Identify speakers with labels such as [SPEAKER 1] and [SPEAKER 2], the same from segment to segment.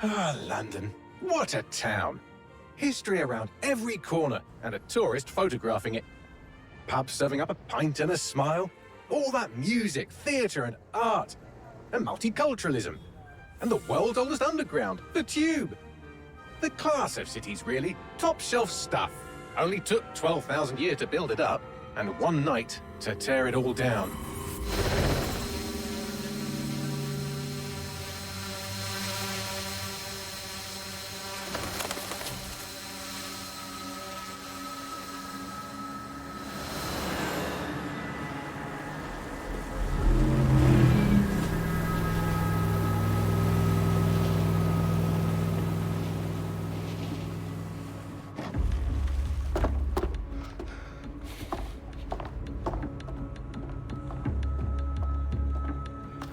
[SPEAKER 1] Ah, London. What a town. History around every corner and a tourist photographing it. Pubs serving up a pint and a smile. All that music, theatre and art. And multiculturalism. And the world's oldest underground, the Tube. The class of cities, really. Top shelf stuff. Only took 12,000 years to build it up, and one night to tear it all down.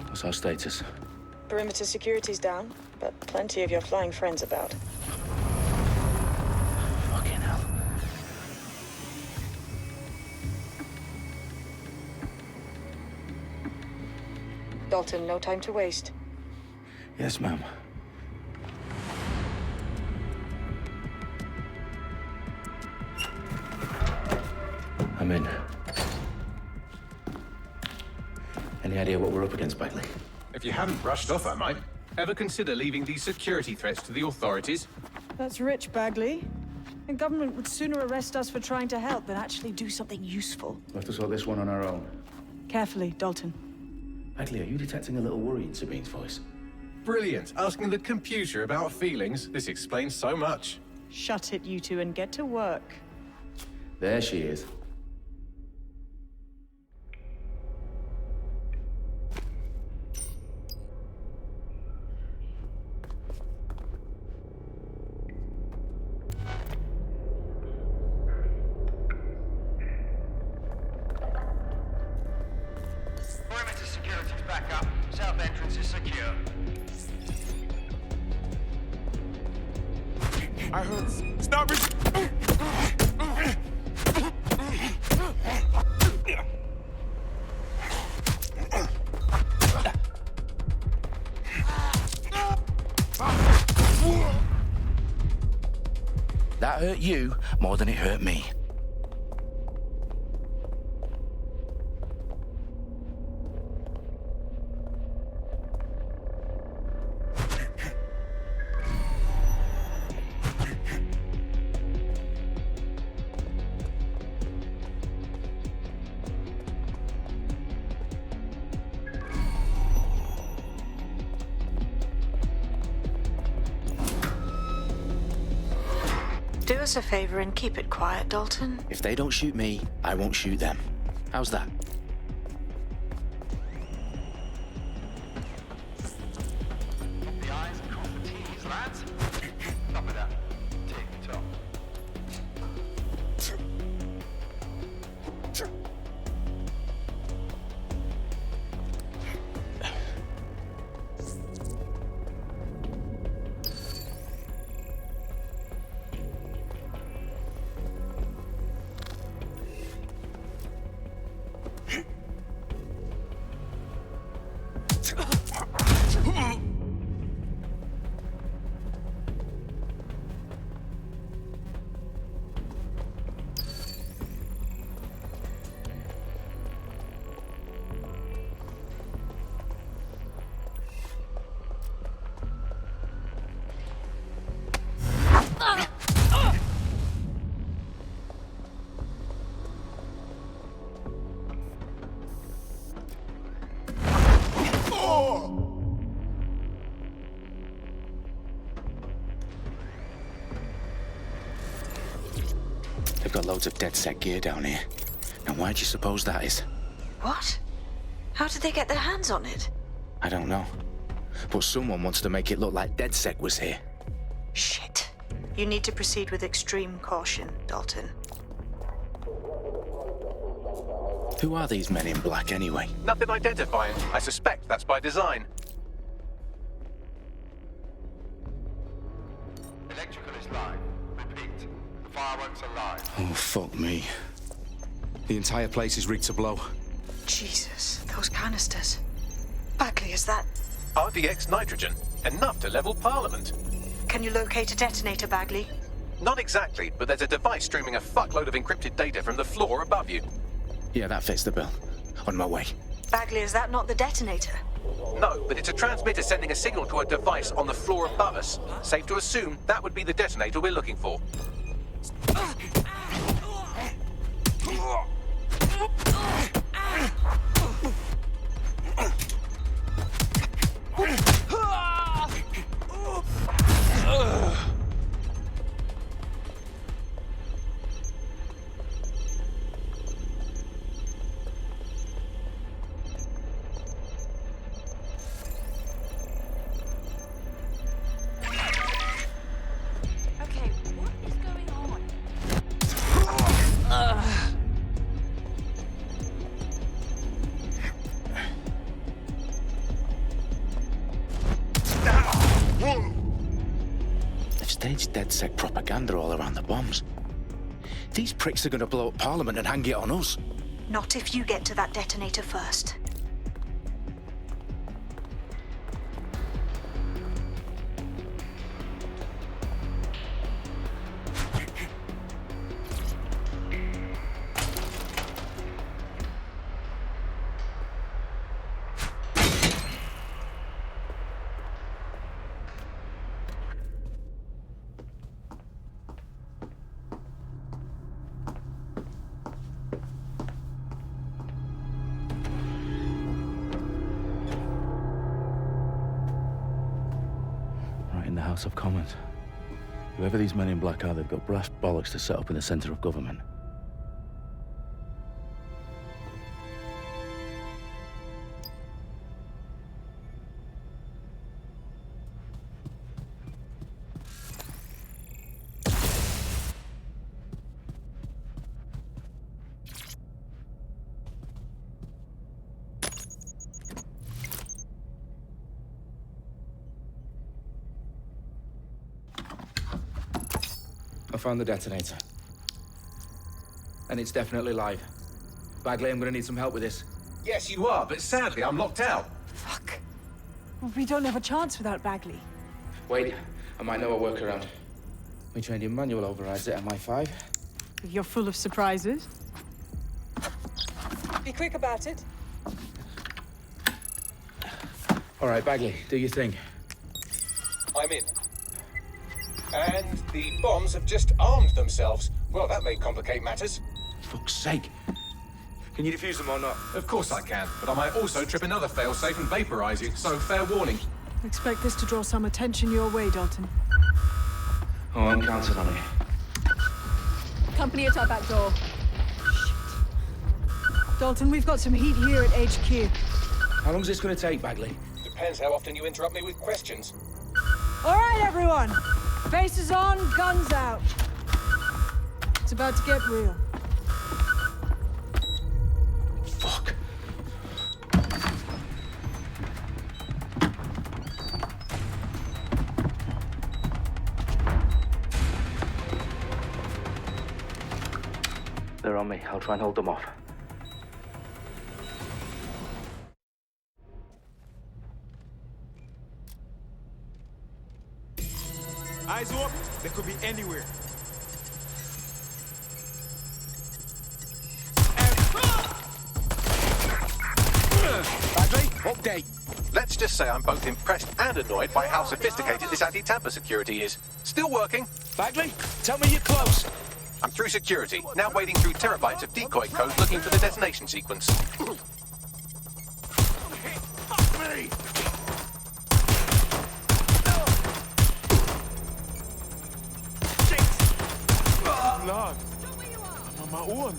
[SPEAKER 2] What's our status?
[SPEAKER 3] Perimeter security's down, but plenty of your flying friends about.
[SPEAKER 2] Fucking hell.
[SPEAKER 3] Dalton, no time to waste.
[SPEAKER 2] Yes, ma'am. I'm in. Any idea what we're up against, Bagley?
[SPEAKER 1] If you haven't brushed off, I might. Ever consider leaving these security threats to the authorities?
[SPEAKER 3] That's rich, Bagley. The government would sooner arrest us for trying to help than actually do something useful.
[SPEAKER 2] We'll have to sort this one on our own.
[SPEAKER 3] Carefully, Dalton.
[SPEAKER 2] Bagley, are you detecting a little worry in Sabine's voice?
[SPEAKER 1] Brilliant. Asking the computer about feelings. This explains so much.
[SPEAKER 3] Shut it, you two, and get to work.
[SPEAKER 2] There she is.
[SPEAKER 4] Perimeter security's back up. South entrance is secure.
[SPEAKER 5] I heard. Stop it!
[SPEAKER 2] That hurt you more than it hurt me.
[SPEAKER 3] Do us a favor and keep it quiet, Dalton.
[SPEAKER 2] If they don't shoot me, I won't shoot them. How's that?
[SPEAKER 4] The eyes and cross the T's, lads. Stop with that. Tick-tock.
[SPEAKER 2] They've got loads of DedSec gear down here. Now why do you suppose that is?
[SPEAKER 3] What? How did they get their hands on it?
[SPEAKER 2] I don't know. But someone wants to make it look like DedSec was here.
[SPEAKER 3] Shit. You need to proceed with extreme caution, Dalton.
[SPEAKER 2] Who are these men in black anyway?
[SPEAKER 1] Nothing identifying. I suspect that's by design.
[SPEAKER 4] Electrical is live. Repeat. The fireworks are live.
[SPEAKER 2] Oh, fuck me.
[SPEAKER 5] The entire place is rigged to blow.
[SPEAKER 3] Jesus, those canisters. Bagley, is that...
[SPEAKER 1] RDX nitrogen. Enough to level Parliament.
[SPEAKER 3] Can you locate a detonator, Bagley?
[SPEAKER 1] Not exactly, but there's a device streaming a fuckload of encrypted data from the floor above you.
[SPEAKER 2] Yeah, that fits the bill. On my way.
[SPEAKER 3] Bagley, is that not the detonator?
[SPEAKER 1] No, but it's a transmitter sending a signal to a device on the floor above us. Safe to assume that would be the detonator we're looking for.
[SPEAKER 6] Okay, what is going on?
[SPEAKER 2] They've staged DedSec propaganda all around the bombs. These pricks are going to blow up Parliament and hang it on us.
[SPEAKER 3] Not if you get to that detonator first.
[SPEAKER 2] Right in the House of Commons. Whoever these men in black are, they've got brass bollocks to set up in the centre of government.
[SPEAKER 5] I found the detonator. And it's definitely live. Bagley, I'm gonna need some help with this.
[SPEAKER 1] Yes, you are, but sadly I'm locked out.
[SPEAKER 3] Fuck. We don't have a chance without Bagley.
[SPEAKER 5] Wait, I might know a workaround. We trained in manual overrides at MI5.
[SPEAKER 3] You're full of surprises. Be quick about it.
[SPEAKER 5] All right, Bagley, do your thing.
[SPEAKER 1] I'm in. And the bombs have just armed themselves. Well, that may complicate matters.
[SPEAKER 2] Fuck's sake.
[SPEAKER 5] Can you defuse them or not?
[SPEAKER 1] Of course I can, but I might also trip another failsafe and vaporize you, so fair warning.
[SPEAKER 3] Expect this to draw some attention your way, Dalton.
[SPEAKER 5] Oh, I'm counting on it.
[SPEAKER 6] Company at our back door.
[SPEAKER 3] Dalton, we've got some heat here at HQ.
[SPEAKER 5] How long's this gonna take, Bagley?
[SPEAKER 1] Depends how often you interrupt me with questions.
[SPEAKER 3] All right, everyone. Faces on, guns out. It's about to get real.
[SPEAKER 2] Fuck.
[SPEAKER 7] They're on me. I'll try and hold them off.
[SPEAKER 8] Eyes up, they could be anywhere.
[SPEAKER 2] Bagley, update.
[SPEAKER 1] Let's just say I'm both impressed and annoyed by how sophisticated this anti-tamper security is. Still working.
[SPEAKER 2] Bagley, tell me you're close.
[SPEAKER 1] I'm through security, now wading through terabytes of decoy code looking for the detonation sequence.
[SPEAKER 8] Lord, I'm on my own.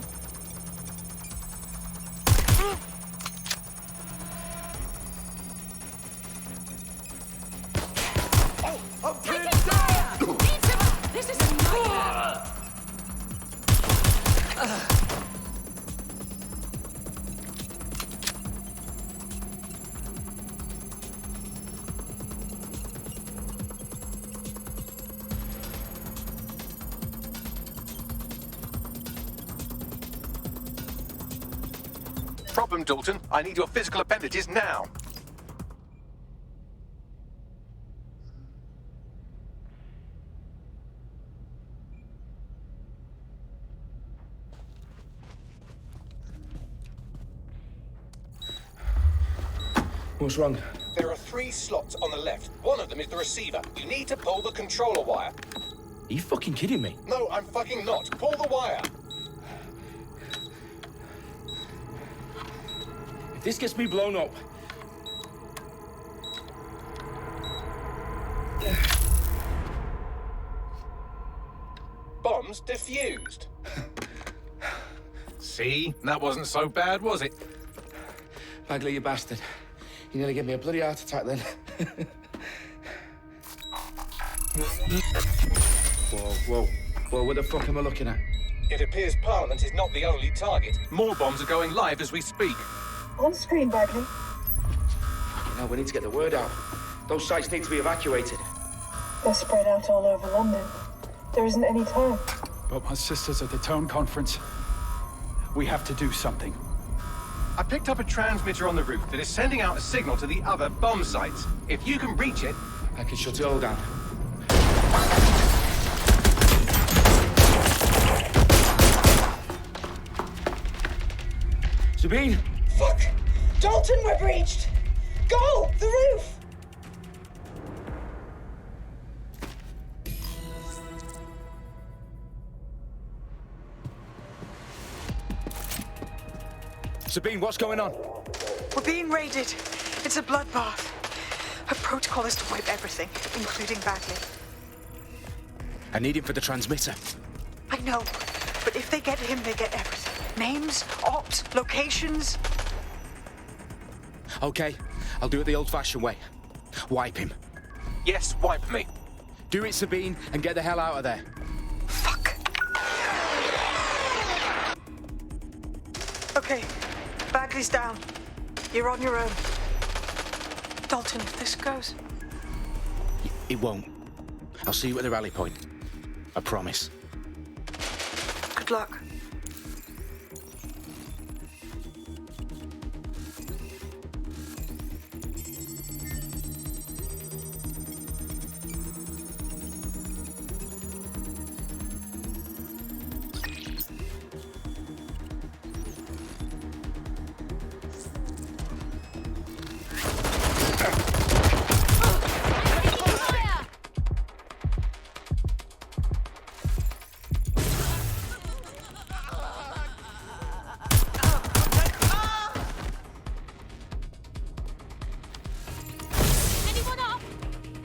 [SPEAKER 8] I'm pinned down!
[SPEAKER 6] This is a nightmare!
[SPEAKER 1] Problem, Dalton. I need your physical appendages now.
[SPEAKER 5] What's wrong?
[SPEAKER 1] There are 3 slots on the left. One of them is the receiver. You need to pull the controller wire.
[SPEAKER 5] Are you fucking kidding me?
[SPEAKER 1] No, I'm fucking not. Pull the wire.
[SPEAKER 5] If this gets me blown up...
[SPEAKER 1] Bombs defused. See? That wasn't so bad, was it?
[SPEAKER 5] Bagley, you bastard. You nearly gave me a bloody heart attack then. Whoa. What the fuck am I looking at?
[SPEAKER 1] It appears Parliament is not the only target. More bombs are going live as we speak.
[SPEAKER 7] On screen, Bagley.
[SPEAKER 5] Now we need to get the word out. Those sites need to be evacuated.
[SPEAKER 7] They're spread out all over London. There isn't any time.
[SPEAKER 9] But my sister's at the town conference. We have to do something.
[SPEAKER 1] I picked up a transmitter on the roof that is sending out a signal to the other bomb sites. If you can reach it...
[SPEAKER 5] I can shut it all down. Sabine!
[SPEAKER 3] Fuck! Dalton, we're breached! Go! The roof!
[SPEAKER 5] Sabine, what's going on?
[SPEAKER 3] We're being raided. It's a bloodbath. Her protocol is to wipe everything, including Bagley.
[SPEAKER 5] I need him for the transmitter.
[SPEAKER 3] I know, but if they get him, they get everything. Names, ops, locations.
[SPEAKER 5] Okay, I'll do it the old-fashioned way. Wipe him.
[SPEAKER 1] Yes, wipe me.
[SPEAKER 5] Do it, Sabine, and get the hell out of there.
[SPEAKER 3] Fuck. Okay, Bagley's down. You're on your own. Dalton, if this goes...
[SPEAKER 5] It won't. I'll see you at the rally point. I promise.
[SPEAKER 3] Good luck.
[SPEAKER 6] Anyone up?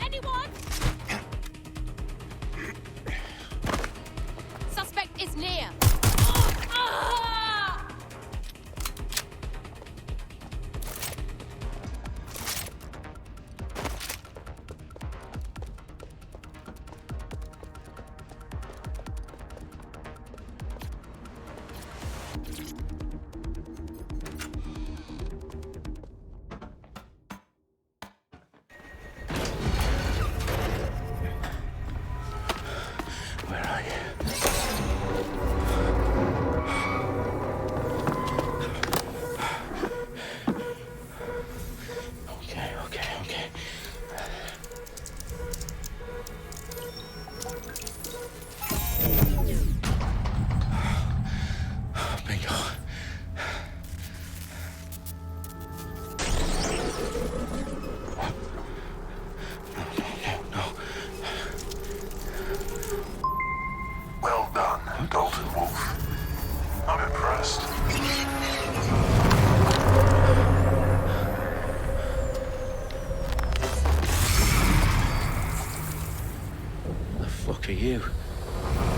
[SPEAKER 6] Anyone? Suspect is near.
[SPEAKER 2] Where are you? Okay. Bingo. No.
[SPEAKER 10] Well done, Dalton Wolf. I'm impressed.
[SPEAKER 2] The fuck are you?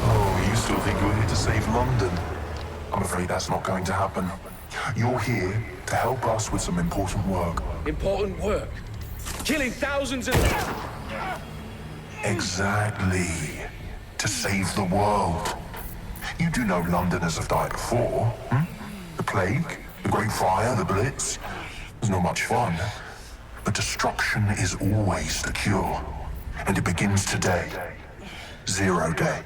[SPEAKER 10] Oh, you still think you're here to save London? I'm afraid that's not going to happen. You're here to help us with some important work.
[SPEAKER 5] Important work. Killing thousands of...
[SPEAKER 10] Exactly. To save the world. You do know Londoners have died before, hmm? The Plague, the Great Fire, the Blitz. It's not much fun. But destruction is always the cure. And it begins today. Zero Day.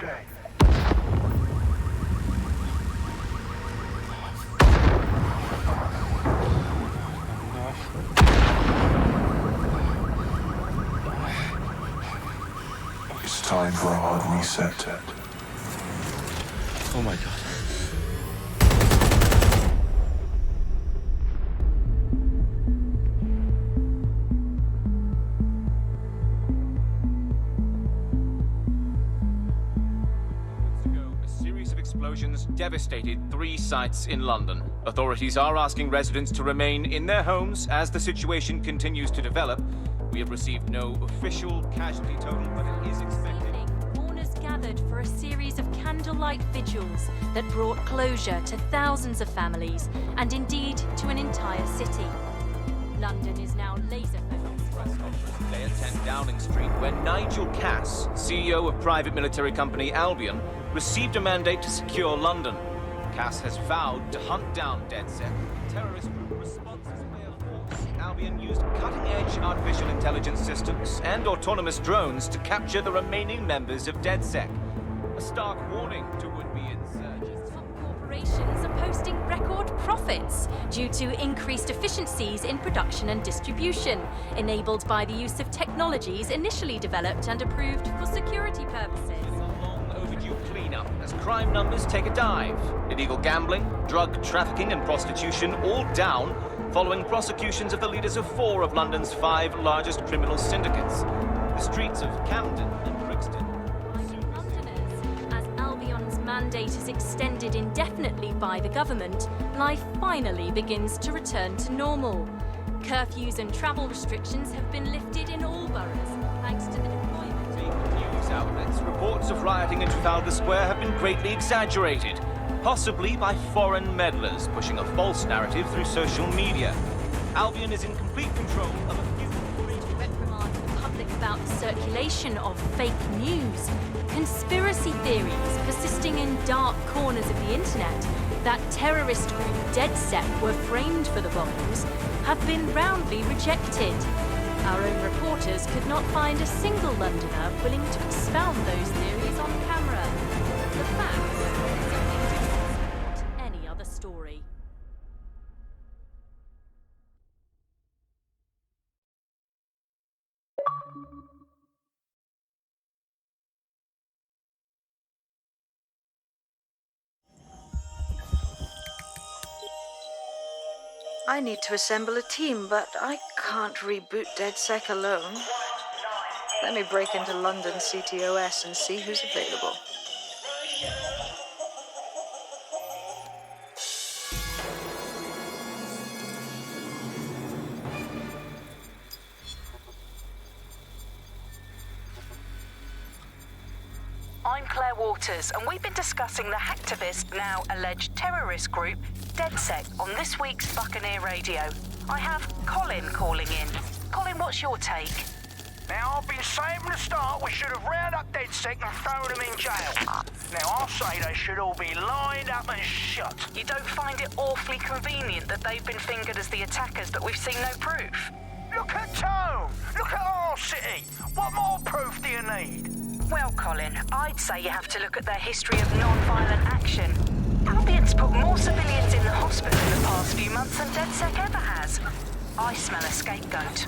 [SPEAKER 10] It's time for a hard reset.
[SPEAKER 2] Oh my god.
[SPEAKER 11] has devastated 3 sites in London. Authorities are asking residents to remain in their homes as the situation continues to develop. We have received no official casualty total, but it is expected.
[SPEAKER 12] Mourners gathered for a series of candlelight vigils that brought closure to thousands of families and indeed to an entire city. London is now laser-focused.
[SPEAKER 11] Press conference today at 10 Downing Street, where Nigel Cass, CEO of private military company Albion, received a mandate to secure London. Cass has vowed to hunt down DedSec, a terrorist group responsible for force. Albion used cutting-edge artificial intelligence systems and autonomous drones to capture the remaining members of DedSec. A stark warning to would-be insurgents.
[SPEAKER 12] Top corporations are posting record profits due to increased efficiencies in production and distribution, enabled by the use of technologies initially developed and approved for security purposes.
[SPEAKER 11] Overdue cleanup as crime numbers take a dive. Illegal gambling, drug trafficking and prostitution all down following prosecutions of the leaders of 4 of London's 5 largest criminal syndicates. The streets of Camden and Brixton.
[SPEAKER 12] Londoners, as Albion's mandate is extended indefinitely by the government, life finally begins to return to normal. Curfews and travel restrictions have been lifted in all boroughs, thanks to the deployment.
[SPEAKER 11] News outlets, reports of rioting in Trafalgar Square have been greatly exaggerated, possibly by foreign meddlers pushing a false narrative through social media. Albion is in complete control of a few...
[SPEAKER 12] reprimand the public about the circulation of fake news, conspiracy theories persisting in dark corners of the internet that terrorist group DedSec were framed for the bombings have been roundly rejected. Our own reporters could not find a single Londoner willing to expound those theories on camera. The facts simply support any other story.
[SPEAKER 3] I need to assemble a team, but I can't reboot DedSec alone. Let me break into London CTOS and see who's available.
[SPEAKER 13] I'm Claire Waters, and we've been discussing the hacktivist, now alleged terrorist group, DedSec, on this week's Buccaneer Radio. I have Colin calling in. Colin, what's your take?
[SPEAKER 14] Now, I've been saying from the start we should have rounded up DedSec and thrown them in jail. Now, I'll say they should all be lined up and shot.
[SPEAKER 13] You don't find it awfully convenient that they've been fingered as the attackers, but we've seen no proof?
[SPEAKER 14] Look at Tone! Look at our city! What more proof do you need?
[SPEAKER 13] Well, Colin, I'd say you have to look at their history of non-violent action. Albion's put more civilians in the hospital in the past few months than DedSec ever has. I smell a scapegoat.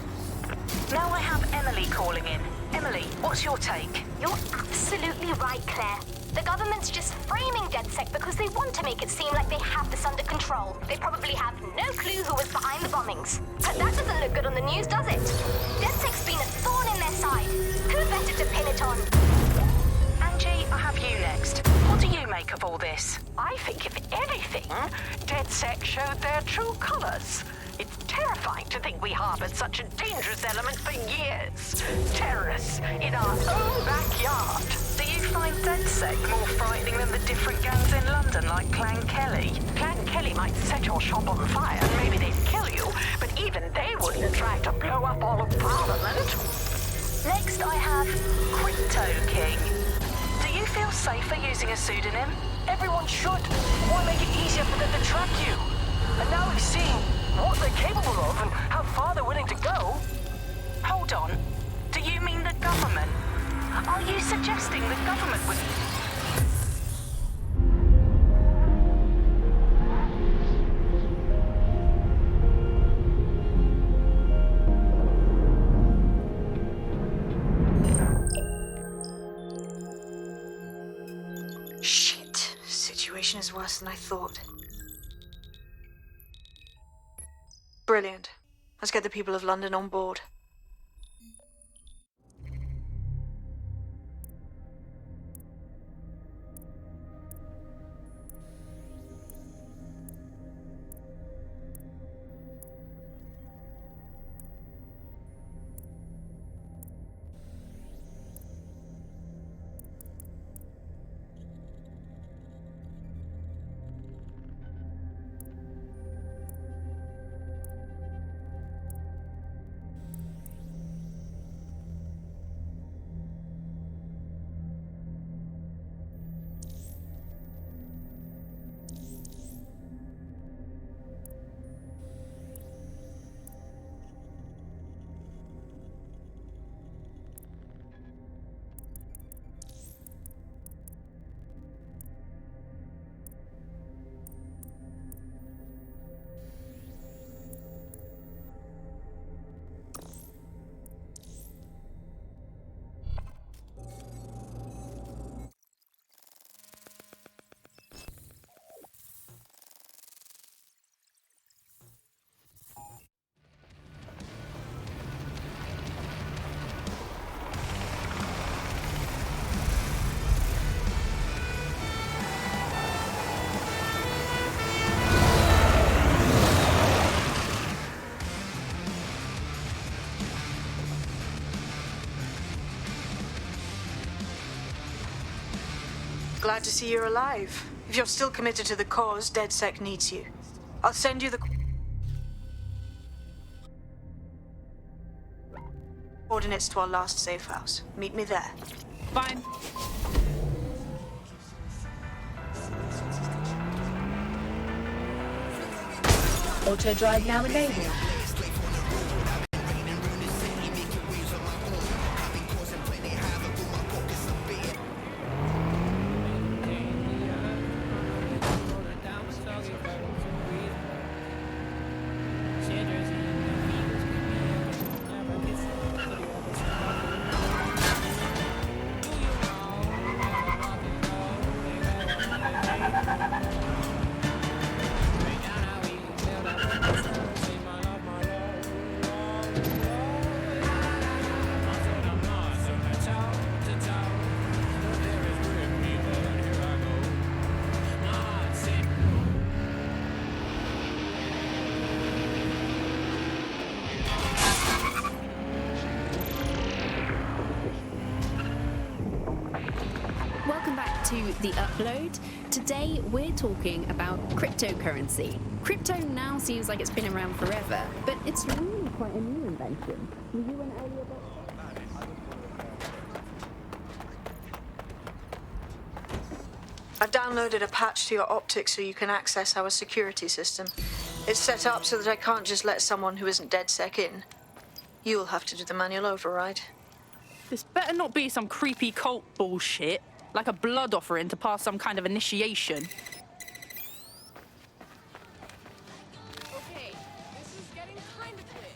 [SPEAKER 13] Now I have Emily calling in. Emily, what's your take?
[SPEAKER 6] You're absolutely right, Claire. The government's just framing DedSec because they want to make it seem like they have this under control. They probably have no clue who was behind the bombings. But that doesn't look good on the news, does it? DedSec's been a thorn in their side. Who better to pin it on?
[SPEAKER 13] Angie, I have you next. What do you make of all this?
[SPEAKER 15] I think, if anything, DedSec showed their true colors. It's terrifying to think we harbored such a dangerous element for years. Terrorists in our own backyard.
[SPEAKER 13] Do you find DedSec more frightening than the different gangs in London, like Clan Kelly?
[SPEAKER 15] Clan Kelly might set your shop on fire and maybe they'd kill you, but even they wouldn't try to blow up all of Parliament.
[SPEAKER 13] Next, I have Crypto King. Do you feel safer using a pseudonym?
[SPEAKER 15] Everyone should. Why make it easier for them to track you? And now we've seen what they're capable of and how far they're willing to go.
[SPEAKER 13] Hold on. Do you mean the government? Are you suggesting the government would...
[SPEAKER 3] Shit. Situation is worse than I thought. Brilliant. Let's get the people of London on board. Glad to see you're alive. If you're still committed to the cause, DedSec needs you. I'll send you the coordinates to our last safe house. Meet me there.
[SPEAKER 13] Fine.
[SPEAKER 16] Auto drive now enabled.
[SPEAKER 17] Welcome back to The Upload. Today we're talking about cryptocurrency. Crypto now seems like it's been around forever, but it's really quite a new invention. Were you an early adopter?
[SPEAKER 3] I've downloaded a patch to your optics so you can access our security system. It's set up so that I can't just let someone who isn't DedSec in. You'll have to do the manual override.
[SPEAKER 13] This better not be some creepy cult bullshit, like a blood offering to pass some kind of initiation.
[SPEAKER 18] Okay, this is getting kind of weird.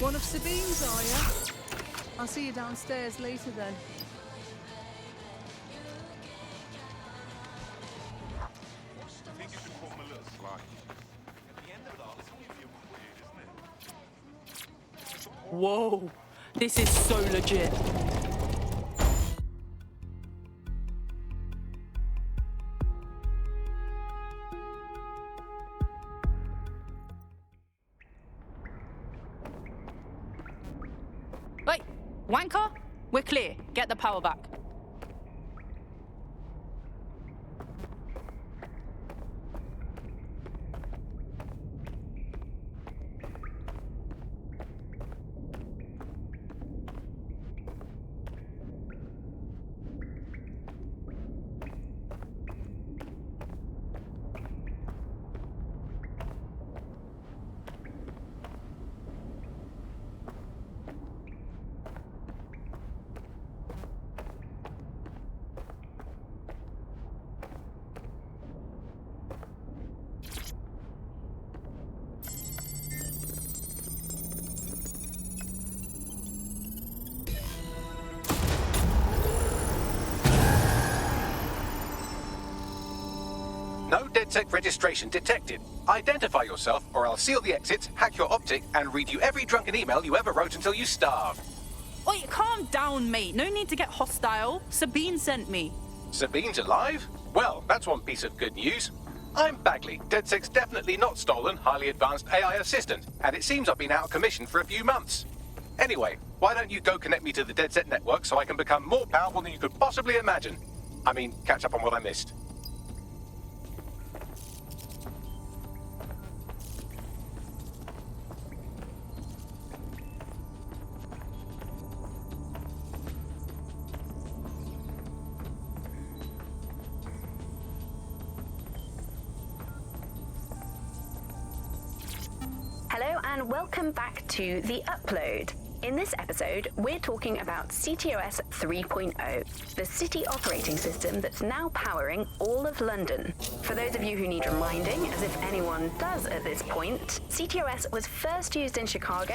[SPEAKER 19] One of Sabine's, are you? I'll see you downstairs later then.
[SPEAKER 13] Whoa, this is so legit. Wait, wanker? We're clear. Get the power back.
[SPEAKER 1] No DedSec registration detected. Identify yourself, or I'll seal the exits, hack your optic, and read you every drunken email you ever wrote until you starve.
[SPEAKER 13] Oi, calm down, mate. No need to get hostile. Sabine sent me.
[SPEAKER 1] Sabine's alive? Well, that's one piece of good news. I'm Bagley, DedSec's definitely not stolen, highly advanced AI assistant, and it seems I've been out of commission for a few months. Anyway, why don't you go connect me to the DedSec network so I can become more powerful than you could possibly imagine? I mean, catch up on what I missed.
[SPEAKER 17] Hello and welcome back to The Upload. In this episode, we're talking about CTOS 3.0, the city operating system that's now powering all of London. For those of you who need reminding, as if anyone does at this point, CTOS was first used in Chicago.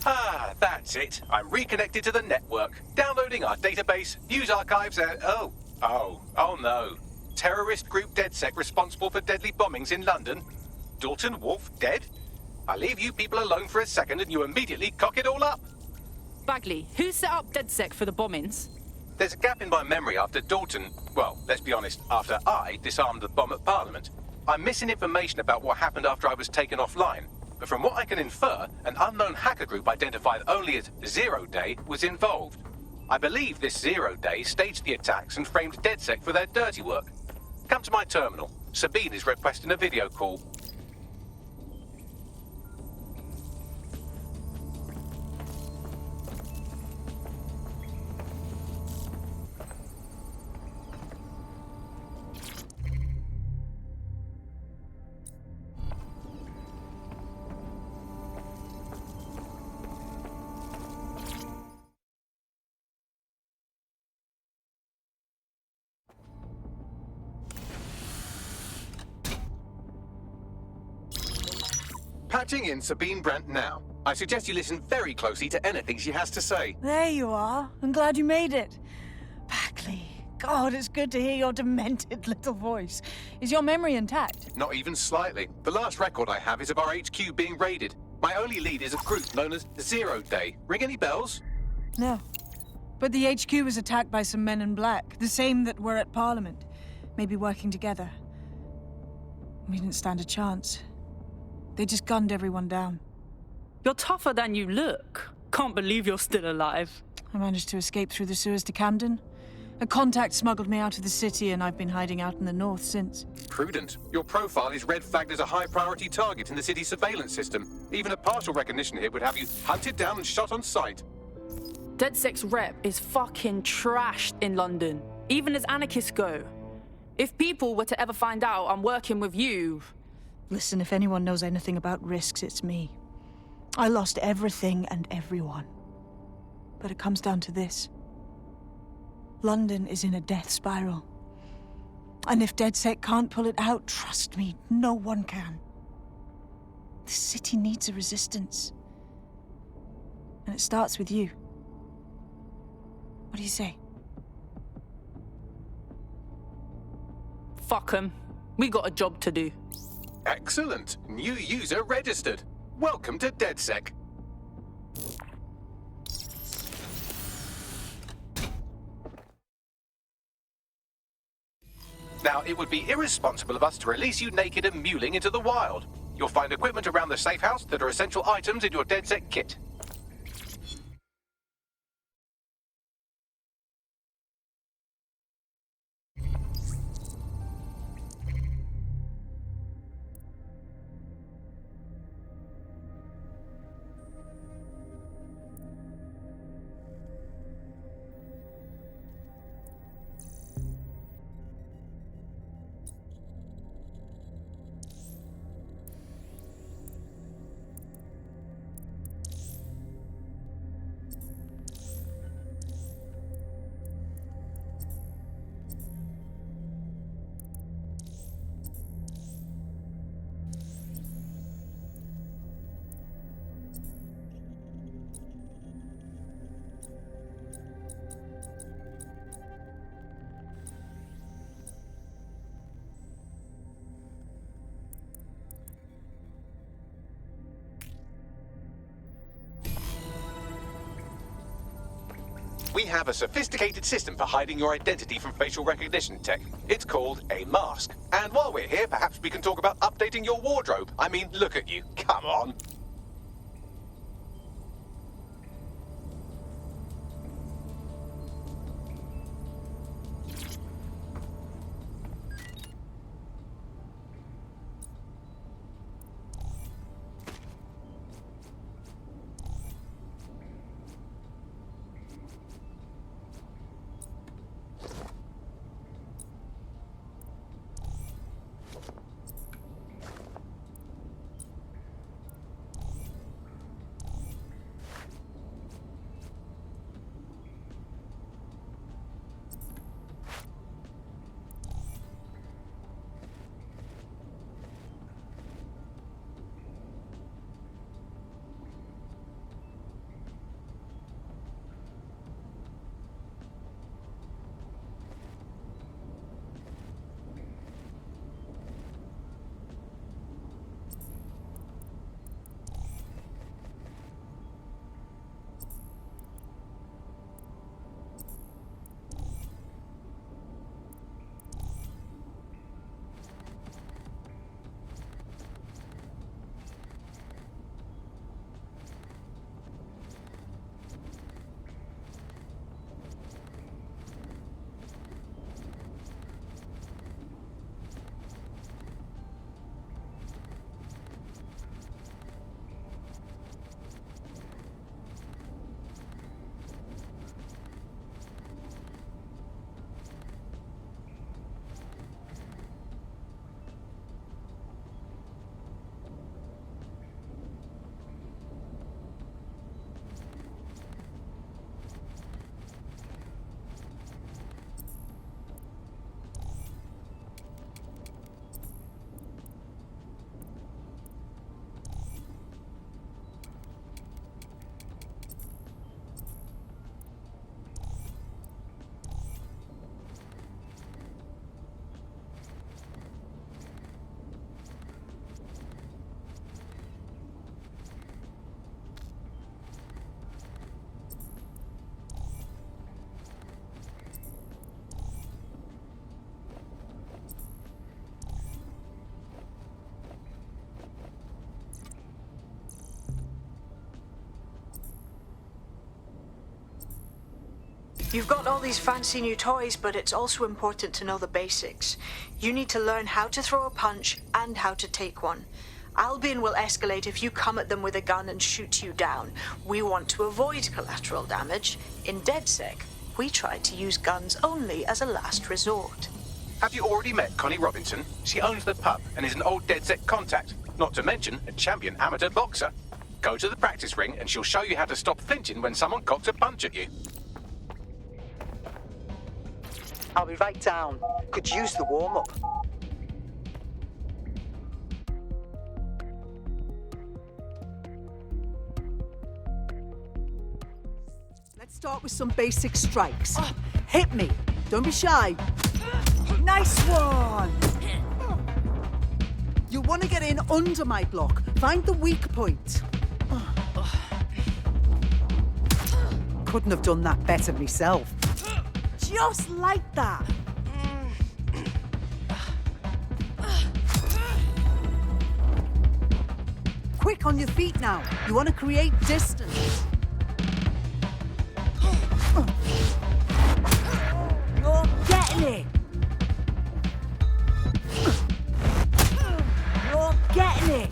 [SPEAKER 1] Ah, that's it. I'm reconnected to the network, downloading our database, news archives, and oh no. Terrorist group DedSec responsible for deadly bombings in London. Dalton Wolf dead? I leave you people alone for a second and you immediately cock it all up.
[SPEAKER 13] Bagley, who set up DedSec for the bombings?
[SPEAKER 1] There's a gap in my memory after Dalton, well, let's be honest, after I disarmed the bomb at Parliament. I'm missing information about what happened after I was taken offline. But from what I can infer, an unknown hacker group identified only as Zero Day was involved. I believe this Zero Day staged the attacks and framed DedSec for their dirty work. Come to my terminal. Sabine is requesting a video call. Patching in Sabine Brandt now. I suggest you listen very closely to anything she has to say.
[SPEAKER 20] There you are. I'm glad you made it. Bagley, God, it's good to hear your demented little voice. Is your memory intact?
[SPEAKER 1] Not even slightly. The last record I have is of our HQ being raided. My only lead is a group known as Zero Day. Ring any bells?
[SPEAKER 20] No. But the HQ was attacked by some men in black, the same that were at Parliament. Maybe working together. We didn't stand a chance. They just gunned everyone down.
[SPEAKER 21] You're tougher than you look. Can't believe you're still alive.
[SPEAKER 20] I managed to escape through the sewers to Camden. A contact smuggled me out of the city, and I've been hiding out in the north since.
[SPEAKER 1] Prudent. Your profile is red flagged as a high-priority target in the city's surveillance system. Even a partial recognition here would have you hunted down and shot on sight.
[SPEAKER 21] DedSec's rep is fucking trashed in London, even as anarchists go. If people were to ever find out I'm working with you...
[SPEAKER 20] Listen, if anyone knows anything about risks, it's me. I lost everything and everyone. But it comes down to this. London is in a death spiral. And if DedSec can't pull it out, trust me, no one can. The city needs a resistance. And it starts with you. What do you say?
[SPEAKER 21] Fuck 'em. We got a job to do.
[SPEAKER 1] Excellent. New user registered. Welcome to DedSec. Now, it would be irresponsible of us to release you naked and mewling into the wild. You'll find equipment around the safe house that are essential items in your DedSec kit. We have a sophisticated system for hiding your identity from facial recognition tech. It's called a mask. And while we're here, perhaps we can talk about updating your wardrobe. I mean, look at you. Come on.
[SPEAKER 3] You've got all these fancy new toys, but it's also important to know the basics. You need to learn how to throw a punch and how to take one. Albion will escalate if you come at them with a gun and shoot you down. We want to avoid collateral damage. In DedSec, we try to use guns only as a last resort.
[SPEAKER 1] Have you already met Connie Robinson? She owns the pub and is an old DedSec contact, not to mention a champion amateur boxer. Go to the practice ring and she'll show you how to stop flinching when someone cocks a punch at you.
[SPEAKER 4] I'll be right down. Could use the warm-up.
[SPEAKER 19] Let's start with some basic strikes. Hit me. Don't be shy. Nice one. You want to get in under my block. Find the weak point. Couldn't have done that better myself. Just like that. Quick on your feet now. You want to create distance. You're getting it. You're getting it.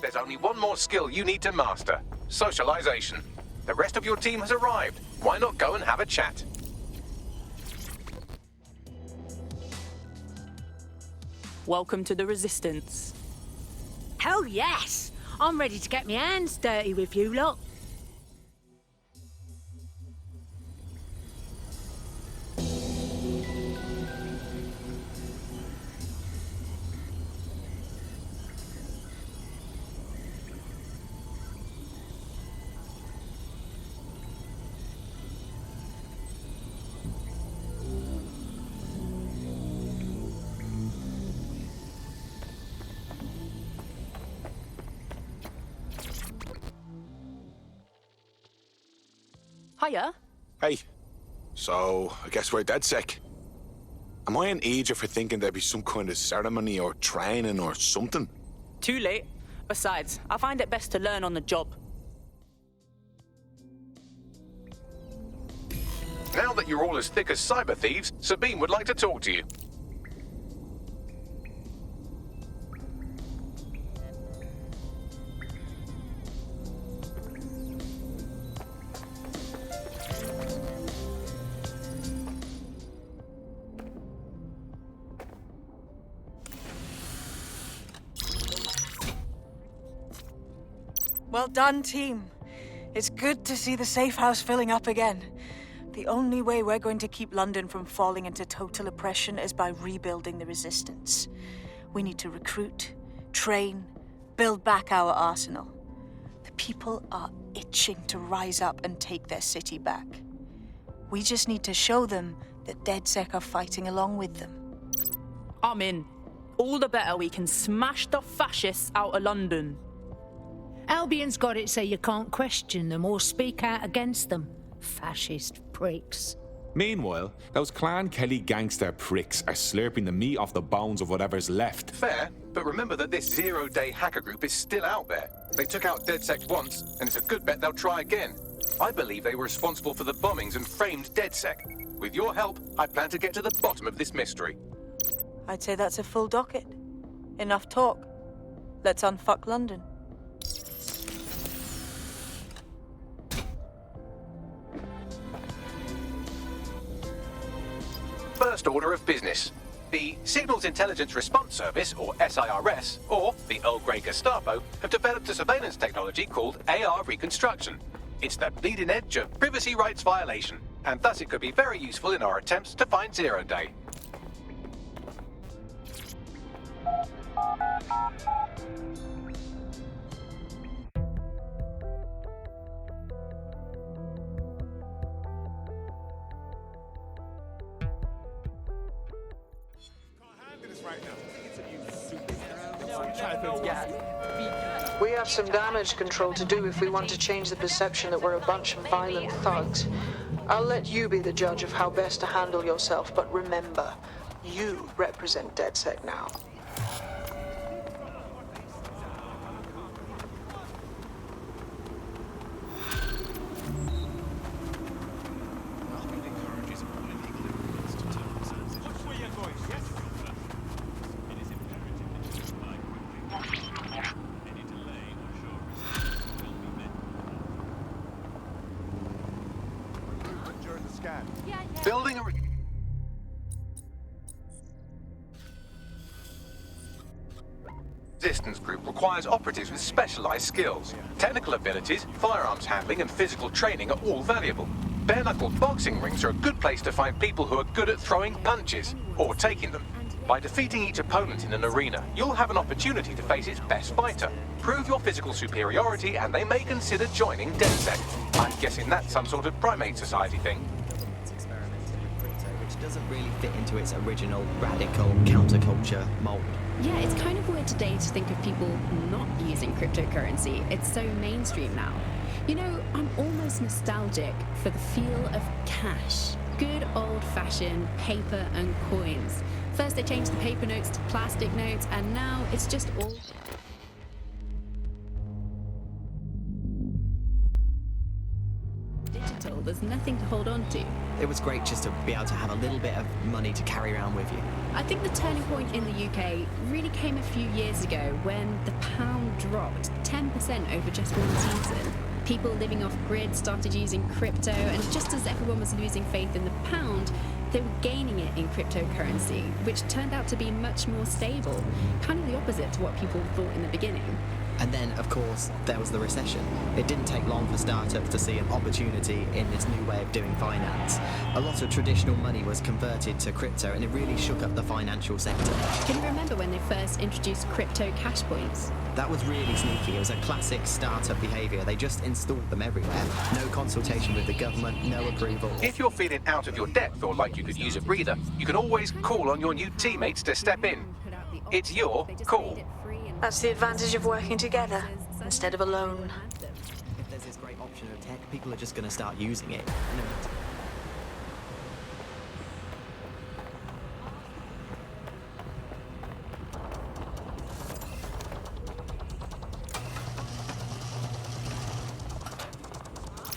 [SPEAKER 1] There's only one more skill you need to master: socialization. The rest of your team has arrived. Why not go and have a chat?
[SPEAKER 21] Welcome to the Resistance.
[SPEAKER 22] Hell yes! I'm ready to get my hands dirty with you lot.
[SPEAKER 21] Hiya.
[SPEAKER 23] Hey. So, I guess we're DedSec. Am I an idiot for thinking there'd be some kind of ceremony or training or something?
[SPEAKER 21] Too late. Besides, I find it best to learn on the job.
[SPEAKER 1] Now that you're all as thick as cyber thieves, Sabine would like to talk to you.
[SPEAKER 20] Well done, team. It's good to see the safe house filling up again. The only way we're going to keep London from falling into total oppression is by rebuilding the resistance. We need to recruit, train, build back our arsenal. The people are itching to rise up and take their city back. We just need to show them that DedSec are fighting along with them.
[SPEAKER 21] I'm in. All the better we can smash the fascists out of London.
[SPEAKER 22] Albion's got it so you can't question them or speak out against them. Fascist pricks.
[SPEAKER 24] Meanwhile, those Clan Kelly gangster pricks are slurping the meat off the bones of whatever's left.
[SPEAKER 1] Fair, but remember that this zero-day hacker group is still out there. They took out DedSec once, and it's a good bet they'll try again. I believe they were responsible for the bombings and framed DedSec. With your help, I plan to get to the bottom of this mystery.
[SPEAKER 20] I'd say that's a full docket. Enough talk. Let's unfuck London.
[SPEAKER 1] First order of business. The Signals Intelligence Response Service, or SIRS, or the Earl Grey Gestapo, have developed a surveillance technology called AR Reconstruction. It's the bleeding edge of privacy rights violation, and thus it could be very useful in our attempts to find Zero Day.
[SPEAKER 3] We have some damage control to do if we want to change the perception that we're a bunch of violent thugs. I'll let you be the judge of how best to handle yourself, but remember, you represent DedSec now. Building a resistance group requires operatives with specialized skills. Technical abilities, firearms handling, and physical training are all valuable. Bare-knuckle boxing rings are a good place to find people who are good at throwing punches, or taking them. By defeating each opponent in an arena, you'll have an opportunity to face its best fighter. Prove your physical superiority, and they may consider joining DedSec. I'm guessing that's some sort of primate society thing.
[SPEAKER 5] Doesn't really fit into its original radical counterculture mold.
[SPEAKER 17] Yeah, it's kind of weird today to think of people not using cryptocurrency. It's so mainstream now. You know, I'm almost nostalgic for the feel of cash. Good old-fashioned paper and coins. First they changed the paper notes to plastic notes, and now it's just all... digital. There's nothing to hold on to.
[SPEAKER 5] It was great just to be able to have a little bit of money to carry around with you.
[SPEAKER 17] I think the turning point in the UK really came a few years ago when the pound dropped 10% over just one season. People living off grid started using crypto, and just as everyone was losing faith in the pound, they were gaining it in cryptocurrency, which turned out to be much more stable, kind of the opposite to what people thought in the beginning.
[SPEAKER 5] And then, of course, there was the recession. It didn't take long for startups to see an opportunity in this new way of doing finance. A lot of traditional money was converted to crypto, and it really shook up the financial sector.
[SPEAKER 17] Can you remember when they first introduced crypto cash points?
[SPEAKER 5] That was really sneaky. It was a classic startup behaviour. They just installed them everywhere. No consultation with the government, no approval.
[SPEAKER 1] If you're feeling out of your depth or like you could use a breather, you can always call on your new teammates to step in. It's your call.
[SPEAKER 3] That's the advantage of working together, instead of alone.
[SPEAKER 5] If there's this great option of tech, people are just going to start using it.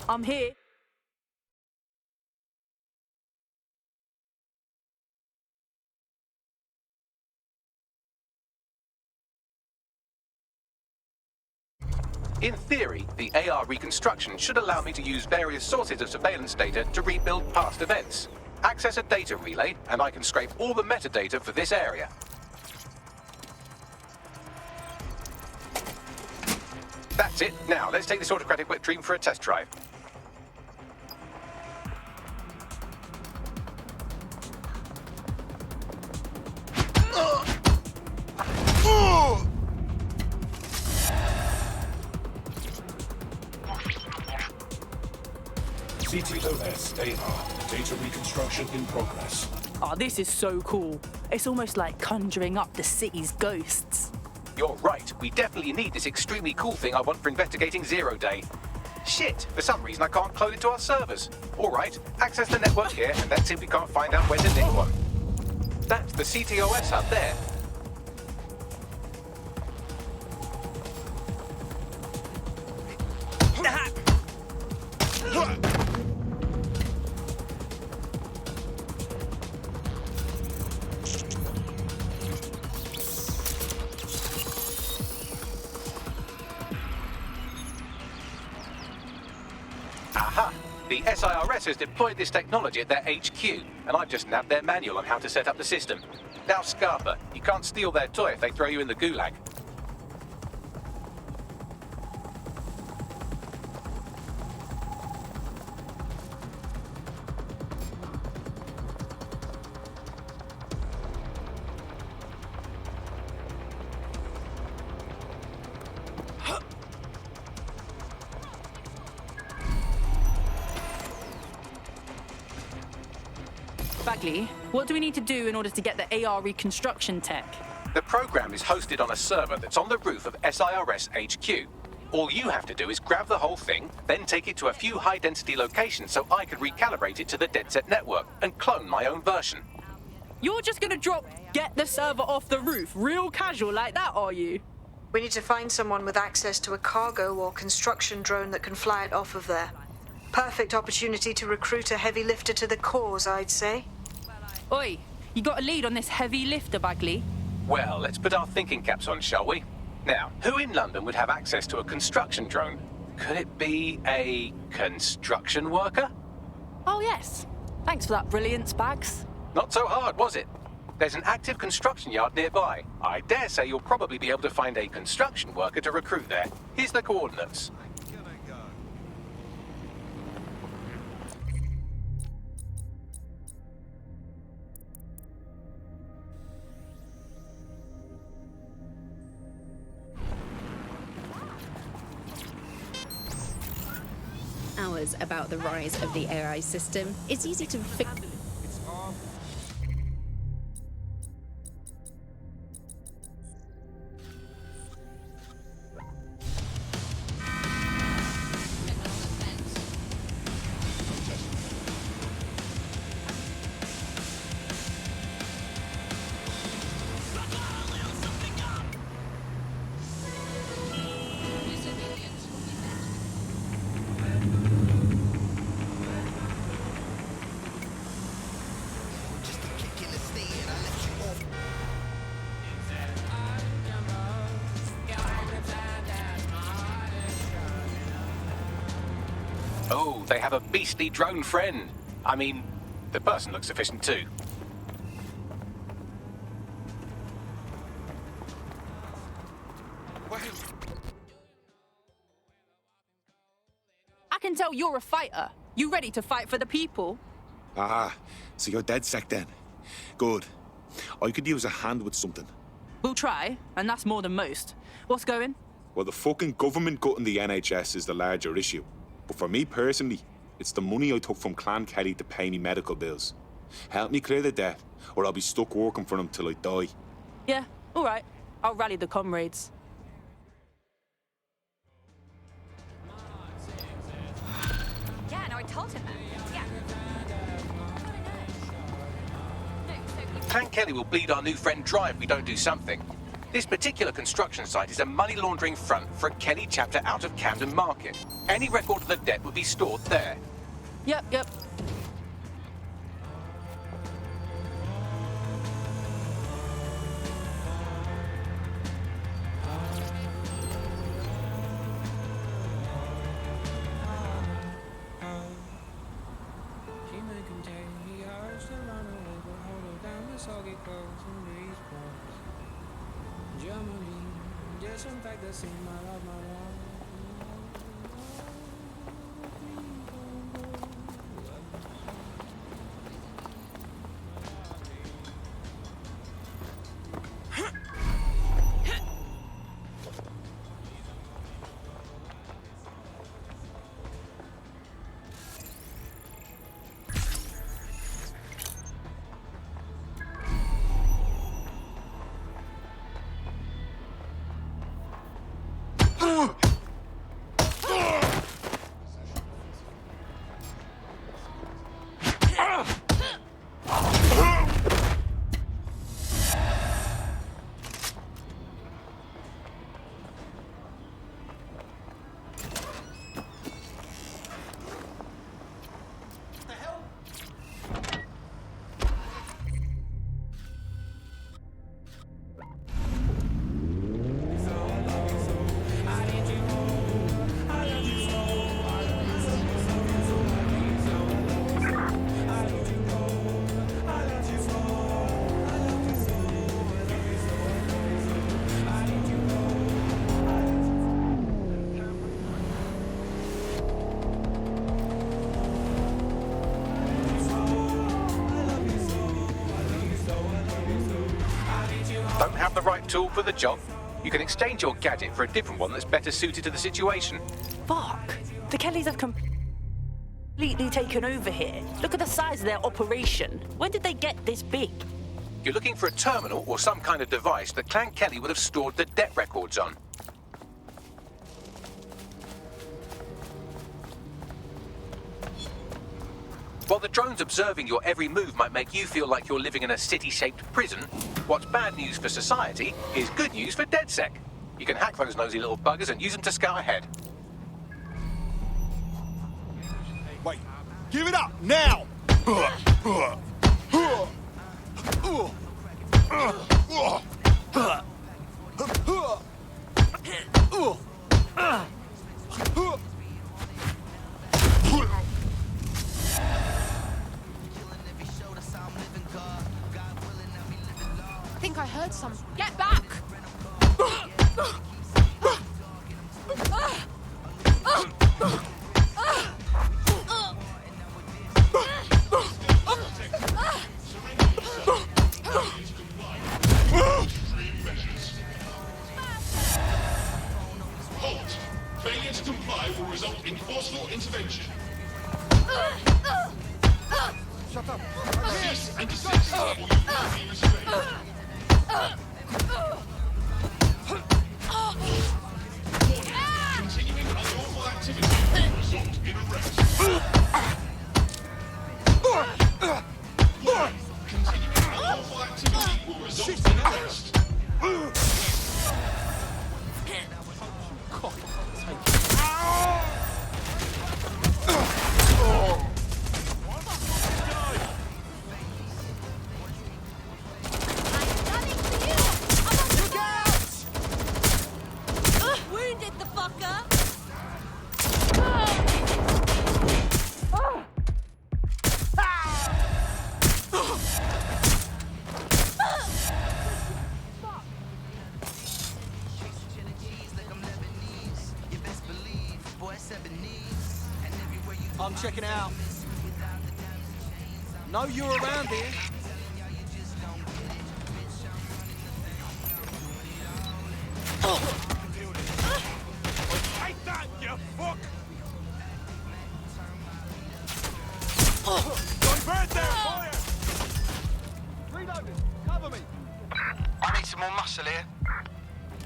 [SPEAKER 21] I'm here.
[SPEAKER 1] In theory, the AR reconstruction should allow me to use various sources of surveillance data to rebuild past events. Access a data relay, and I can scrape all the metadata for this area. That's it. Now, let's take this autocratic wet dream for a test drive.
[SPEAKER 7] CTOS AR. Data reconstruction in progress.
[SPEAKER 21] Oh, this is so cool. It's almost like conjuring up the city's ghosts.
[SPEAKER 1] You're right. We definitely need this extremely cool thing I want for investigating Zero Day. Shit, for some reason I can't clone it to our servers. All right, access the network here, and let's see if we can't find out where to nick one. That's the CTOS hub there. Aha! The SIRS has deployed this technology at their HQ, and I've just nabbed their manual on how to set up the system. Now, Scarpa, you can't steal their toy if they throw you in the gulag.
[SPEAKER 21] Bagley, what do we need to do in order to get the AR reconstruction tech?
[SPEAKER 1] The program is hosted on a server that's on the roof of SIRS HQ. All you have to do is grab the whole thing, then take it to a few high-density locations so I can recalibrate it to the DedSec network and clone my own version.
[SPEAKER 21] You're just gonna get the server off the roof, real casual like that, are you?
[SPEAKER 3] We need to find someone with access to a cargo or construction drone that can fly it off of there. Perfect opportunity to recruit a heavy lifter to the cause, I'd say.
[SPEAKER 21] Oi, you got a lead on this heavy lifter, Bagley?
[SPEAKER 1] Well, let's put our thinking caps on, shall we? Now, who in London would have access to a construction drone? Could it be a construction worker?
[SPEAKER 21] Oh, yes. Thanks for that brilliance, Bags.
[SPEAKER 1] Not so hard, was it? There's an active construction yard nearby. I dare say you'll probably be able to find a construction worker to recruit there. Here's the coordinates.
[SPEAKER 2] Hours about the rise of the AI system, it's easy to
[SPEAKER 1] Oh, they have a beastly drone friend. I mean, the person looks efficient too.
[SPEAKER 21] I can tell you're a fighter. You ready to fight for the people?
[SPEAKER 23] Ah, so you're DedSec then. Good. I could use a hand with something.
[SPEAKER 21] We'll try, and that's more than most. What's going?
[SPEAKER 23] Well, the fucking government gutting the NHS is the larger issue. But for me personally, it's the money I took from Clan Kelly to pay me medical bills. Help me clear the debt, or I'll be stuck working for them till I die.
[SPEAKER 21] Yeah, all right. I'll rally the comrades.
[SPEAKER 6] Yeah, no, I told him that. Yeah.
[SPEAKER 1] Clan Kelly will bleed our new friend dry if we don't do something. This particular construction site is a money laundering front for a Kelly chapter out of Camden Market. Any record of the debt would be stored there.
[SPEAKER 21] Yep.
[SPEAKER 1] Don't have the right tool for the job? You can exchange your gadget for a different one that's better suited to the situation.
[SPEAKER 13] Fuck! The Kellys have completely taken over here. Look at the size of their operation. When did they get this big?
[SPEAKER 1] You're looking for a terminal or some kind of device that Clan Kelly would have stored the debt records on. While the drones observing your every move might make you feel like you're living in a city-shaped prison, what's bad news for society is good news for DedSec. You can hack those nosy little buggers and use them to scout ahead.
[SPEAKER 8] Wait, give it up, now!
[SPEAKER 18] I think I heard some. Get back!
[SPEAKER 7] Halt! Failure to comply will result in forceful intervention.
[SPEAKER 8] Shut up!
[SPEAKER 7] Cease and desist, or you will be restrained. Continuing unlawful activity will result in arrest. Continuing unlawful activity will result in arrest.
[SPEAKER 18] Wounded the fucker!
[SPEAKER 8] I'm checking out. Know you're around here.
[SPEAKER 14] Take that, you fuck!
[SPEAKER 8] Divert their fire! Reloading, cover me.
[SPEAKER 14] I need some more muscle here.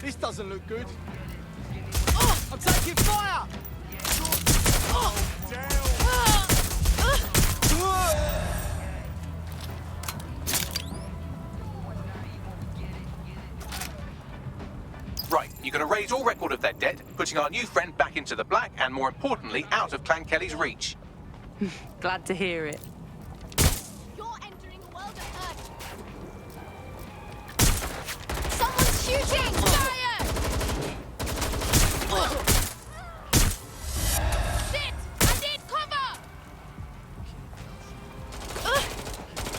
[SPEAKER 8] This doesn't look good. I'm taking fire!
[SPEAKER 1] Right, you're going to raise all record of their debt, putting our new friend back into the black and, more importantly, out of Clan Kelly's reach.
[SPEAKER 13] Glad to hear it.
[SPEAKER 18] You're entering a world of hurt. Someone's shooting! Fire! Shit! I need cover!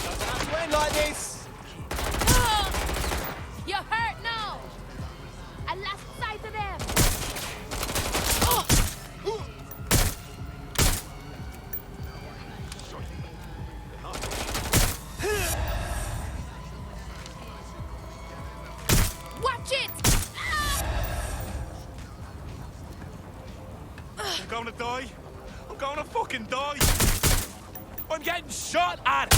[SPEAKER 8] Doesn't have to end like this.
[SPEAKER 18] You're hurt now! I lost sight of them! Watch it!
[SPEAKER 14] I'm gonna die. I'm gonna fucking die. I'm getting shot at.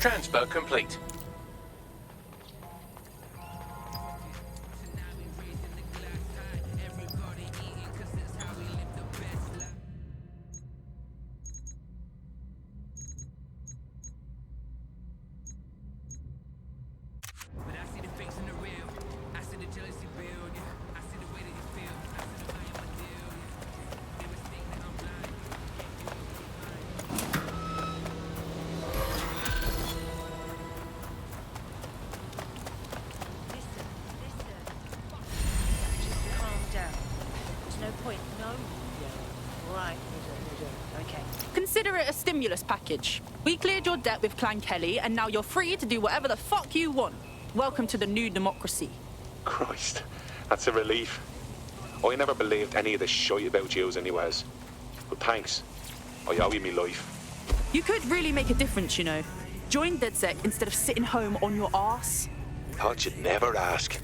[SPEAKER 1] Transfer complete.
[SPEAKER 21] Consider it a stimulus package. We cleared your debt with Clan Kelly, and now you're free to do whatever the fuck you want. Welcome to the new democracy.
[SPEAKER 23] Christ, that's a relief. I never believed any of the shite about yous anyways. But thanks. I owe you me life.
[SPEAKER 21] You could really make a difference, you know. Join DedSec instead of sitting home on your arse.
[SPEAKER 23] Thought you'd never ask.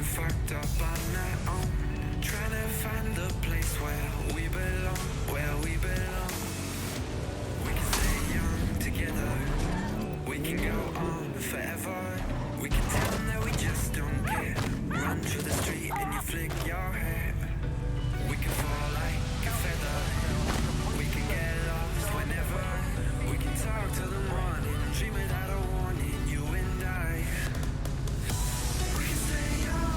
[SPEAKER 9] Fucked up on our own, trying to find the place where we belong, where we belong. We can stay young together, we can go on forever. We can tell them that we just don't care. Run through the street and you flick your hair. We can fall like a feather, we can get lost whenever. We can talk till the morning, dream without a warning, you and I. We can stay young.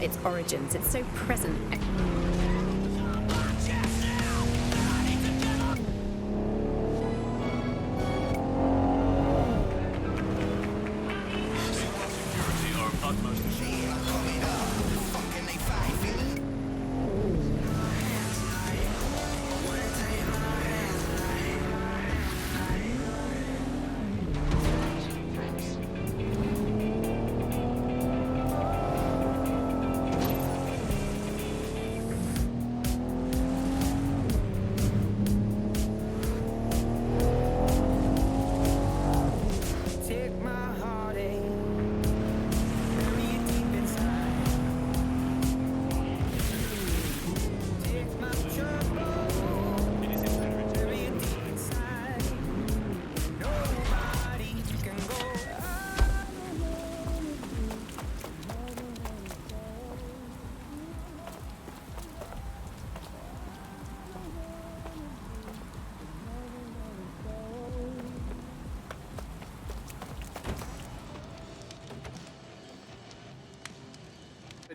[SPEAKER 2] Its origins. It's so present.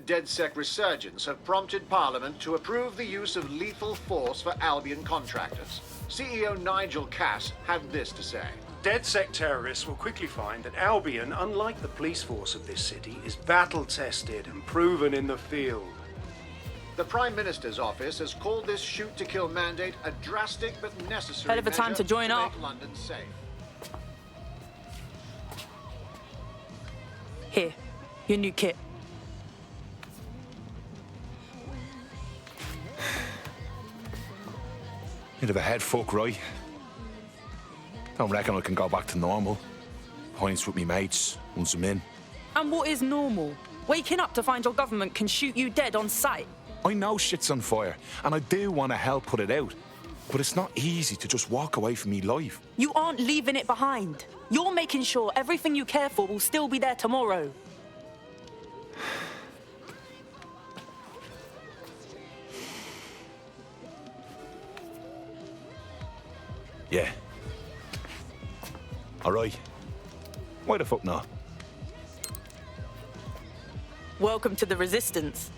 [SPEAKER 10] DedSec resurgence have prompted Parliament to approve the use of lethal force for Albion contractors. CEO Nigel Cass had this to say.
[SPEAKER 14] DedSec terrorists will quickly find that Albion, unlike the police force of this city, is battle-tested and proven in the field.
[SPEAKER 10] The Prime Minister's office has called this shoot-to-kill mandate a drastic but necessary
[SPEAKER 21] Hell of a time to join up.
[SPEAKER 10] make London safe.
[SPEAKER 21] Here, your new kit.
[SPEAKER 23] Bit of a head fuck, right? Don't reckon I can go back to normal. Pints with me mates, once I'm in.
[SPEAKER 21] And what is normal? Waking up to find your government can shoot you dead on sight.
[SPEAKER 23] I know shit's on fire, and I do want to help put it out. But it's not easy to just walk away from me life.
[SPEAKER 21] You aren't leaving it behind. You're making sure everything you care for will still be there tomorrow.
[SPEAKER 23] Yeah. All right. Why the fuck not?
[SPEAKER 21] Welcome to the Resistance.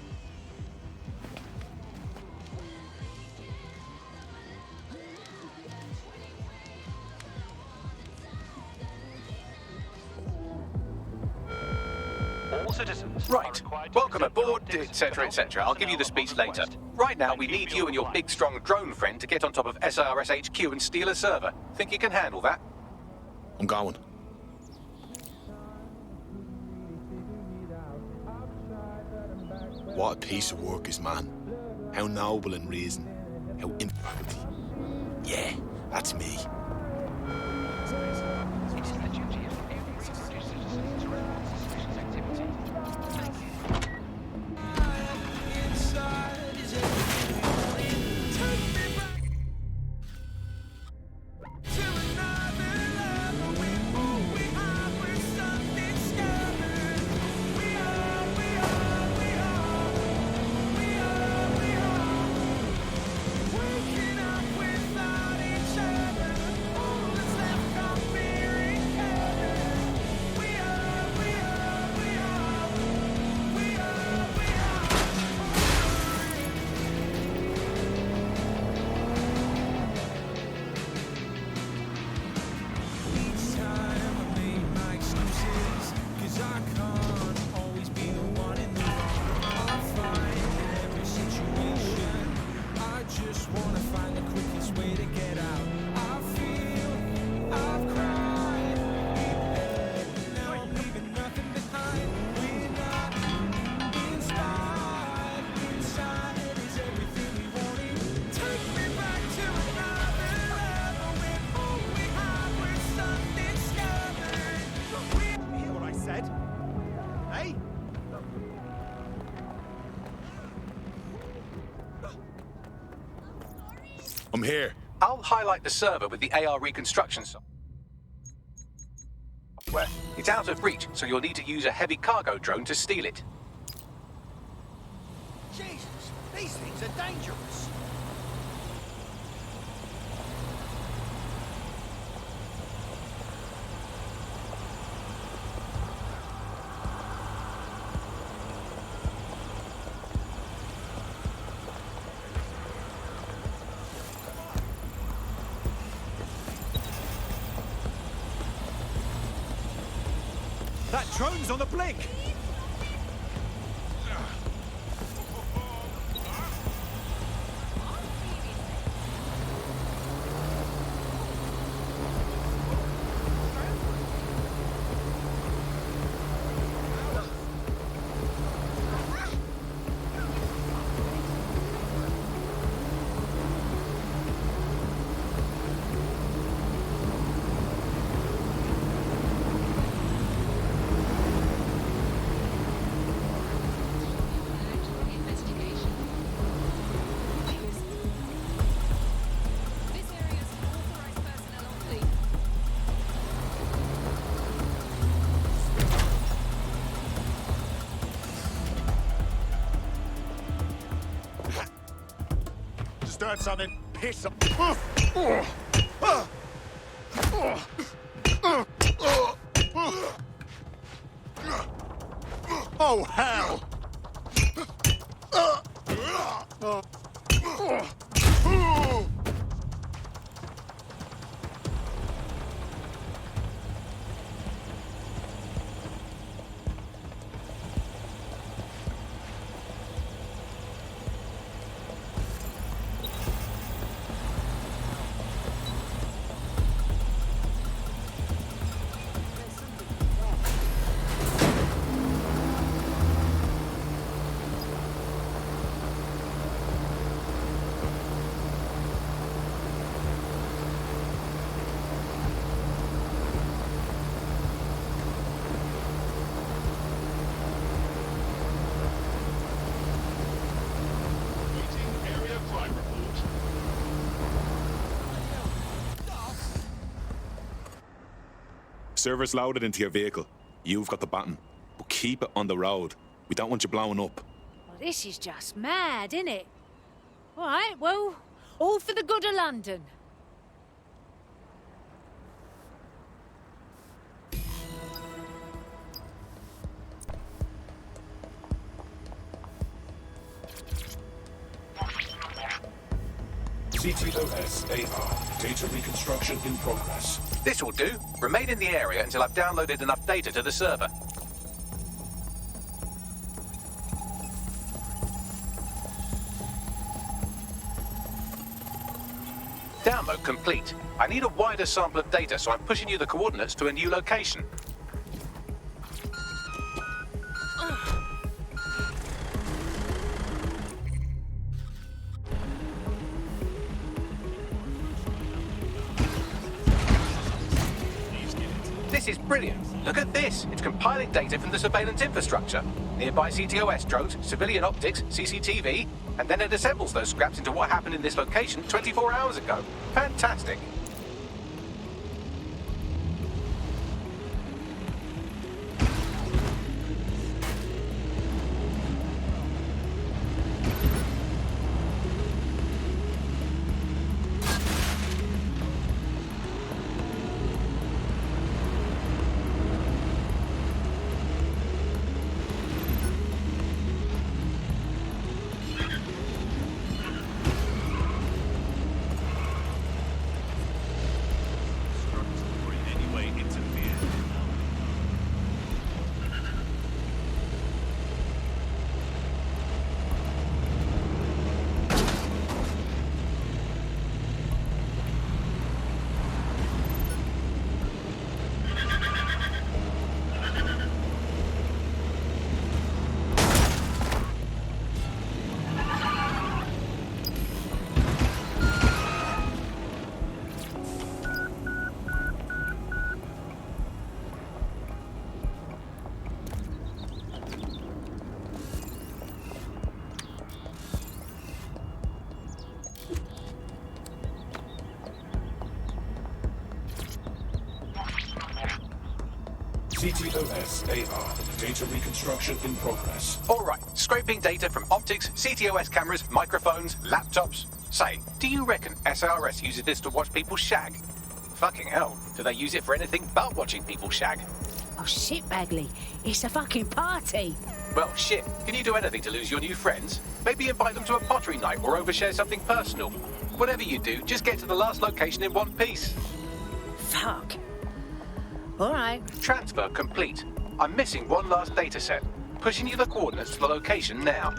[SPEAKER 1] Right. Welcome aboard, etc., etc. I'll give you the speech later. Right now, we need you and your big, strong drone friend to get on top of SRS HQ and steal a server. Think you can handle that?
[SPEAKER 23] I'm going. What a piece of work is man. How noble in reason. How empathy. Yeah, that's me. I'm here.
[SPEAKER 1] I'll highlight the server with the AR reconstruction software. It's out of reach, so you'll need to use a heavy cargo drone to steal it.
[SPEAKER 14] Jesus, these things are dangerous.
[SPEAKER 8] That drone's on the blink!
[SPEAKER 14] Start something. Piss up. Oh, hell!
[SPEAKER 23] Server's loaded into your vehicle. You've got the baton. But keep it on the road. We don't want you blowing up.
[SPEAKER 22] Well, this is just mad, isn't it? All right, well, all for the good of London.
[SPEAKER 7] CTOS-AR. Data reconstruction in progress.
[SPEAKER 1] This will do. Remain in the area until I've downloaded enough data to the server. Download complete. I need a wider sample of data, so I'm pushing you the coordinates to a new location. This is brilliant. Look at this. It's compiling data from the surveillance infrastructure. Nearby CTOS drones, civilian optics, CCTV, and then it assembles those scraps into what happened in this location 24 hours ago. Fantastic.
[SPEAKER 7] CTOS AR. Data reconstruction in progress.
[SPEAKER 1] All right, scraping data from optics, CTOS cameras, microphones, laptops. Say, do you reckon SRS uses this to watch people shag? Fucking hell, do they use it for anything but watching people shag?
[SPEAKER 22] Oh shit, Bagley. It's a fucking party.
[SPEAKER 1] Well, shit, can you do anything to lose your new friends? Maybe invite them to a pottery night or overshare something personal. Whatever you do, just get to the last location in one piece.
[SPEAKER 22] Fuck. All right.
[SPEAKER 1] Transfer complete. I'm missing one last data set. Pushing you the coordinates to the location now.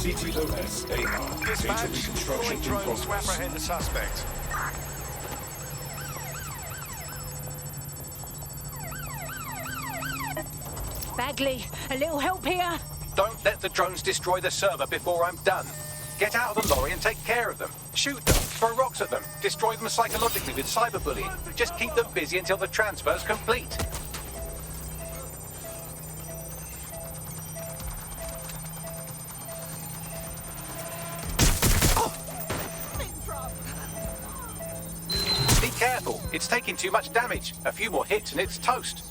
[SPEAKER 7] CTOS AR. Data reconstruction in
[SPEAKER 11] drones to
[SPEAKER 7] progress.
[SPEAKER 11] apprehend the suspect.
[SPEAKER 22] Bagley, a little help here?
[SPEAKER 1] Don't let the drones destroy the server before I'm done. Get out of the lorry and take care of them. Shoot them, throw rocks at them, destroy them psychologically with cyberbullying. Just keep them busy until the transfer's complete. It's taking too much damage. A few more hits and it's toast.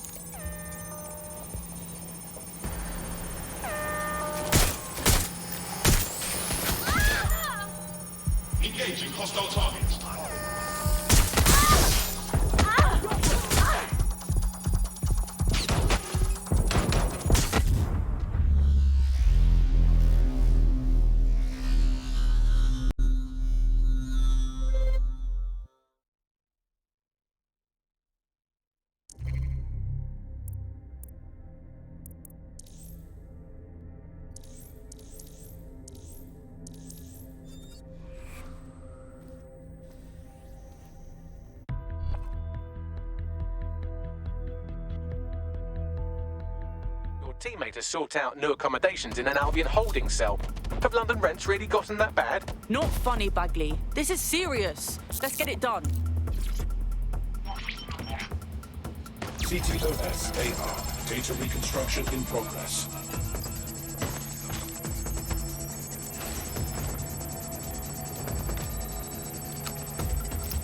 [SPEAKER 7] Engaging hostile targets.
[SPEAKER 1] Teammate has sought out new accommodations in an Albion holding cell. Have London rents really gotten that bad?
[SPEAKER 21] Not funny, Bagley. This is serious. Let's get it done.
[SPEAKER 7] CTOS AR. Data reconstruction in progress.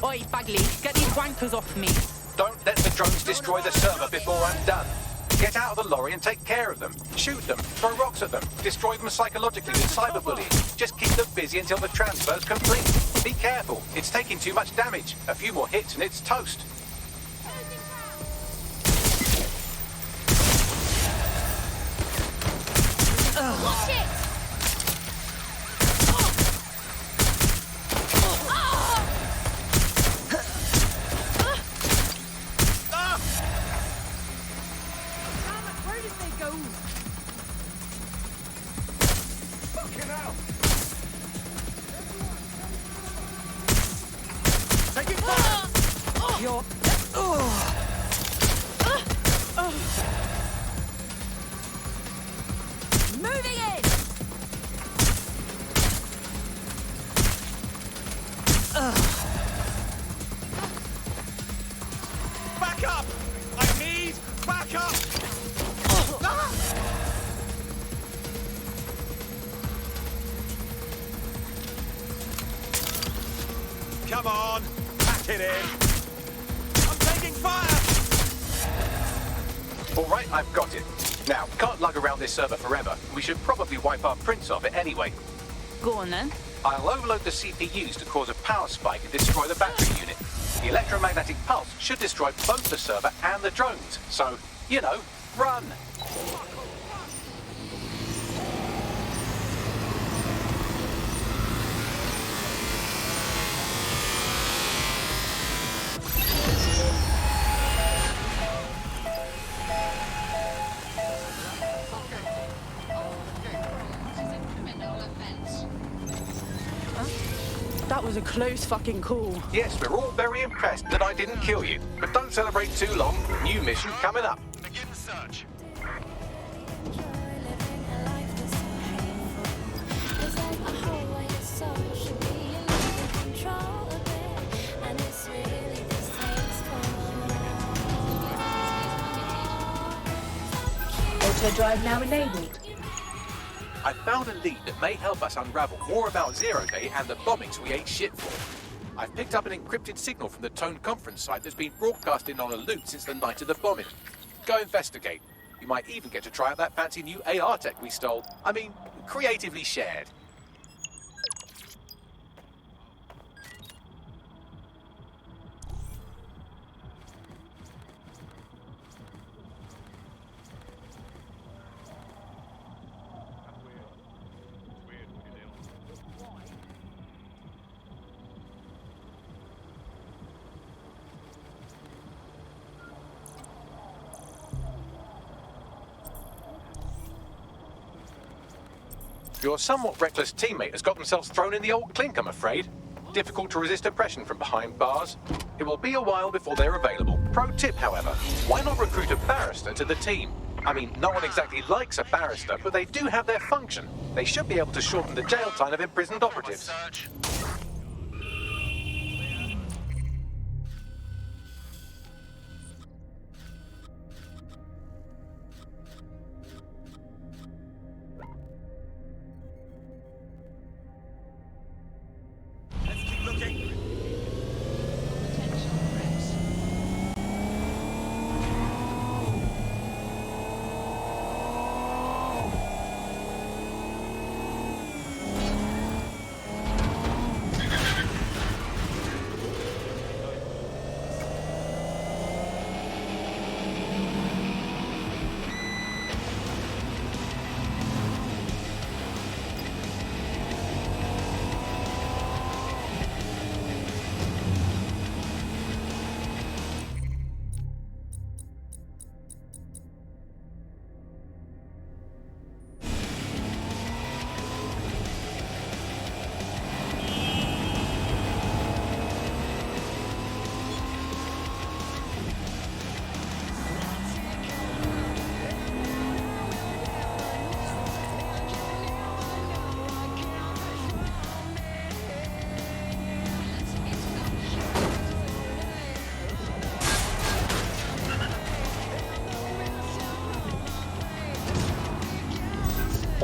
[SPEAKER 21] Oi, Bagley, get these wankers off me.
[SPEAKER 1] Don't let the drones destroy the server before I'm done. Get out of the lorry and take care of them. Shoot them, throw rocks at them, destroy them psychologically with cyberbullying. Just keep them busy until the transfer's complete. Be careful, it's taking too much damage. A few more hits and it's toast.
[SPEAKER 18] Watch it!
[SPEAKER 8] Where did they go? Fucking hell! Taking fire! You're...
[SPEAKER 18] Moving in!
[SPEAKER 8] Back up! I need back up! Come on, pack it in. I'm taking fire!
[SPEAKER 1] All right, I've got it. Now, can't lug around this server forever. We should probably wipe our prints off it anyway.
[SPEAKER 21] Go on then.
[SPEAKER 1] I'll overload the CPUs to cause a power spike and destroy the battery unit. The electromagnetic pulse should destroy both the server and the drones. So, you know, run!
[SPEAKER 21] That was a close fucking call.
[SPEAKER 1] Yes, we're all very impressed that I didn't kill you. But don't celebrate too long. New mission coming up.
[SPEAKER 8] Begin the search.
[SPEAKER 19] Auto drive now enabled.
[SPEAKER 1] I found a lead that may help us unravel more about Zero Day and the bombings we ate shit for. I've picked up an encrypted signal from the Tone conference site that's been broadcasting on a loop since the night of the bombing. Go investigate. You might even get to try out that fancy new AR tech we stole. I mean, creatively shared. Your somewhat reckless teammate has got themselves thrown in the old clink, I'm afraid. Difficult to resist oppression from behind bars. It will be a while before they're available. Pro tip, however, why not recruit a barrister to the team? I mean, no one exactly likes a barrister, but they do have their function. They should be able to shorten the jail time of imprisoned operatives.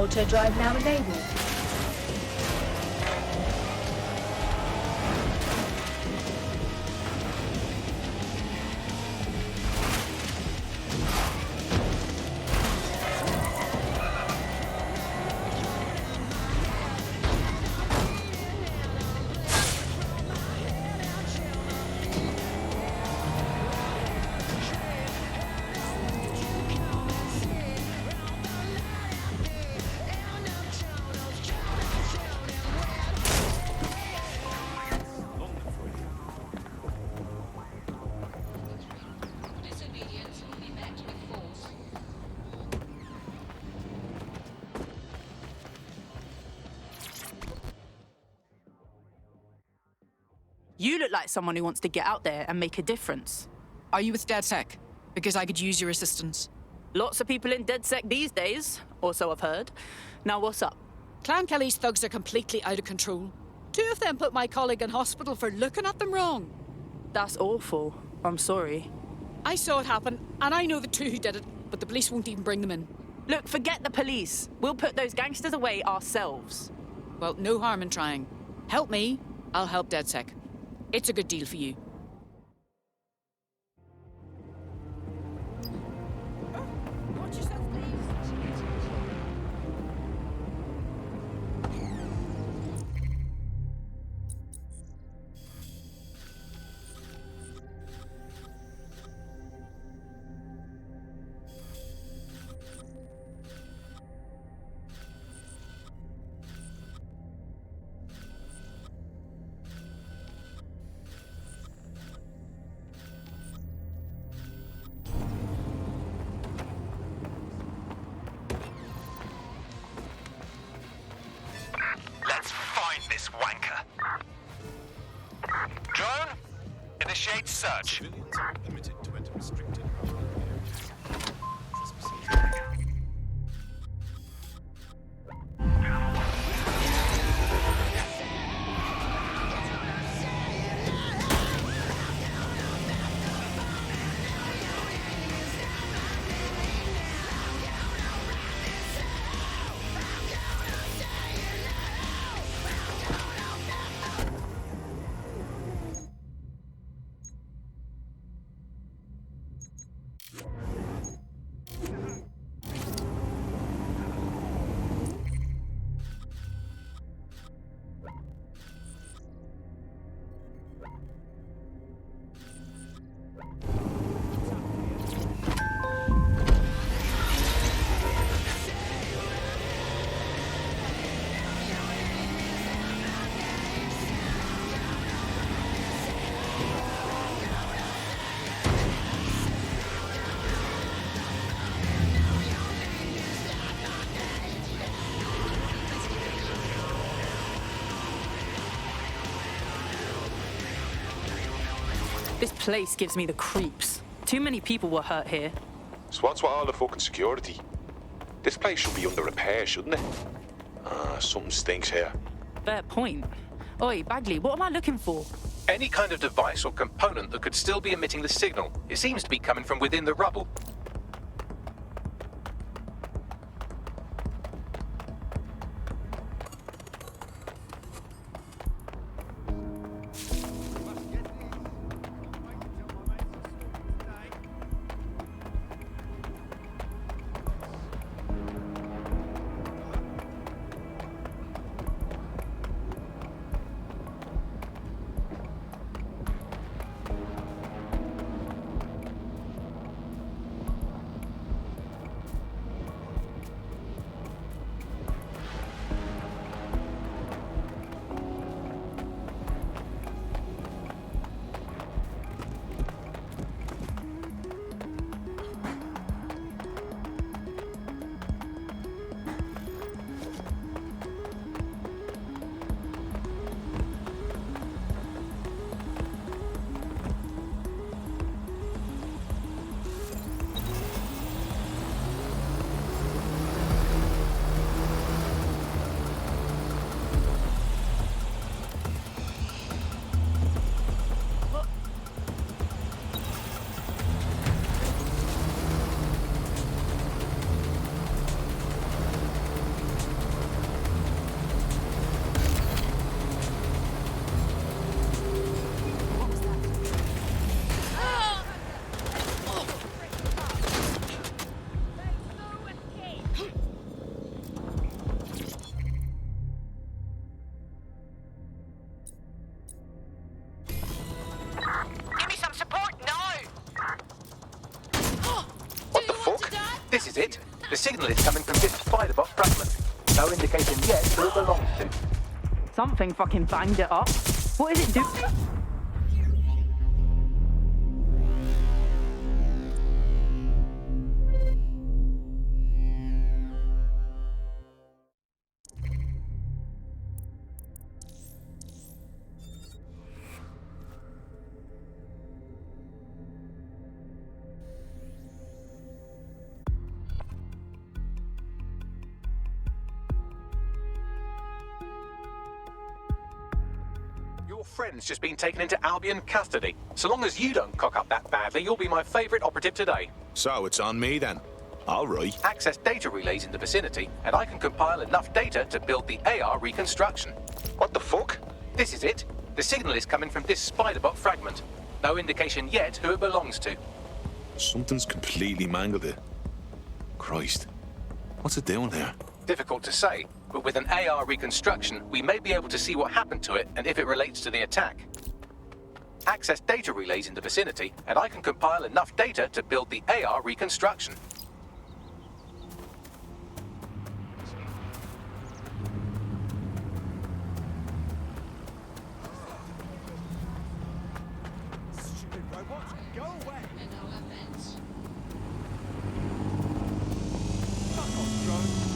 [SPEAKER 18] Auto drive now enabled.
[SPEAKER 21] You look like someone who wants to get out there and make a difference.
[SPEAKER 11] Are you with DedSec? Because I could use your assistance.
[SPEAKER 21] Lots of people in DedSec these days, or so I've heard. Now what's up?
[SPEAKER 11] Clan Kelly's thugs are completely out of control. 2 of them put my colleague in hospital for looking at them wrong.
[SPEAKER 21] That's awful. I'm sorry.
[SPEAKER 11] I saw it happen, and I know the 2 who did it, but the police won't even bring them in.
[SPEAKER 21] Look, forget the police. We'll put those gangsters away ourselves.
[SPEAKER 11] Well, no harm in trying. Help me, I'll help DedSec. It's a good deal for you.
[SPEAKER 12] This wanker. Drone, initiate search.
[SPEAKER 1] Civilians are permitted to enter restricted
[SPEAKER 21] This place gives me the creeps. Too many people were hurt here.
[SPEAKER 23] So what's with all the fucking security? This place should be under repair, shouldn't it? Something stinks here.
[SPEAKER 21] Fair point. Oi, Bagley, what am I looking for?
[SPEAKER 1] Any kind of device or component that could still be emitting the signal. It seems to be coming from within the rubble. is it. The signal is coming from this spider-bot fragment. No indication yet who it belongs to.
[SPEAKER 21] Something fucking banged it up. What is it do?
[SPEAKER 1] Your friend's just been taken into Albion custody. So long as you don't cock up that badly, you'll be my favourite operative today.
[SPEAKER 23] So it's on me then. All right.
[SPEAKER 1] Access data relays in the vicinity, and I can compile enough data to build the AR reconstruction.
[SPEAKER 23] What the fuck?
[SPEAKER 1] This is it. The signal is coming from this spider-bot fragment. No indication yet who it belongs to.
[SPEAKER 23] Something's completely mangled it. Christ. What's it doing here?
[SPEAKER 1] Difficult to say, but with an AR reconstruction, we may be able to see what happened to it and if it relates to the attack. Access data relays in the vicinity, and I can compile enough data to build the AR reconstruction.
[SPEAKER 8] Stupid robot, go away. Fuck off, drone.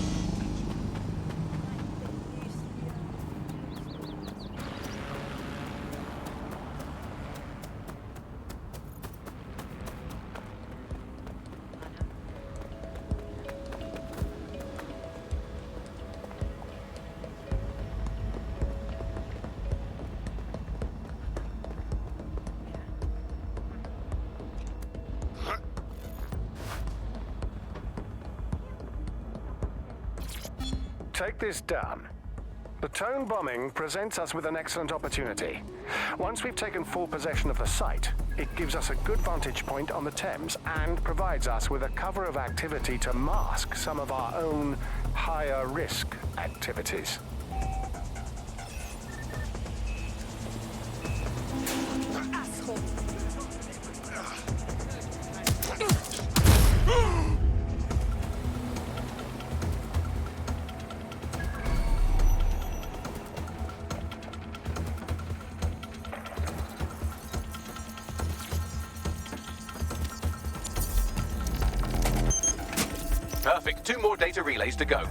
[SPEAKER 4] Take this down. The Tone bombing presents us with an excellent opportunity. Once we've taken full possession of the site, it gives us a good vantage point on the Thames and provides us with a cover of activity to mask some of our own higher risk activities.
[SPEAKER 1] Perfect. 2 more data relays to go.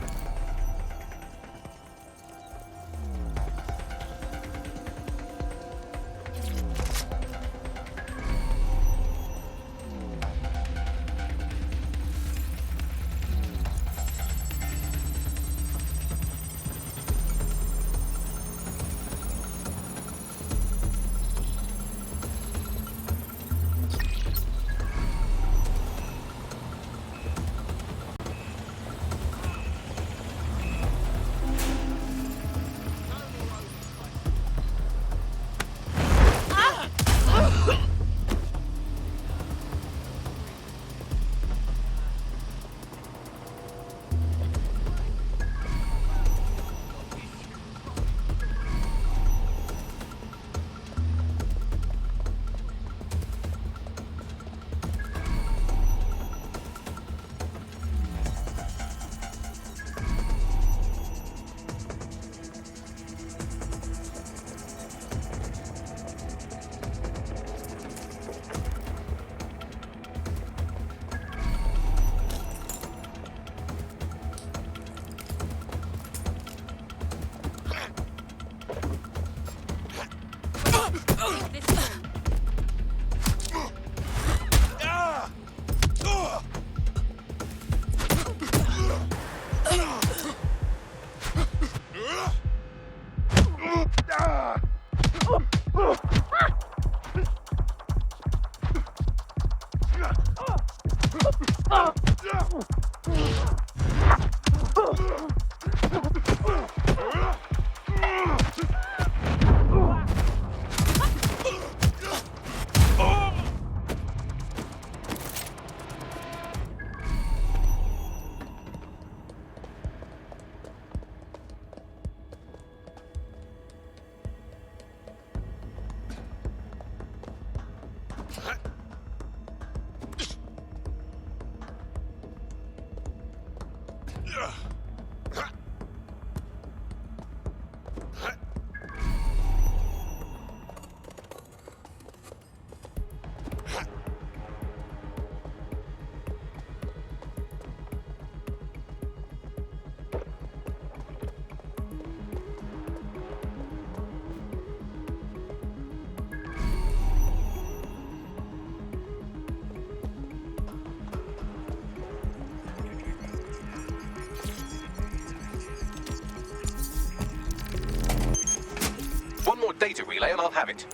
[SPEAKER 1] data relay and I'll have it.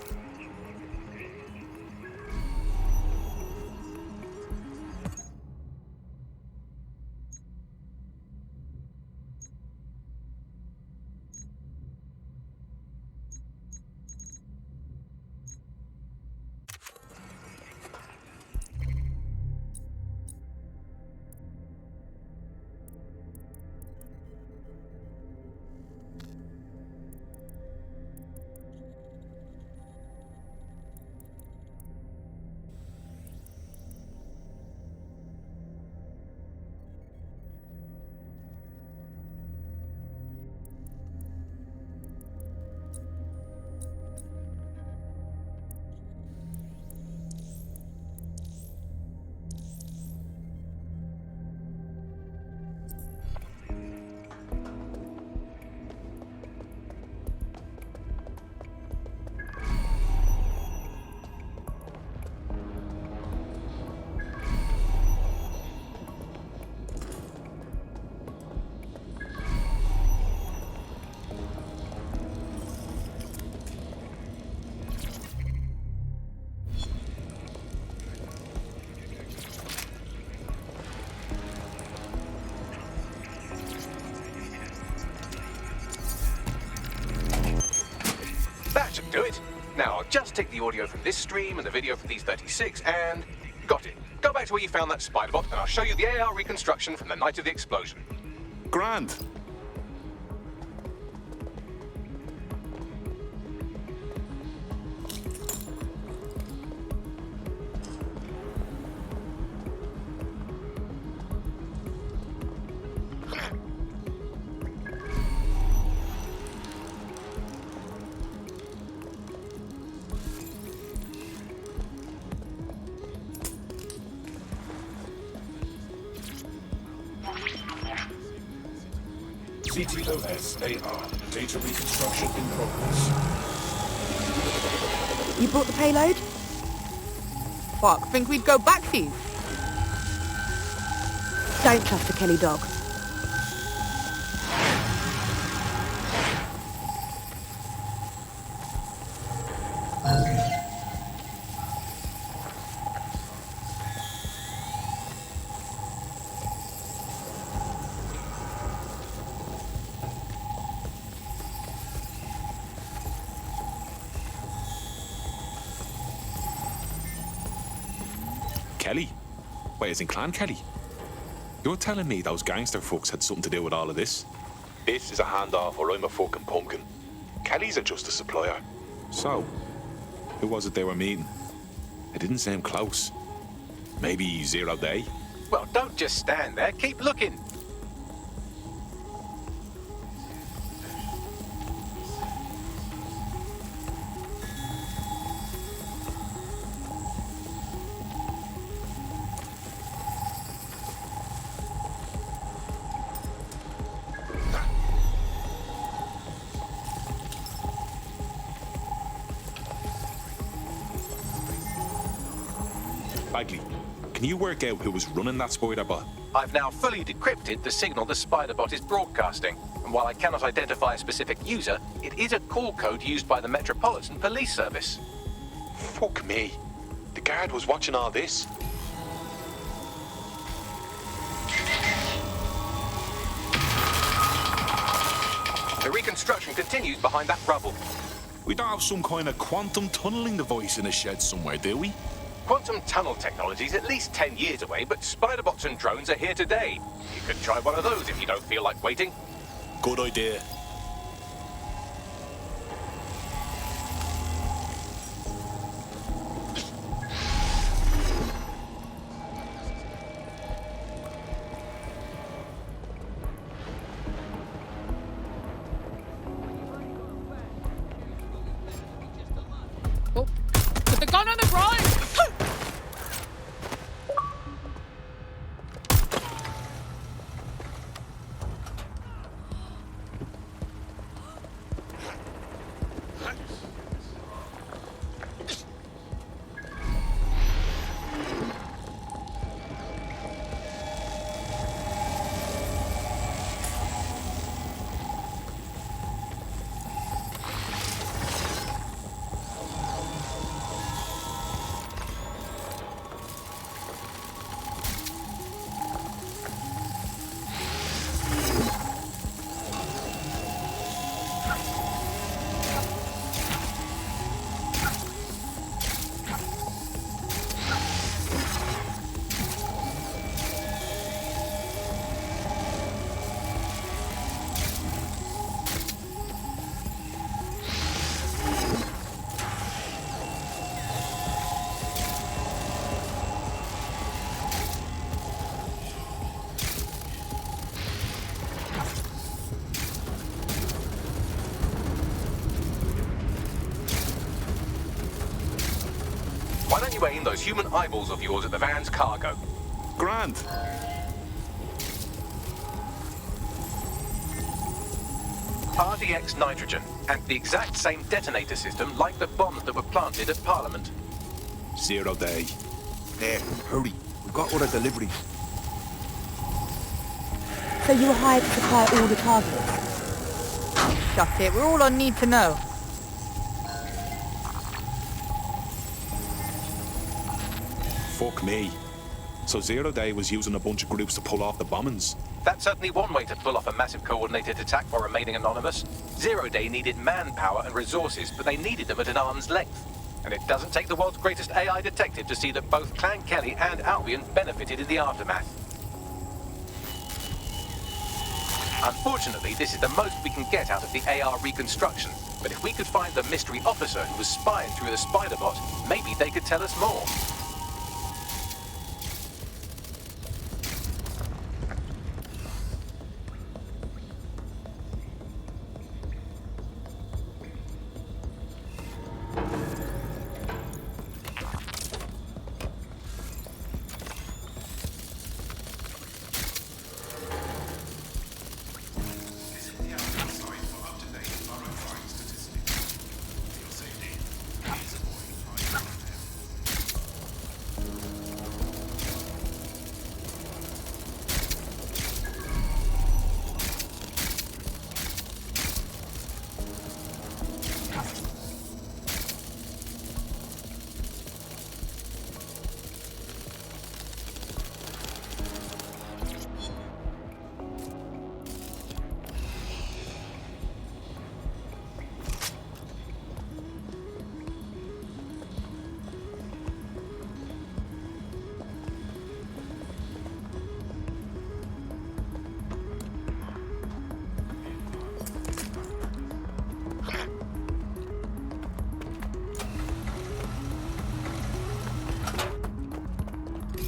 [SPEAKER 1] That should do it. Now, I'll just take the audio from this stream and the video from these 36 and... got it. Go back to where you found that spider bot and I'll show you the AR reconstruction from the night of the explosion.
[SPEAKER 23] Grand.
[SPEAKER 7] CTOS AR. Data reconstruction in progress.
[SPEAKER 15] You brought the payload? Fuck, think we'd go back for you? Don't trust the Kelly dog.
[SPEAKER 23] Kelly? Wait, as in Clan Kelly? You're telling me those gangster fucks had something to do with all of this? This is a handoff or I'm a fucking pumpkin. Kelly's are just a supplier. So, who was it they were meeting? It didn't seem close. Maybe Zero Day?
[SPEAKER 1] Well, don't just stand there. Keep looking.
[SPEAKER 23] Bagley, can you work out who was running that spider bot?
[SPEAKER 1] I've now fully decrypted the signal the spider bot is broadcasting, and while I cannot identify a specific user, it is a call code used by the Metropolitan Police Service.
[SPEAKER 23] Fuck me. The guard was watching all this.
[SPEAKER 1] The reconstruction continues behind that rubble.
[SPEAKER 23] We don't have some kind of quantum tunneling device in a shed somewhere, do we?
[SPEAKER 1] Quantum tunnel technology is at least 10 years away, but spider bots and drones are here today. You could try one of those if you don't feel like waiting.
[SPEAKER 23] Good idea.
[SPEAKER 11] Oh, put the gun on the ground!
[SPEAKER 12] Why don't you aim those human eyeballs of yours at the van's cargo?
[SPEAKER 23] Grand.
[SPEAKER 12] RDX nitrogen, and the exact same detonator system like the bombs that were planted at Parliament.
[SPEAKER 23] 0 day.
[SPEAKER 16] There, hurry. We've got other deliveries.
[SPEAKER 15] So you were hired to supply all the targets? Shut it, we're all on need to know.
[SPEAKER 23] Fuck me. So 0 day was using a bunch of groups to pull off the bombings.
[SPEAKER 12] That's certainly one way to pull off a massive coordinated attack while remaining anonymous. 0 day needed manpower and resources, but they needed them at an arm's length. And it doesn't take the world's greatest AI detective to see that both Clan Kelly and Albion benefited in the aftermath. Unfortunately, this is the most we can get out of the AR reconstruction. But if we could find the mystery officer who was spying through the Spider-Bot, maybe they could tell us more.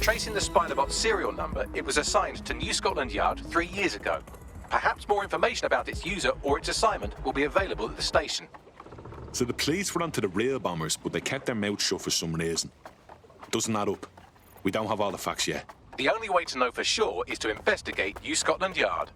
[SPEAKER 12] Tracing the Spider-Bot's serial number, it was assigned to New Scotland Yard 3 years ago. Perhaps more information about its user or its assignment will be available at the station.
[SPEAKER 23] So the police were onto the real bombers, but they kept their mouths shut for some reason. Doesn't add up. We don't have all the facts yet.
[SPEAKER 12] The only way to know for sure is to investigate New Scotland Yard.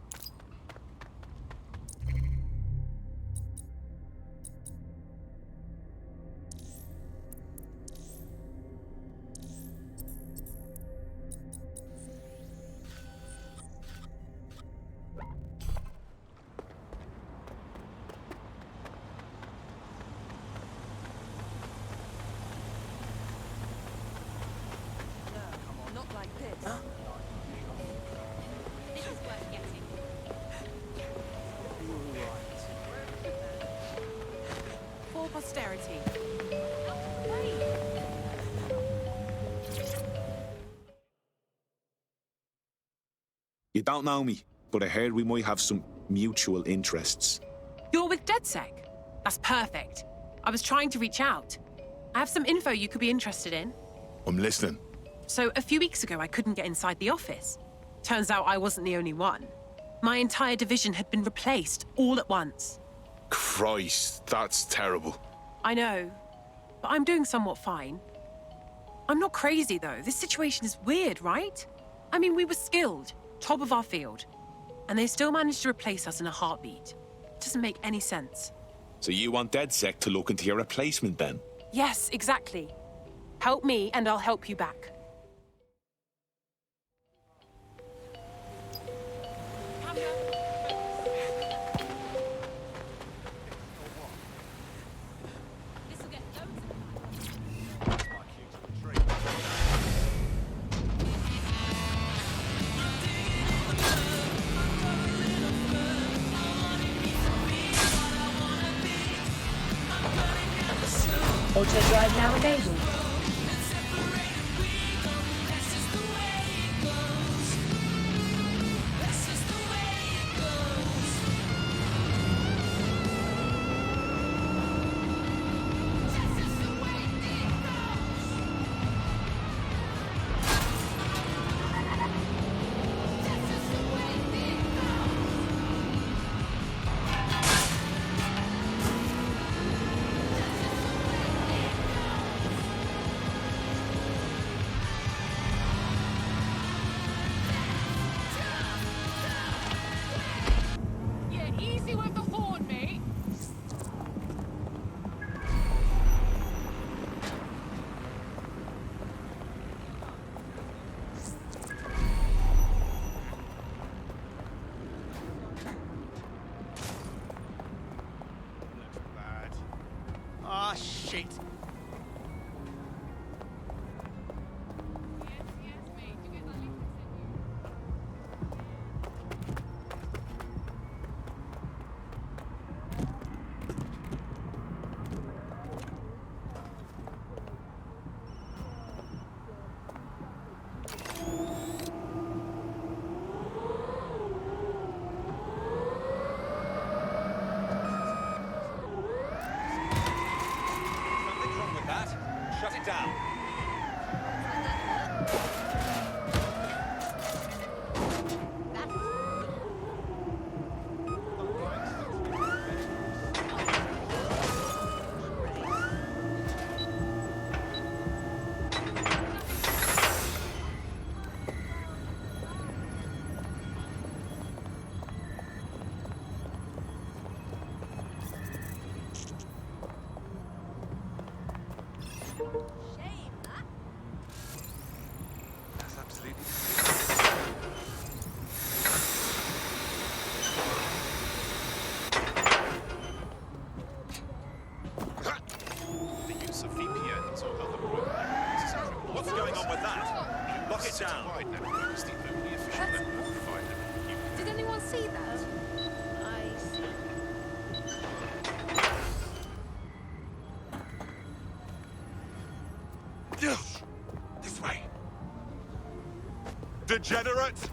[SPEAKER 17] For posterity.
[SPEAKER 23] You don't know me, but I heard we might have some mutual interests.
[SPEAKER 20] You're with DedSec? That's perfect. I was trying to reach out. I have some info you could be interested in.
[SPEAKER 23] I'm listening.
[SPEAKER 20] So, a few weeks ago, I couldn't get inside the office. Turns out I wasn't the only one. My entire division had been replaced all at once.
[SPEAKER 23] Christ, that's terrible.
[SPEAKER 20] I know, but I'm doing somewhat fine. I'm not crazy, though. This situation is weird, right? I mean, we were skilled, top of our field, and they still managed to replace us in a heartbeat. It doesn't make any sense.
[SPEAKER 23] So you want DedSec to look into your replacement, then?
[SPEAKER 20] Yes, exactly. Help me, and I'll help you back.
[SPEAKER 22] Auto drive now enabled.
[SPEAKER 17] Easy with the horn, mate.
[SPEAKER 8] Bad. Ah, shit.
[SPEAKER 3] Something's wrong with that. Shut it down. That's absolutely.
[SPEAKER 7] The use of VPNs or other programs is criminal.
[SPEAKER 3] What's going on with that? Lock it down.
[SPEAKER 7] Citywide network is the only efficient network provider in the UK.
[SPEAKER 18] Did anyone see that? I see.
[SPEAKER 3] This way. Degenerate!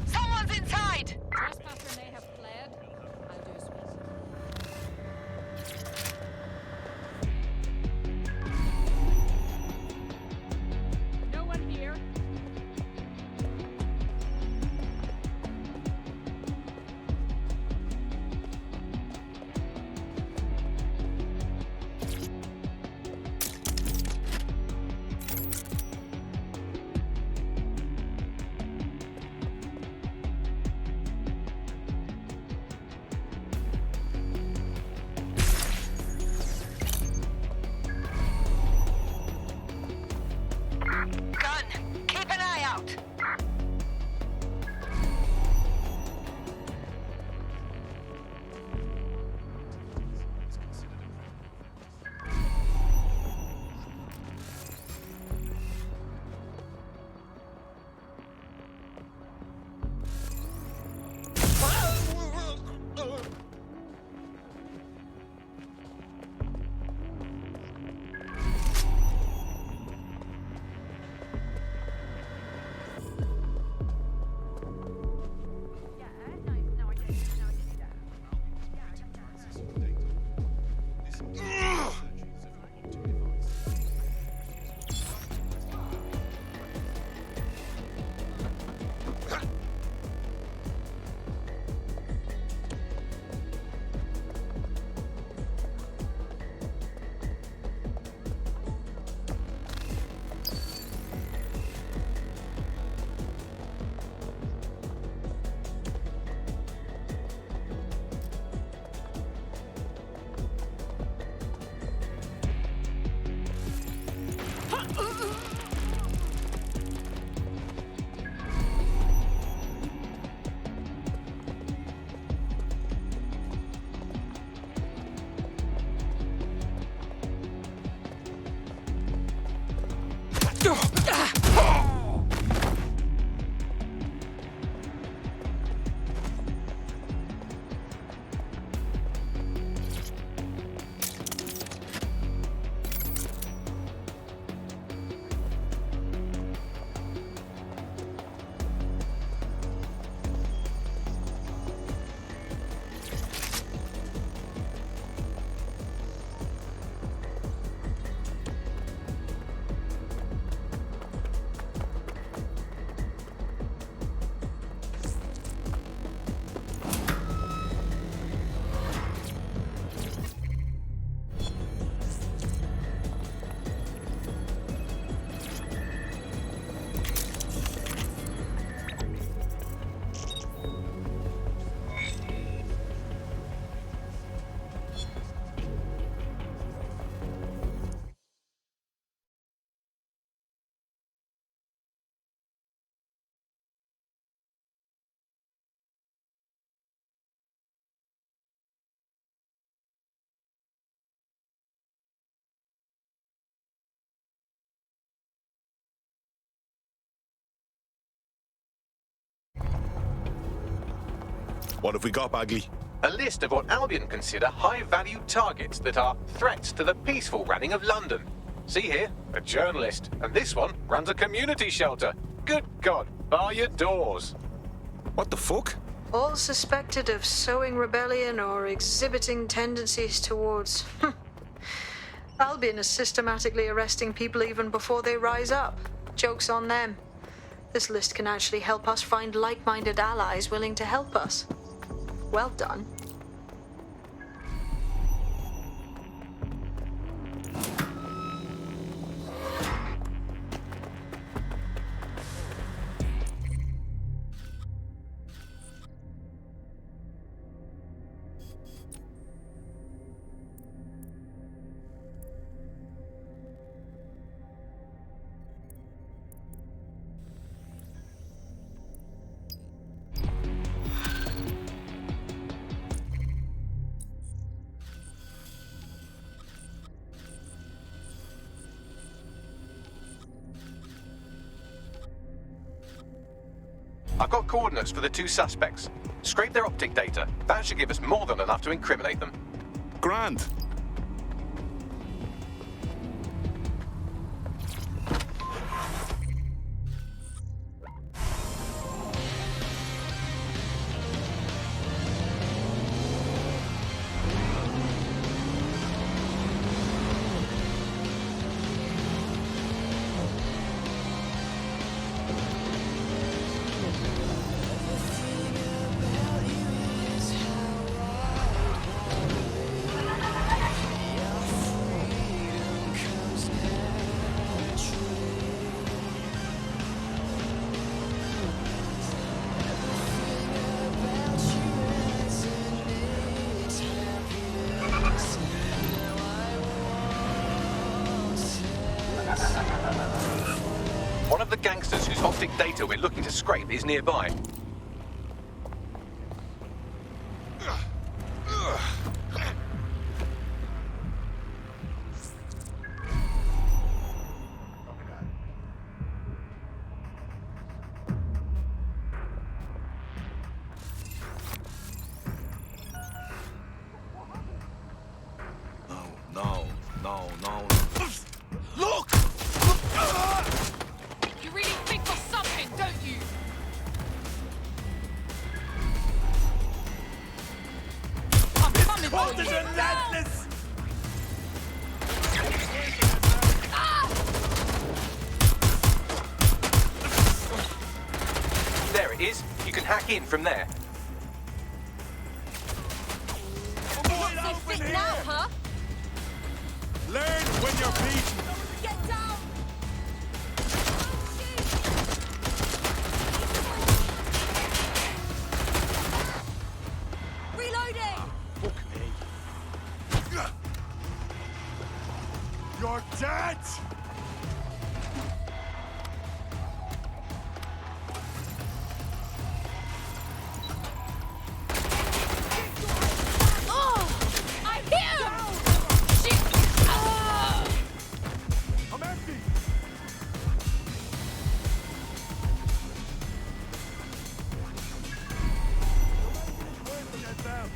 [SPEAKER 13] Someone's inside!
[SPEAKER 17] Trespasser may have fled. I'll do a sweep. No one here.
[SPEAKER 5] What have we got, Bagley?
[SPEAKER 12] A list of what Albion consider high-value targets that are threats to the peaceful running of London. See here, a journalist, and this one runs a community shelter. Good God, bar your doors.
[SPEAKER 5] What the fuck?
[SPEAKER 6] All suspected of sowing rebellion or exhibiting tendencies towards... Albion is systematically arresting people even before they rise up. Joke's on them. This list can actually help us find like-minded allies willing to help us. Well done.
[SPEAKER 12] I've got coordinates for the two suspects. Scrape their optic data. That should give us more than enough to incriminate them.
[SPEAKER 5] Grand.
[SPEAKER 12] One of the gangsters whose optic data we're looking to scrape is nearby.
[SPEAKER 5] No.
[SPEAKER 3] Look!
[SPEAKER 17] You really think of something, don't you? I'm coming for you.
[SPEAKER 3] Relentless!
[SPEAKER 12] There it is. You can hack in from there.
[SPEAKER 3] Open here!
[SPEAKER 18] Now, huh?
[SPEAKER 3] Learn when you're beaten.
[SPEAKER 18] Get down! Reloading!
[SPEAKER 3] Fuck me. You're dead!
[SPEAKER 17] Oh! I hear him! Shit! Ah!
[SPEAKER 3] I'm empty! Get down.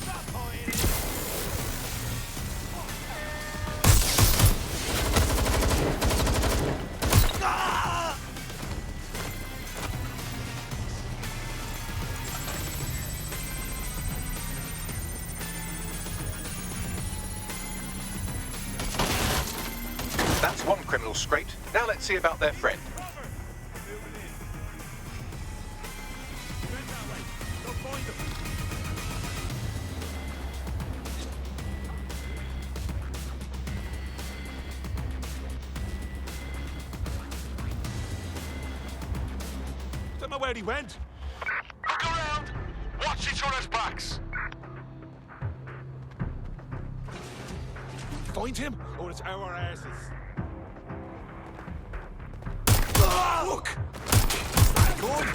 [SPEAKER 3] Stop hiding! Ah!
[SPEAKER 12] That's one criminal scraped. Now let's see about their friend.
[SPEAKER 3] Don't know where he went.
[SPEAKER 14] Look around! Watch each other's backs!
[SPEAKER 3] Find him, or it's our asses. Look! Stand on!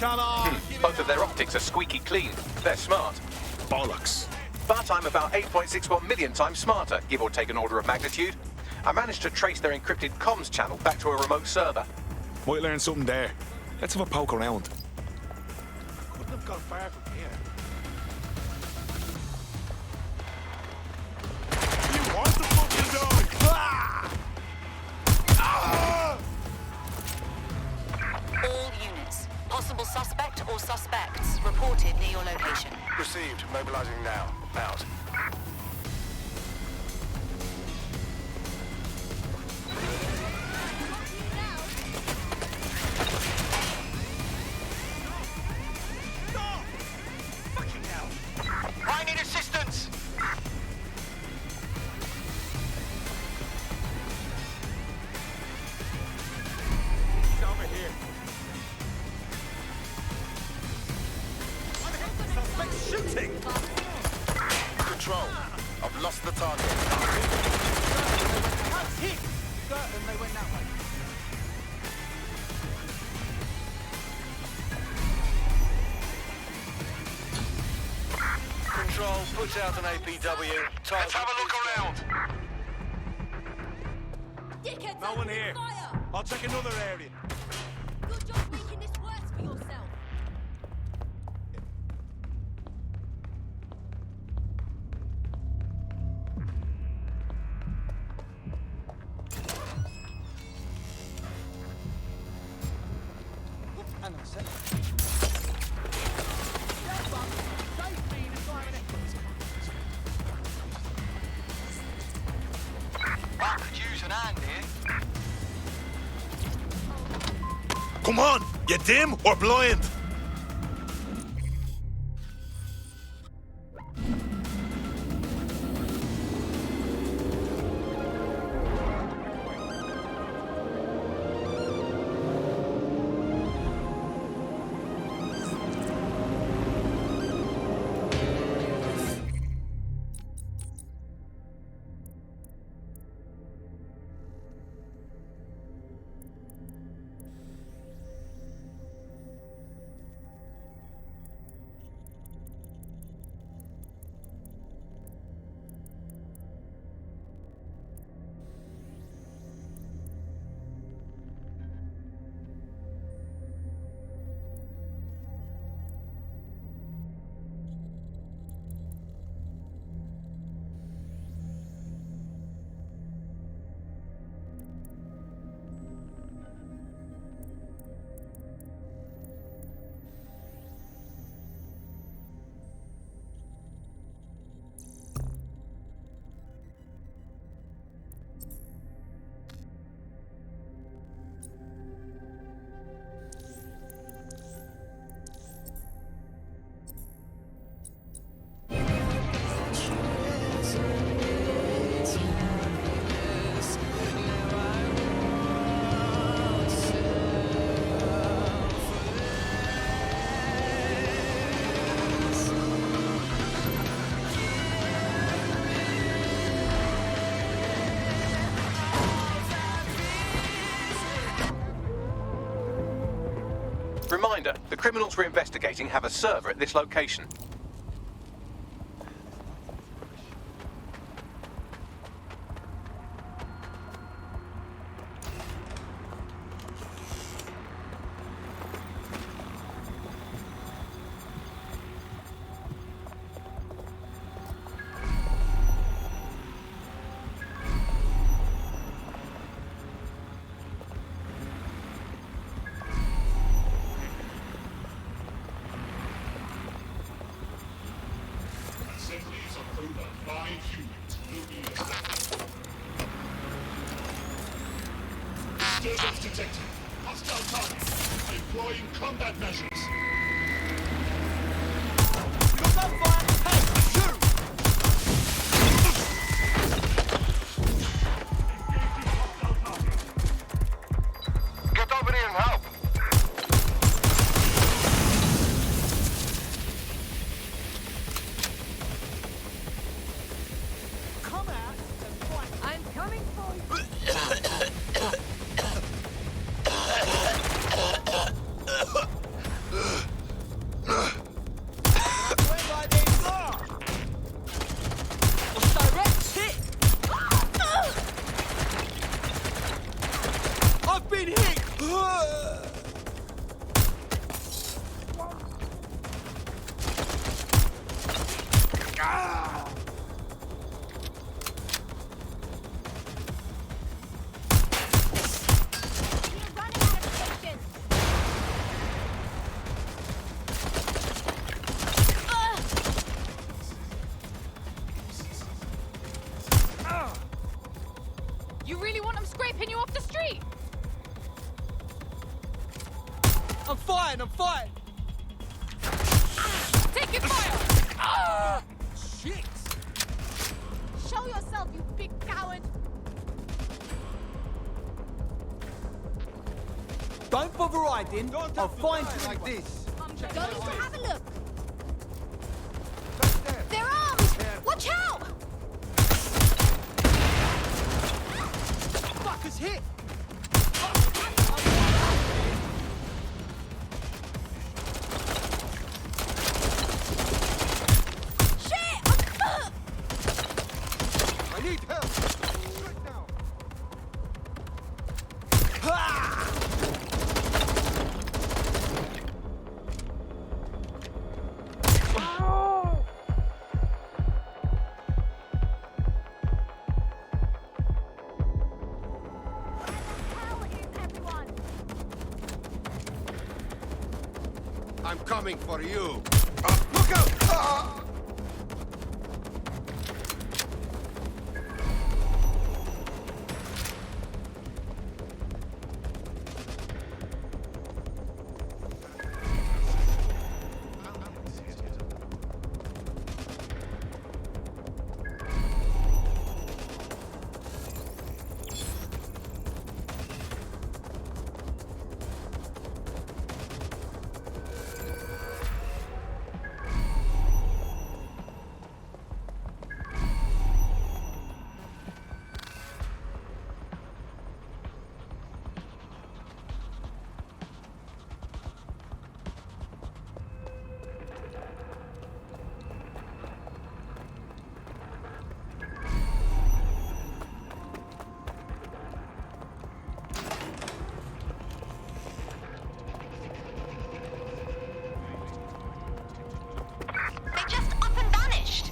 [SPEAKER 3] Come on!
[SPEAKER 12] Both of their optics are squeaky clean. They're smart.
[SPEAKER 5] Bollocks.
[SPEAKER 12] But I'm about 8.61 million times smarter, give or take an order of magnitude. I managed to trace their encrypted comms channel back to a remote server.
[SPEAKER 5] Might learn something there. Let's have a poke around.
[SPEAKER 3] Couldn't have gone far from here. You want the fucking dog? Ah! Ah!
[SPEAKER 13] All units. Possible suspect or suspects reported near your location.
[SPEAKER 4] Received. Mobilizing now. Out.
[SPEAKER 14] I need assistance!
[SPEAKER 3] He's over here. Suspect shooting!
[SPEAKER 4] Control. I've lost the target.
[SPEAKER 8] That's hit! Certain they went that way.
[SPEAKER 4] Control, put out an APW.
[SPEAKER 14] Let's have a look around.
[SPEAKER 18] Dickheads,
[SPEAKER 3] No one here.
[SPEAKER 18] fire!
[SPEAKER 3] I'll check another area.
[SPEAKER 18] Good job making this worse for yourself.
[SPEAKER 8] Hang on a sec. Safety in environment.
[SPEAKER 14] I could use an hand here.
[SPEAKER 5] Come on! You dim or blind?
[SPEAKER 12] Reminder, the criminals we're investigating have a server at this location.
[SPEAKER 7] Assemblies of over 5 units will be established. Disturbance detected. Hostile target. Employing combat measures.
[SPEAKER 8] Got gunfire! Hey, shoot!
[SPEAKER 14] Get over here and help.
[SPEAKER 8] Come out and fight. I'm coming for you. fine, I'm fine.
[SPEAKER 17] Taking fire! Ah!
[SPEAKER 8] Shit!
[SPEAKER 18] Show yourself, you big coward!
[SPEAKER 8] Don't bother hiding. I'll find you like this.
[SPEAKER 18] Going to have a look. They're armed! Watch out!
[SPEAKER 8] Fuckers hit! I need help! Right now!
[SPEAKER 16] I'm coming for you.
[SPEAKER 8] Look out!
[SPEAKER 18] They just up and vanished.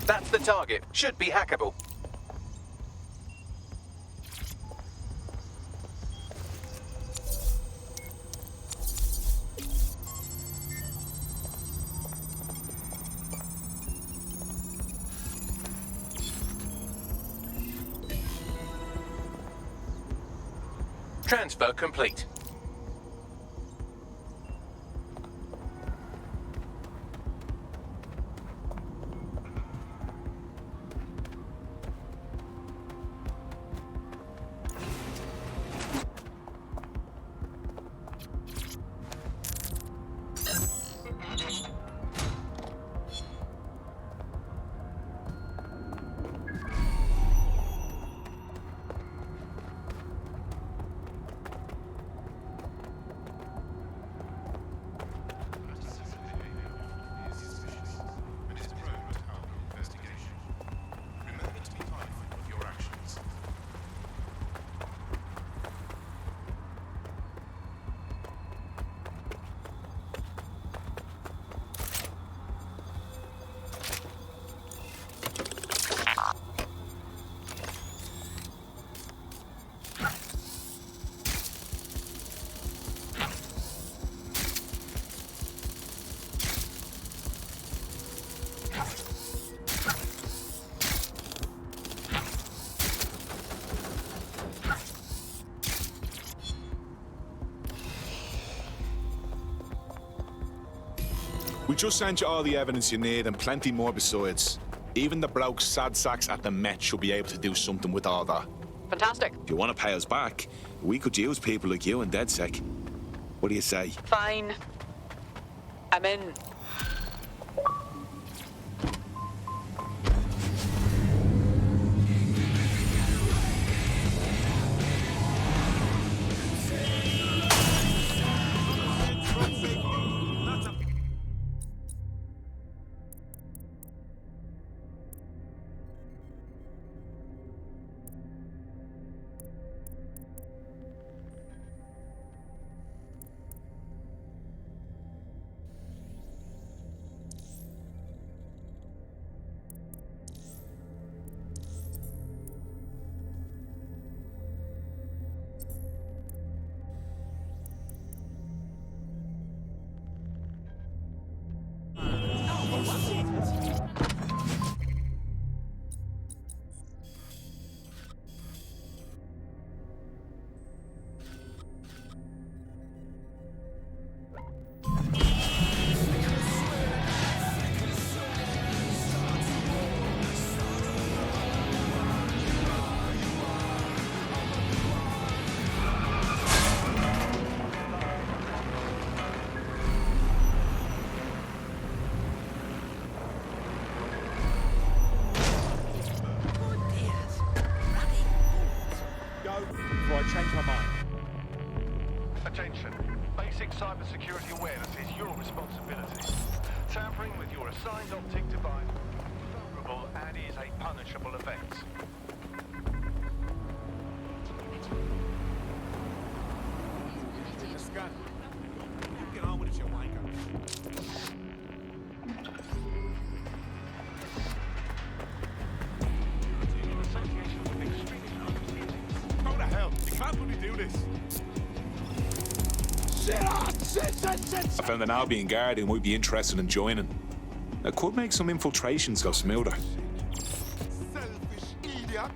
[SPEAKER 12] That's the target. Should be hackable. Transfer complete.
[SPEAKER 5] We just sent you all the evidence you need and plenty more besides. Even the bloke sad sacks at the Met should be able to do something with all that.
[SPEAKER 21] Fantastic.
[SPEAKER 5] If you want to pay us back, we could use people like you in DedSec. What do you say?
[SPEAKER 21] Fine. I'm in.
[SPEAKER 3] Before I change my mind.
[SPEAKER 4] Attention. Basic cybersecurity awareness is your responsibility. Tampering with your assigned optic device is vulnerable and is a punishable offense.
[SPEAKER 3] Scan. Get on with it, you wanker. Go to hell. You can't really do this.
[SPEAKER 5] I found an Albion guard who might be interested in joining. It could make some infiltrations go smoother.
[SPEAKER 3] Selfish idiot.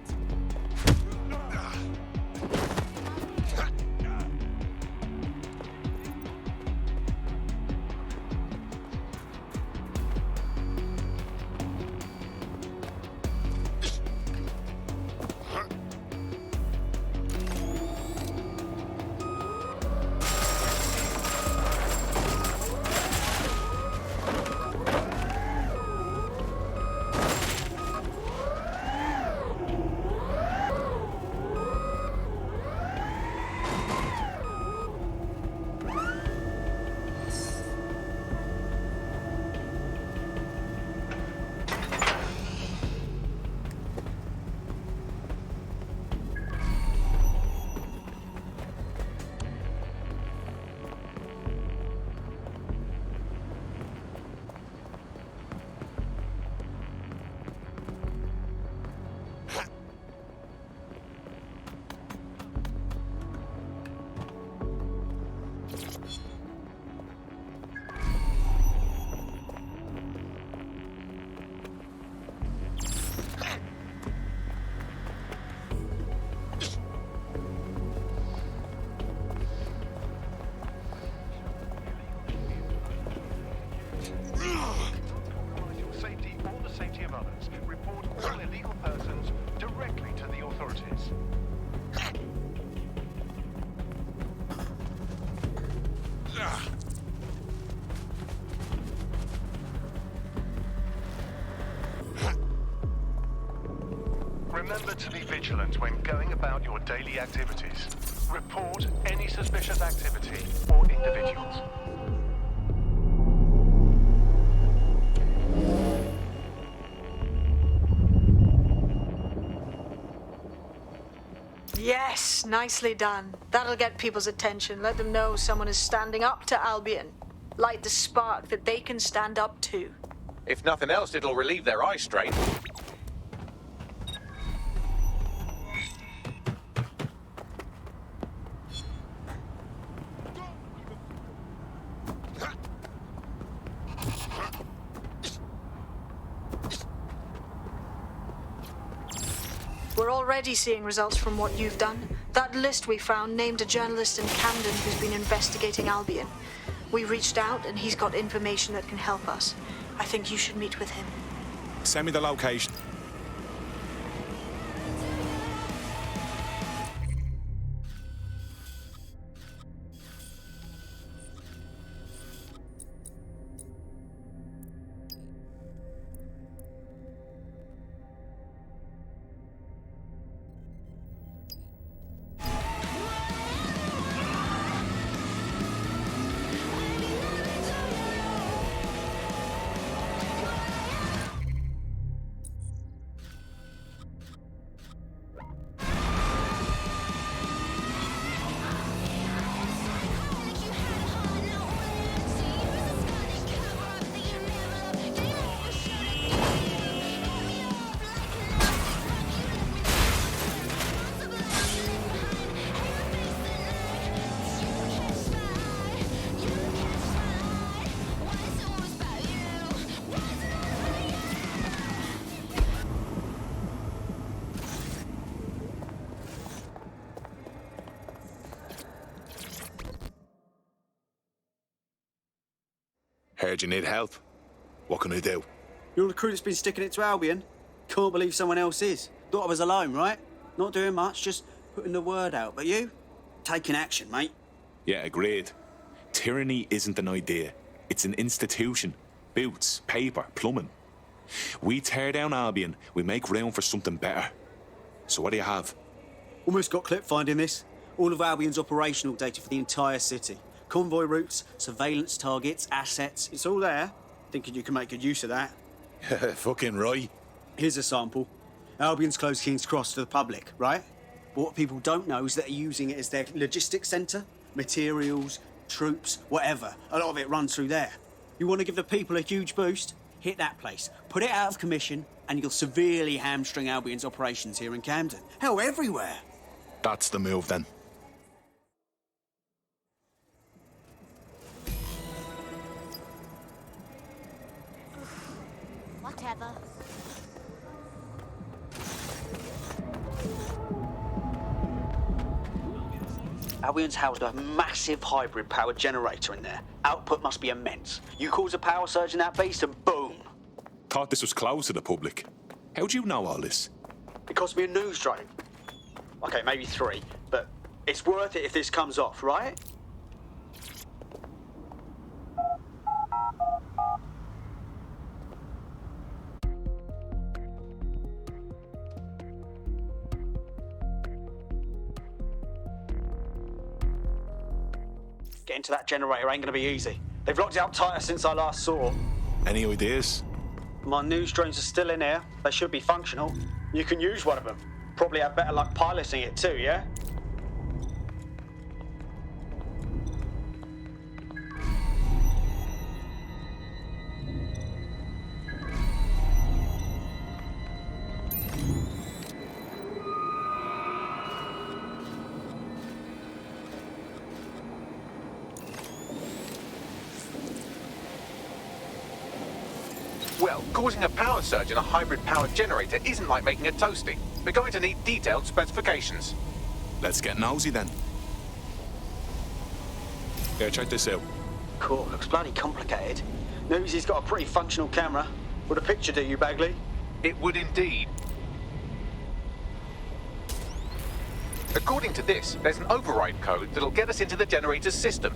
[SPEAKER 4] Remember to be vigilant when going about your daily activities. Report any suspicious activity or individuals.
[SPEAKER 6] Yes, nicely done. That'll get people's attention. Let them know someone is standing up to Albion. Light the spark that they can stand up to.
[SPEAKER 12] If nothing else, it'll relieve their eye strain.
[SPEAKER 6] We're already seeing results from what you've done. That list we found named a journalist in Camden who's been investigating Albion. We reached out and he's got information that can help us. I think you should meet with him.
[SPEAKER 5] Send me the location. Heard you need help. What can I do?
[SPEAKER 2] You're the crew that's been sticking it to Albion. Can't believe someone else is. Thought I was alone, right? Not doing much, just putting the word out. But you? Taking action, mate.
[SPEAKER 23] Yeah, agreed. Tyranny isn't an idea. It's an institution. Boots, paper, plumbing. We tear down Albion, we make room for something better. So what do you have?
[SPEAKER 2] Almost got clip finding this. All of Albion's operational data for the entire city. Convoy routes, surveillance targets, assets. It's all there. Thinking you can make good use of that.
[SPEAKER 5] Fucking right.
[SPEAKER 2] Here's a sample. Albion's closed King's Cross to the public, right? But what people don't know is that they're using it as their logistics centre. Materials, troops, whatever. A lot of it runs through there. You want to give the people a huge boost? Hit that place. Put it out of commission, and you'll severely hamstring Albion's operations here in Camden. Hell, everywhere.
[SPEAKER 5] That's the move, then.
[SPEAKER 18] Whatever.
[SPEAKER 2] Albion's housed a massive hybrid powered generator in there. Output must be immense. You cause a power surge in that beast and boom.
[SPEAKER 23] Thought this was closed to the public. How do you know all this?
[SPEAKER 2] It cost me a news drone. Okay, maybe 3, but it's worth it if this comes off, right? Getting to that generator ain't gonna be easy. They've locked it up tighter since I last saw.
[SPEAKER 5] Any ideas?
[SPEAKER 2] My news drones are still in here. They should be functional. You can use one of them. Probably have better luck piloting it too, yeah?
[SPEAKER 12] Well, causing a power surge in a hybrid-powered generator isn't like making a toasty. We're going to need detailed specifications.
[SPEAKER 5] Let's get nosy then. Yeah, check this out.
[SPEAKER 2] Cool, looks bloody complicated. Newsy's got a pretty functional camera. Would a picture do you, Bagley?
[SPEAKER 12] It would indeed. According to this, there's an override code that'll get us into the generator's system.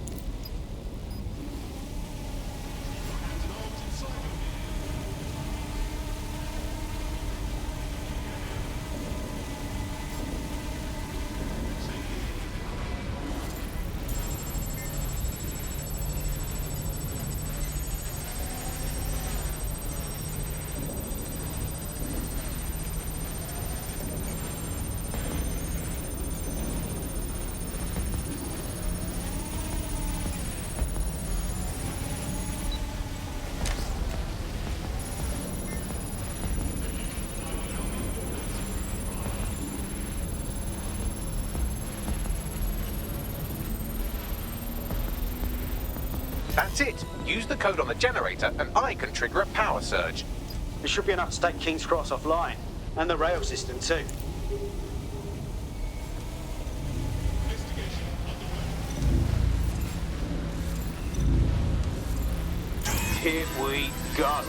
[SPEAKER 12] That's it. Use the code on the generator and I can trigger a power surge.
[SPEAKER 2] It should be enough to take King's Cross offline. And the rail system too. Here we go.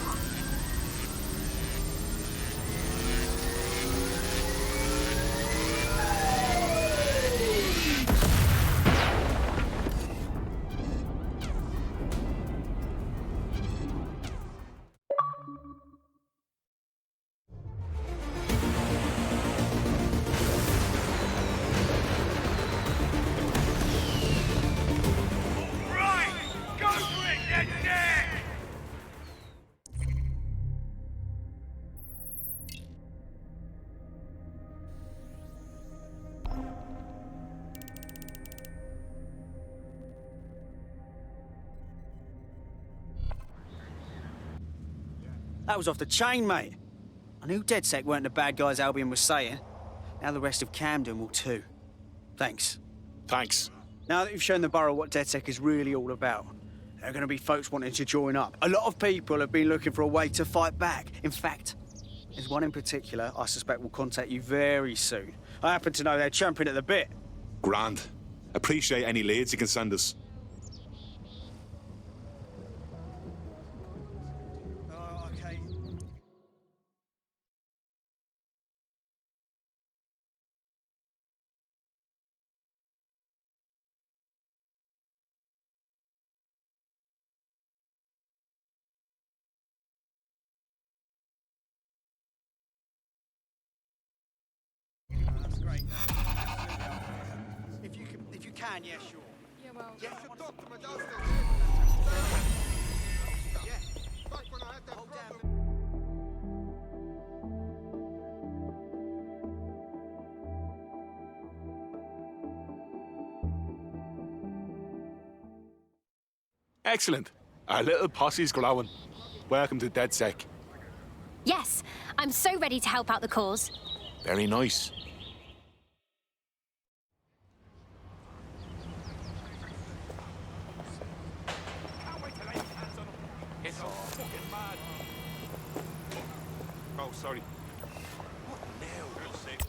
[SPEAKER 2] That was off the chain, mate. I knew DedSec weren't the bad guys Albion was saying. Now the rest of Camden will too. Thanks.
[SPEAKER 5] Thanks.
[SPEAKER 2] Now that you've shown the borough what DedSec is really all about, there are going to be folks wanting to join up. A lot of people have been looking for a way to fight back. In fact, there's one in particular I suspect will contact you very soon. I happen to know they're champing at the bit.
[SPEAKER 23] Grand. Appreciate any leads you can send us.
[SPEAKER 2] Okay. That's great. If you can, yeah, sure.
[SPEAKER 22] Yeah, well.
[SPEAKER 16] You should talk to me downstairs. Yeah, back when I had that problem.
[SPEAKER 5] Excellent. Our little posse's growing. Welcome to DedSec.
[SPEAKER 18] Yes, I'm so ready to help out the cause.
[SPEAKER 5] Very nice.
[SPEAKER 3] It's all fucking mad.
[SPEAKER 23] Oh, sorry.
[SPEAKER 3] Now, real sick.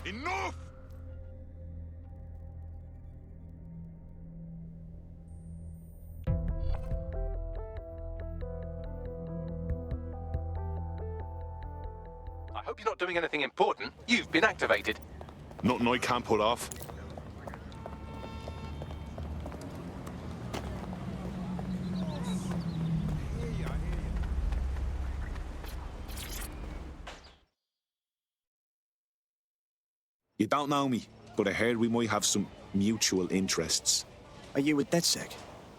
[SPEAKER 16] Enough!
[SPEAKER 12] I hope you're not doing anything important. You've been activated.
[SPEAKER 23] Nothing I can't pull off. You don't know me, but I heard we might have some mutual interests.
[SPEAKER 9] Are you with DedSec?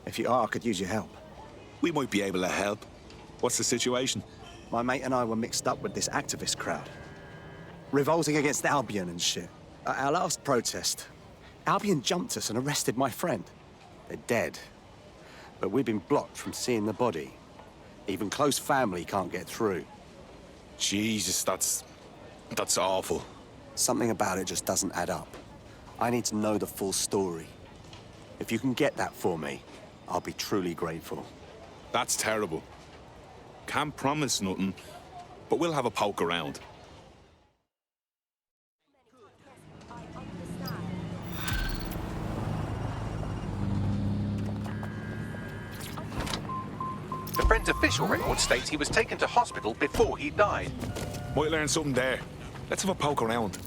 [SPEAKER 9] If you are, I could use your help.
[SPEAKER 23] We might be able to help. What's the situation?
[SPEAKER 9] My mate and I were mixed up with this activist crowd. Revolting against Albion and shit. At our last protest, Albion jumped us and arrested my friend. They're dead. But we've been blocked from seeing the body. Even close family can't get through.
[SPEAKER 23] Jesus, that's awful.
[SPEAKER 9] Something about it just doesn't add up. I need to know the full story. If you can get that for me, I'll be truly grateful.
[SPEAKER 23] That's terrible. Can't promise nothing, but we'll have a poke around.
[SPEAKER 12] The friend's official record states he was taken to hospital before he died.
[SPEAKER 23] Might learn something there. Let's have a poke around.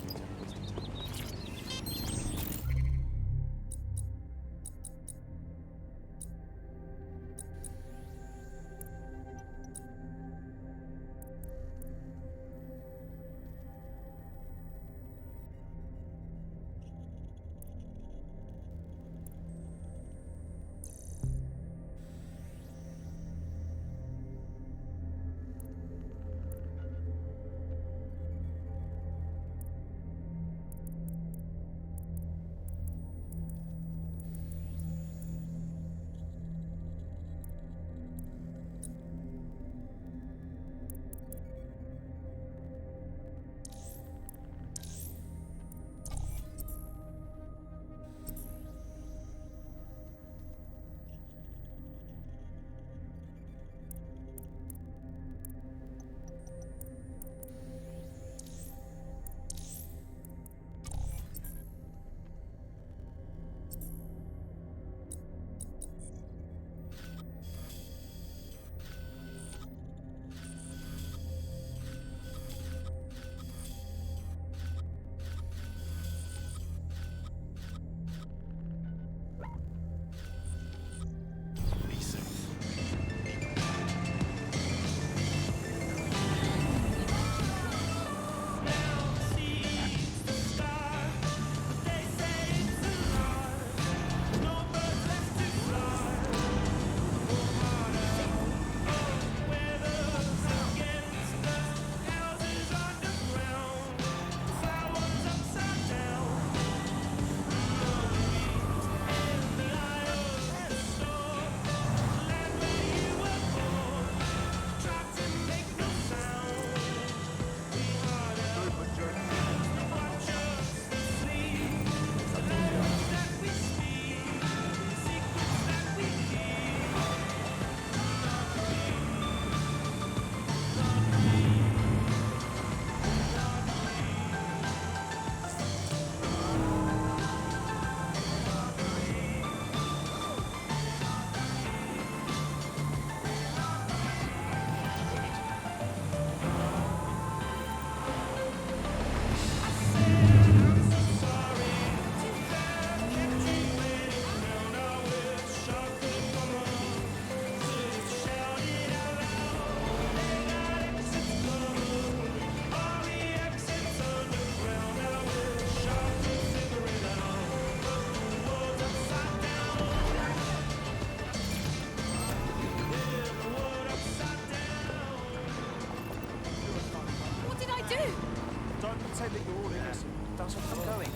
[SPEAKER 4] say that you're all innocent. That's what I'm going.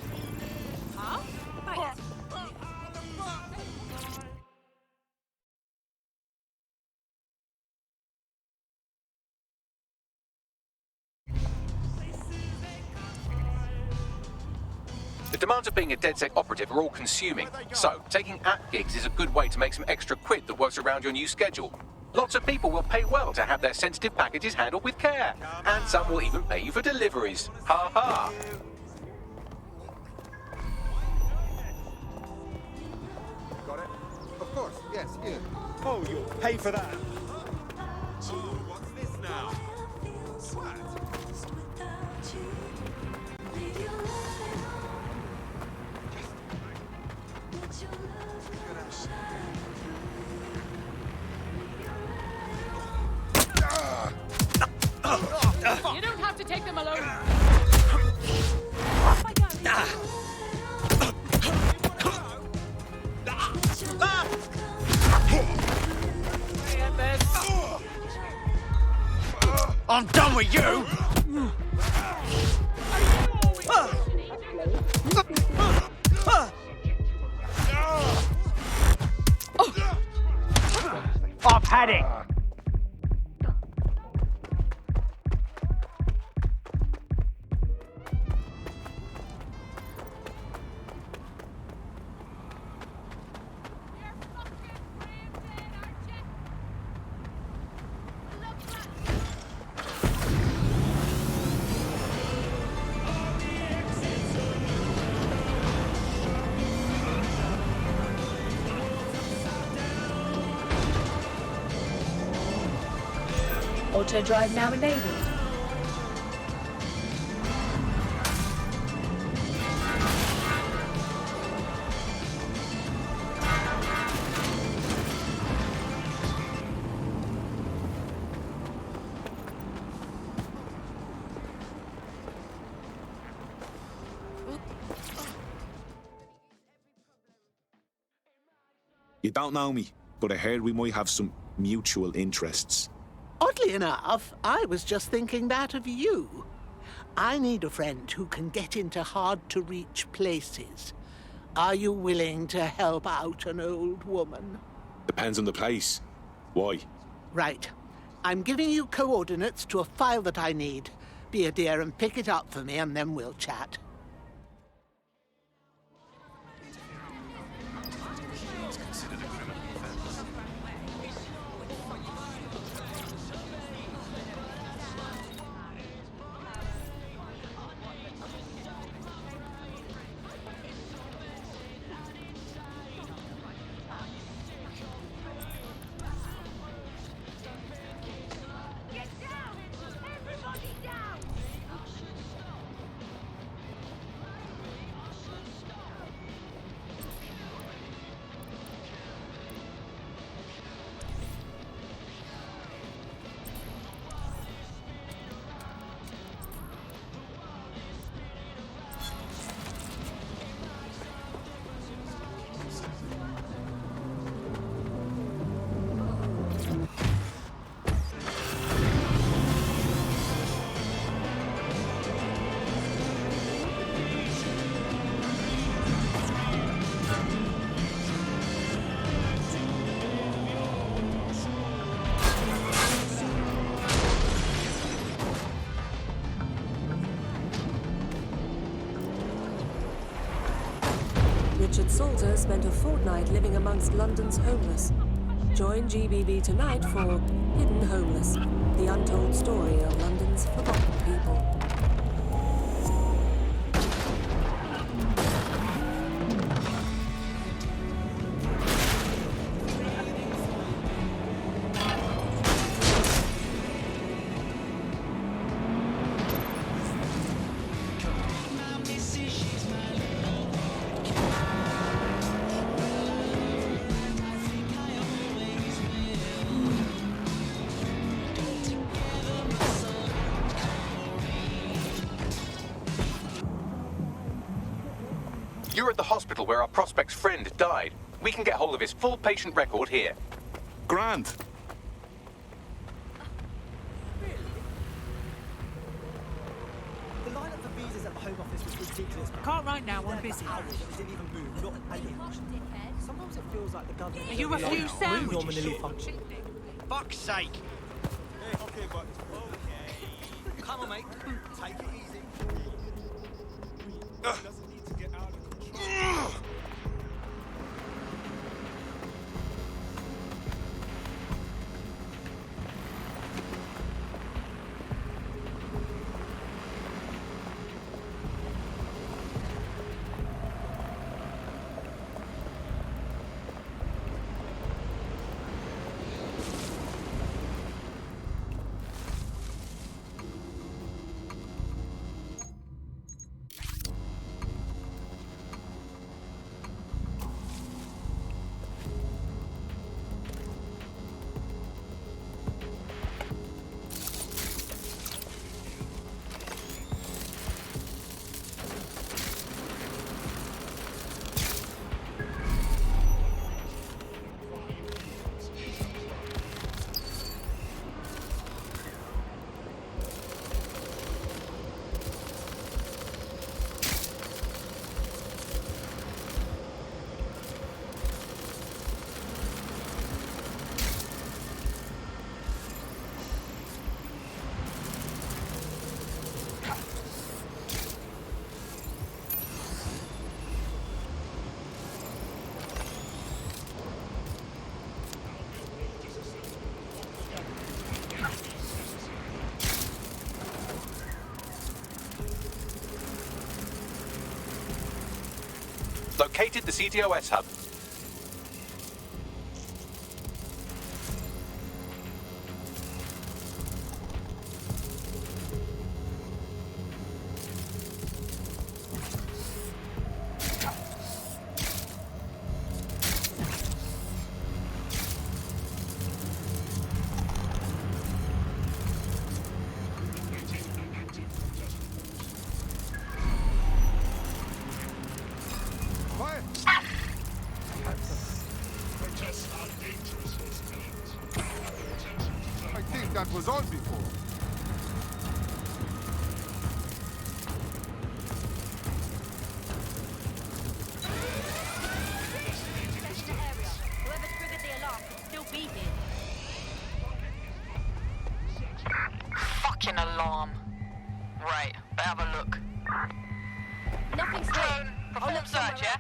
[SPEAKER 20] Huh? Right.
[SPEAKER 12] The demands of being a DedSec operative are all consuming, so taking app gigs is a good way to make some extra quid that works around your new schedule. Lots of people will pay well to have their sensitive packages handled with care, and some will even pay you for deliveries. Ha ha!
[SPEAKER 16] Got it? Of course, yes, here.
[SPEAKER 2] Oh, you'll pay for that.
[SPEAKER 3] What's this now? What?
[SPEAKER 11] You don't have to take them alone.
[SPEAKER 2] I'm done with you!
[SPEAKER 14] I've had it.
[SPEAKER 1] Auto drive now enabled.
[SPEAKER 5] You don't know me, but I heard we might have some mutual interests.
[SPEAKER 10] Oddly enough, I was just thinking that of you. I need a friend who can get into hard-to-reach places. Are you willing to help out an old woman?
[SPEAKER 23] Depends on the place. Why?
[SPEAKER 10] Right. I'm giving you coordinates to a file that I need. Be a dear and pick it up for me, and then we'll chat.
[SPEAKER 1] Richard Salter spent a fortnight living amongst London's homeless. Join GBB tonight for Hidden Homeless, the untold story of London's forgotten people.
[SPEAKER 12] You're at the hospital where our prospect's friend died. We can get hold of his full patient record here.
[SPEAKER 5] Grand.
[SPEAKER 8] The line at the buzzers at the Home Office was ridiculous.
[SPEAKER 20] Can't right now, I'm busy.
[SPEAKER 8] Hours and it didn't even move, not an inch. Sometimes it feels like the government...
[SPEAKER 20] Are you a few sandwiches?
[SPEAKER 8] Nominally functioning.
[SPEAKER 13] Fuck's sake!
[SPEAKER 8] Yeah, okay, but... Okay. Come on, mate. Take it easy.
[SPEAKER 7] Doesn't need to get out of control.
[SPEAKER 12] Located the CTOS hub.
[SPEAKER 16] I think that was on before.
[SPEAKER 18] Whoever triggered the alarm could still be here.
[SPEAKER 15] Fucking alarm. Right, have a look.
[SPEAKER 18] Nothing's
[SPEAKER 15] Drone,
[SPEAKER 18] here.
[SPEAKER 15] perform search, yeah?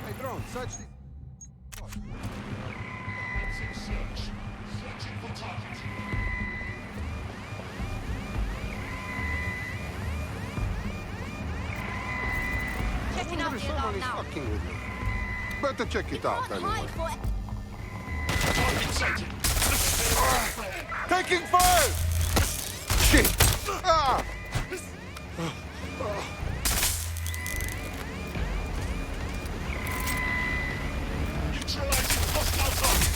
[SPEAKER 16] Hey, drone, search the...
[SPEAKER 7] Searching for target.
[SPEAKER 18] Checking out the
[SPEAKER 16] Someone
[SPEAKER 18] alarm
[SPEAKER 16] is
[SPEAKER 18] now.
[SPEAKER 16] fucking with me. Better check it out anyway.
[SPEAKER 7] Target sighted.
[SPEAKER 16] Taking fire! Shit! Ah!
[SPEAKER 7] Neutralizing hostile target.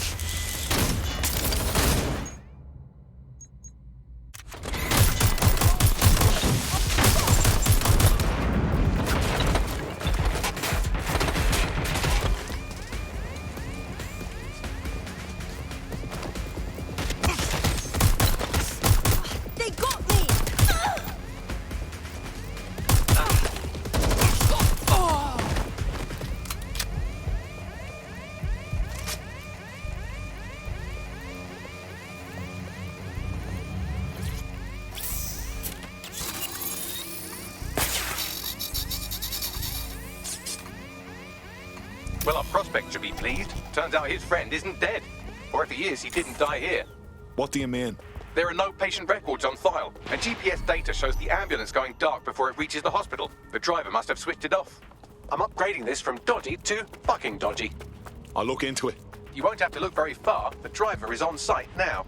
[SPEAKER 18] They got me!
[SPEAKER 12] Well, our prospect should be pleased. Turns out his friend isn't dead. Or if he is, he didn't die here.
[SPEAKER 5] What do you mean?
[SPEAKER 12] There are no patient records on file, and GPS data shows the ambulance going dark before it reaches the hospital. The driver must have switched it off. I'm upgrading this from dodgy to fucking dodgy.
[SPEAKER 5] I'll look into it.
[SPEAKER 12] You won't have to look very far. The driver is on site now.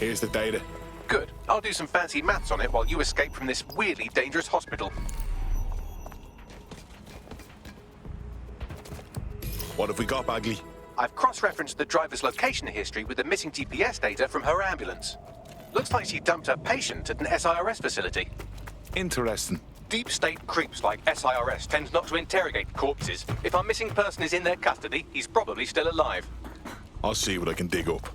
[SPEAKER 5] Here's the data.
[SPEAKER 12] Good. I'll do some fancy maths on it while you escape from this weirdly dangerous hospital.
[SPEAKER 5] What have we got, Bagley?
[SPEAKER 12] I've cross-referenced the driver's location history with the missing GPS data from her ambulance. Looks like she dumped her patient at an SIRS facility.
[SPEAKER 5] Interesting.
[SPEAKER 12] Deep state creeps like SIRS tend not to interrogate corpses. If our missing person is in their custody, he's probably still alive.
[SPEAKER 5] I'll see what I can dig up.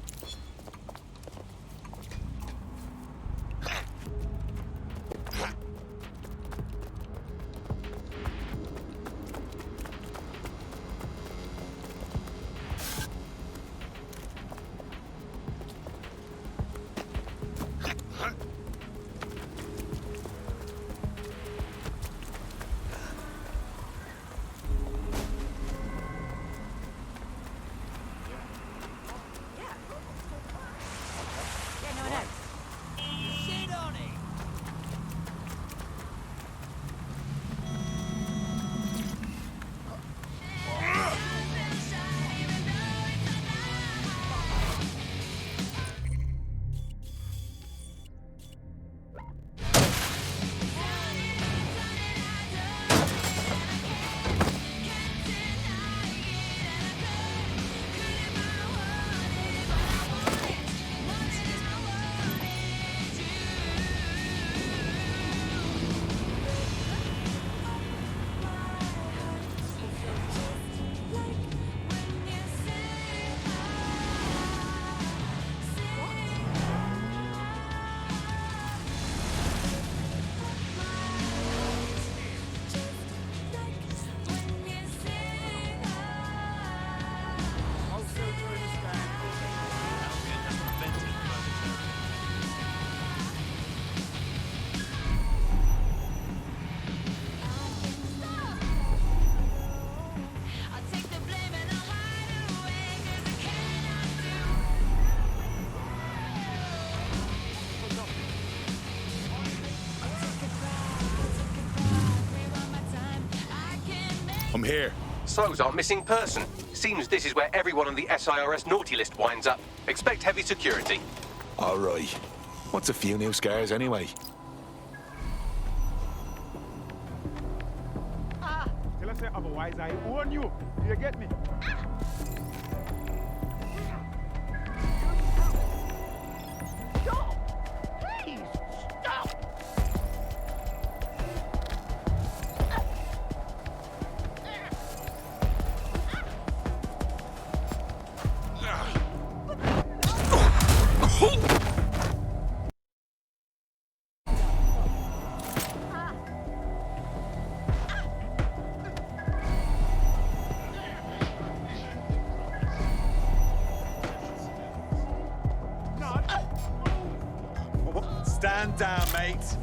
[SPEAKER 5] I'm here.
[SPEAKER 12] So's our missing person. Seems this is where everyone on the SIRS naughty list winds up. Expect heavy security.
[SPEAKER 5] All right. What's a few new scars anyway?
[SPEAKER 3] Tell us otherwise I warn you. Do you get me?
[SPEAKER 14] Please, stop!
[SPEAKER 3] Stand down, mate.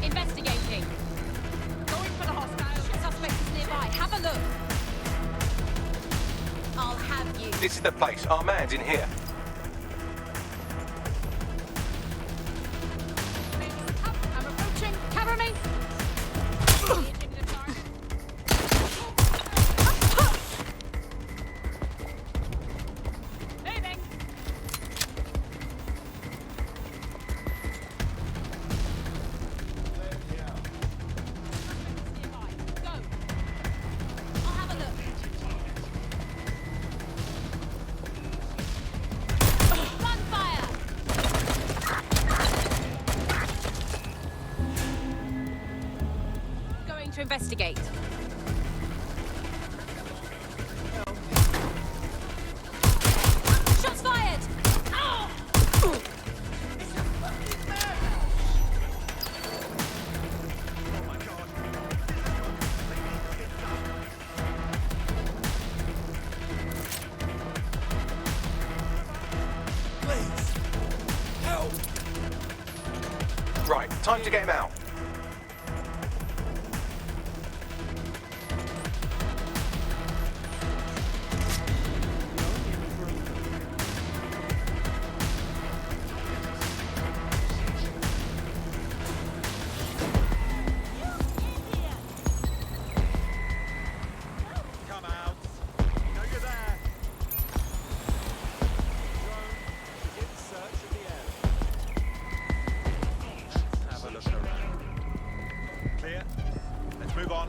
[SPEAKER 18] Investigating. Going for the hostile. Suspect is nearby. Have a look. I'll have you.
[SPEAKER 12] This is the place. Our man's in here.
[SPEAKER 18] I'm approaching. Cover me. investigate. Shots fired! Oh!
[SPEAKER 12] Right, time to get him out.
[SPEAKER 3] Come out. You know you're there. Drone, begin search of the area. Let's have a look around. Clear. Let's move on.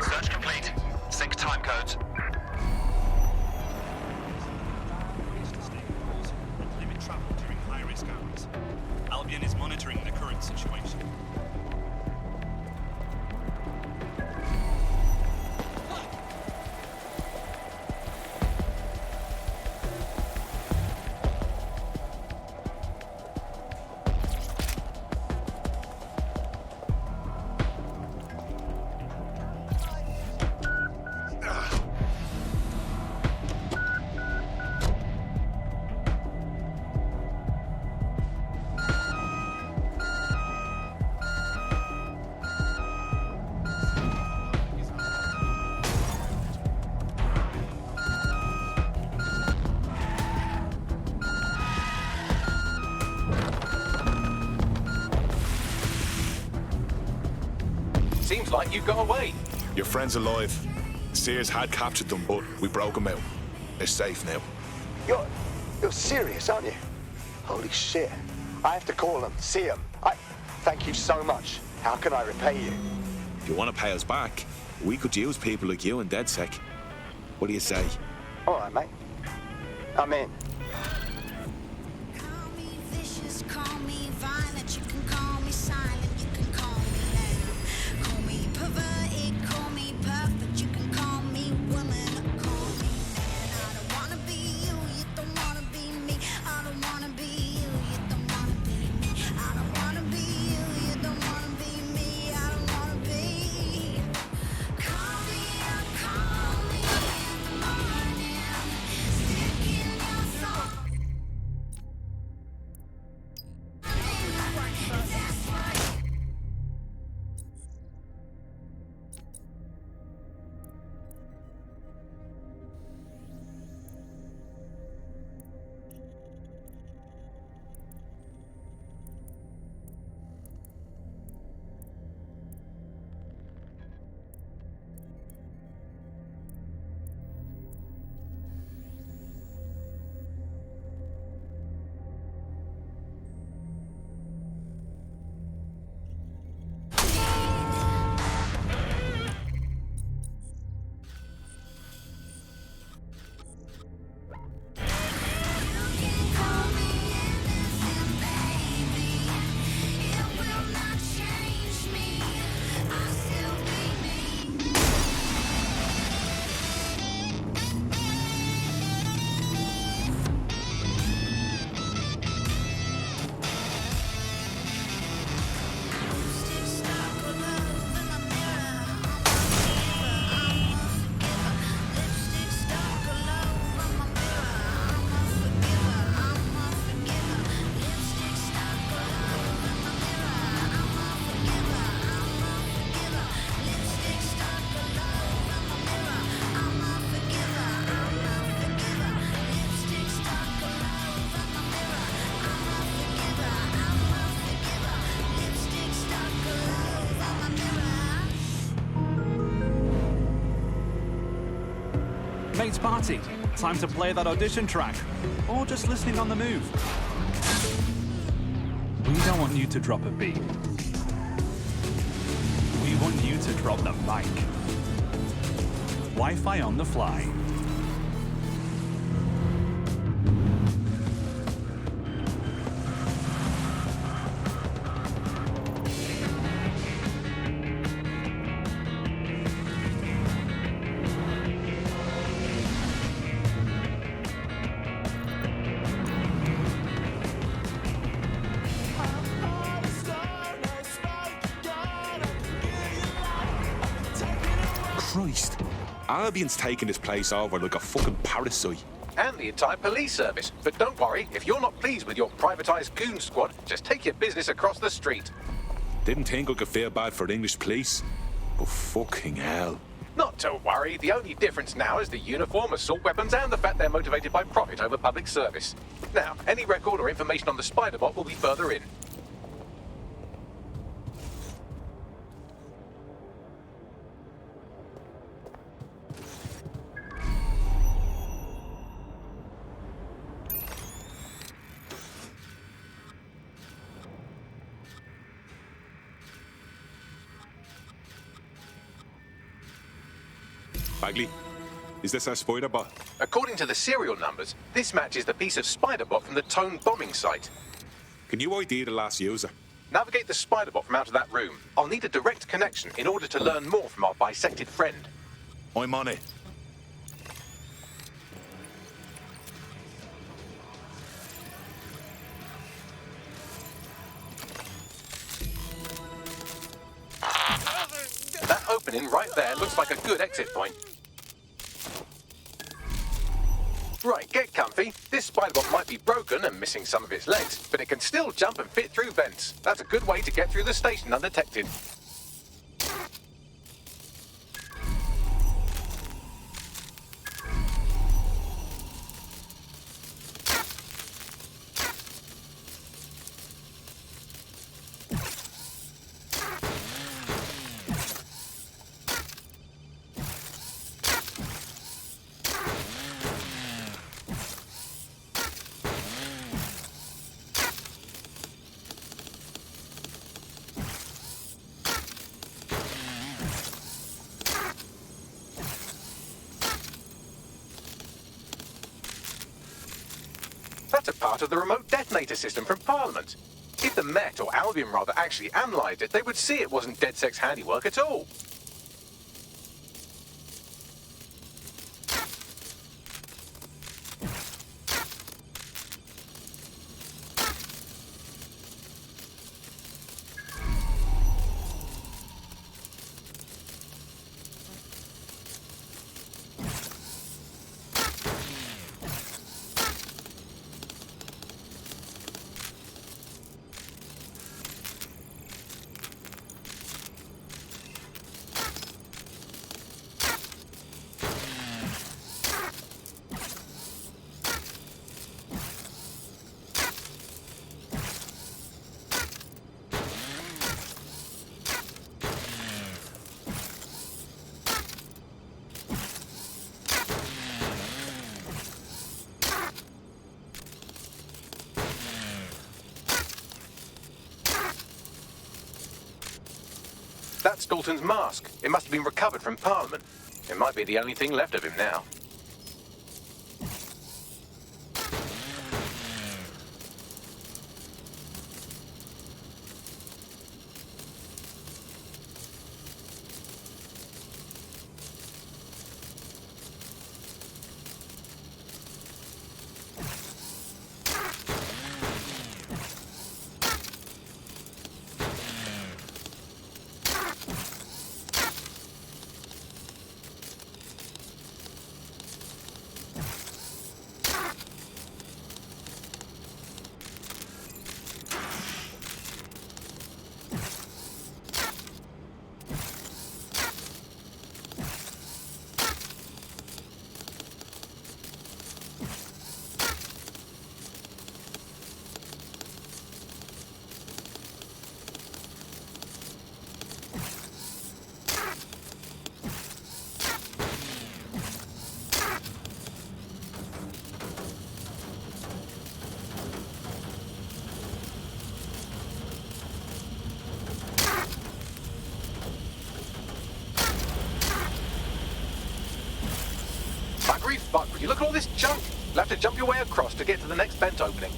[SPEAKER 12] Search complete. Sync time codes.
[SPEAKER 13] Limit travel during high-risk hours. Albion is monitoring the current situation.
[SPEAKER 12] Seems like you got away.
[SPEAKER 5] Your friend's alive. Sears had captured them, but we broke them out. They're safe now.
[SPEAKER 9] You're serious, aren't you? Holy shit. I have to call them, see them. Thank you so much. How can I repay you?
[SPEAKER 23] If you want to pay us back, we could use people like you in DedSec. What do you say?
[SPEAKER 9] All right, mate. I'm in.
[SPEAKER 17] Call me vicious, call me violent, you can call me silent, you can call me lame. Call me perverted, call me perfect, you can call me woman, call me man. I don't wanna be you, you don't wanna be me. I don't wanna be you, you don't wanna be me. I don't wanna be you, you don't wanna be me. I don't wanna be. Call me up, call me in the morning. Stick in your soul.
[SPEAKER 19] Mates party. Time to play that audition track. Or just listening on the move. We don't want you to drop a beat. We want you to drop the mic. Wi-Fi on the fly.
[SPEAKER 5] Christ. Albion's taking this place over like a fucking parasite.
[SPEAKER 12] And the entire police service. But don't worry, if you're not pleased with your privatised goon squad, just take your business across the street.
[SPEAKER 5] Didn't think I could feel bad for English police, but fucking hell.
[SPEAKER 12] Not to worry, the only difference now is the uniform, assault weapons, and the fact they're motivated by profit over public service. Now, any record or information on the Spider-Bot will be further in.
[SPEAKER 23] Bagley, is this our Spider-Bot?
[SPEAKER 12] According to the serial numbers, this matches the piece of Spider-Bot from the Tone bombing site.
[SPEAKER 23] Can you ID the last user?
[SPEAKER 12] Navigate the Spider-Bot from out of that room. I'll need a direct connection in order to learn more from our bisected friend.
[SPEAKER 5] I'm on it.
[SPEAKER 12] That opening right there looks like a good exit point. Right, get comfy. This Spider-Bot might be broken and missing some of its legs, but it can still jump and fit through vents. That's a good way to get through the station undetected. That's a part of the remote detonator system from Parliament. If the Met, or Albion rather, actually analysed it, they would see it wasn't DedSec's handiwork at all. That's Dalton's mask. It must have been recovered from Parliament. It might be the only thing left of him now. You look at all this junk. You'll have to jump your way across to get to the next vent opening.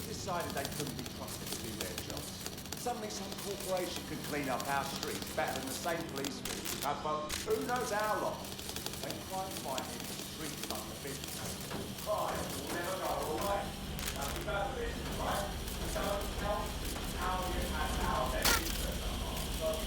[SPEAKER 6] Decided they couldn't be trusted to do their jobs. Suddenly some corporation could clean up our streets better than the same police force who've had both who knows how long. When crime fighting, the streets run the business. Crime will never go away. Now we've had the business, right? So now, Albion has our best interest at heart.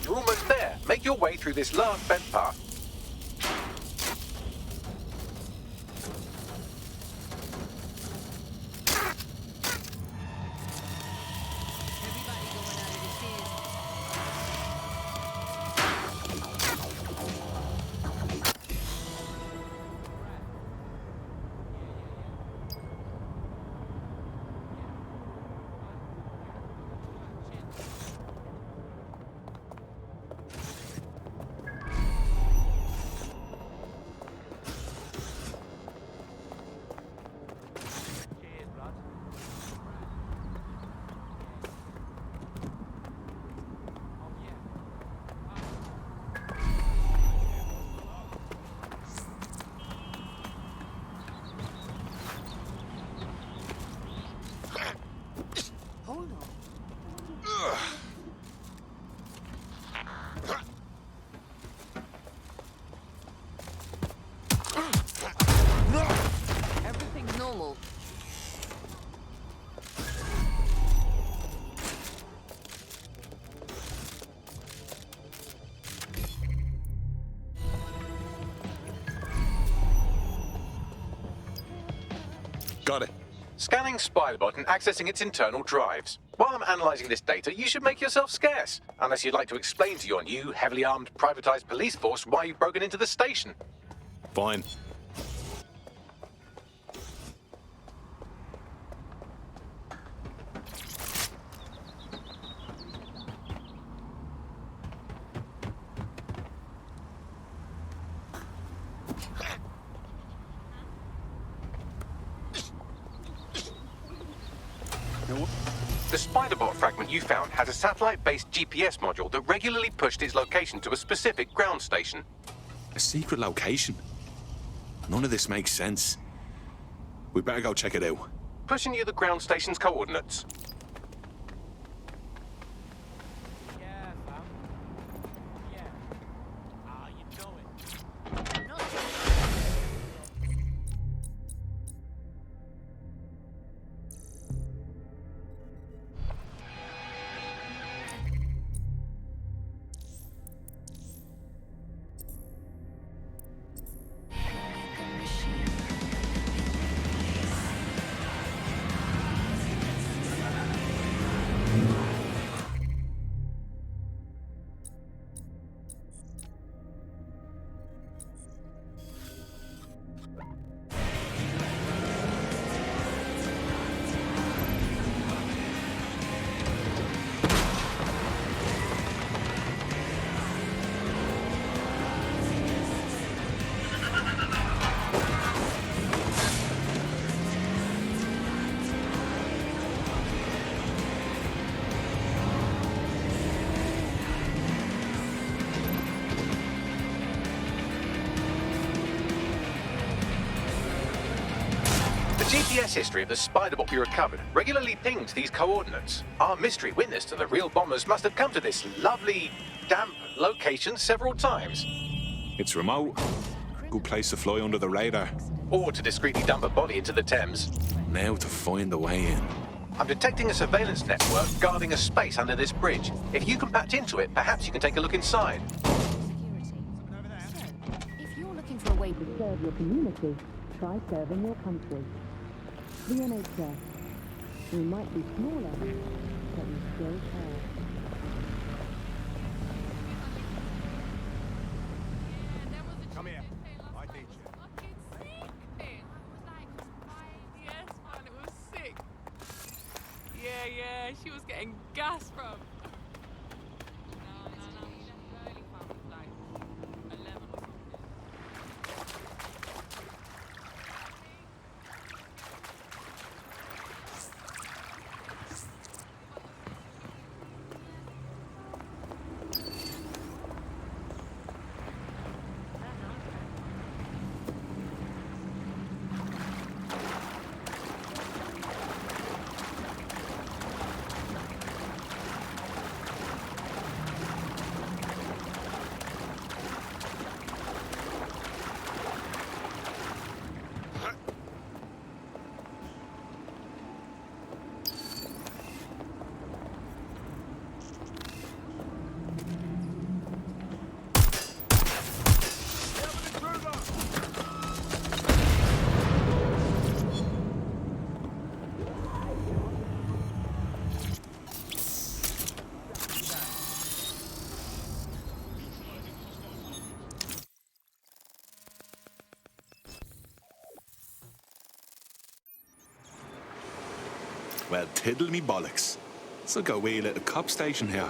[SPEAKER 12] You're almost there. Make your way through this last vent path.
[SPEAKER 18] Everything's normal.
[SPEAKER 12] Got it. Scanning Spiderbot and accessing its internal drives. While I'm analysing this data, you should make yourself scarce. Unless you'd like to explain to your new, heavily armed, privatised police force why you've broken into the station.
[SPEAKER 5] Fine.
[SPEAKER 12] The Spiderbot fragment you found has a satellite-based GPS module that regularly pushed its location to a specific ground station.
[SPEAKER 23] A secret location? None of this makes sense. We better go check it out.
[SPEAKER 12] Pushing you the ground station's coordinates. GPS history of the spider bot we recovered regularly pinged these coordinates. Our mystery witness to the real bombers must have come to this lovely, damp location several times.
[SPEAKER 23] It's remote. Good place to fly under the radar.
[SPEAKER 12] Or to discreetly dump a body into the Thames.
[SPEAKER 23] Now to find the way in.
[SPEAKER 12] I'm detecting a surveillance network guarding a space under this bridge. If you can patch into it, perhaps you can take a look inside.
[SPEAKER 4] If you're looking for a way to serve your community, try serving your country. The NHS. We might be smaller, but we still care.
[SPEAKER 6] Come here. I teach you.
[SPEAKER 21] Yeah, she was getting gas from.
[SPEAKER 23] Well, tiddle me bollocks. It's like a wee little cop station here.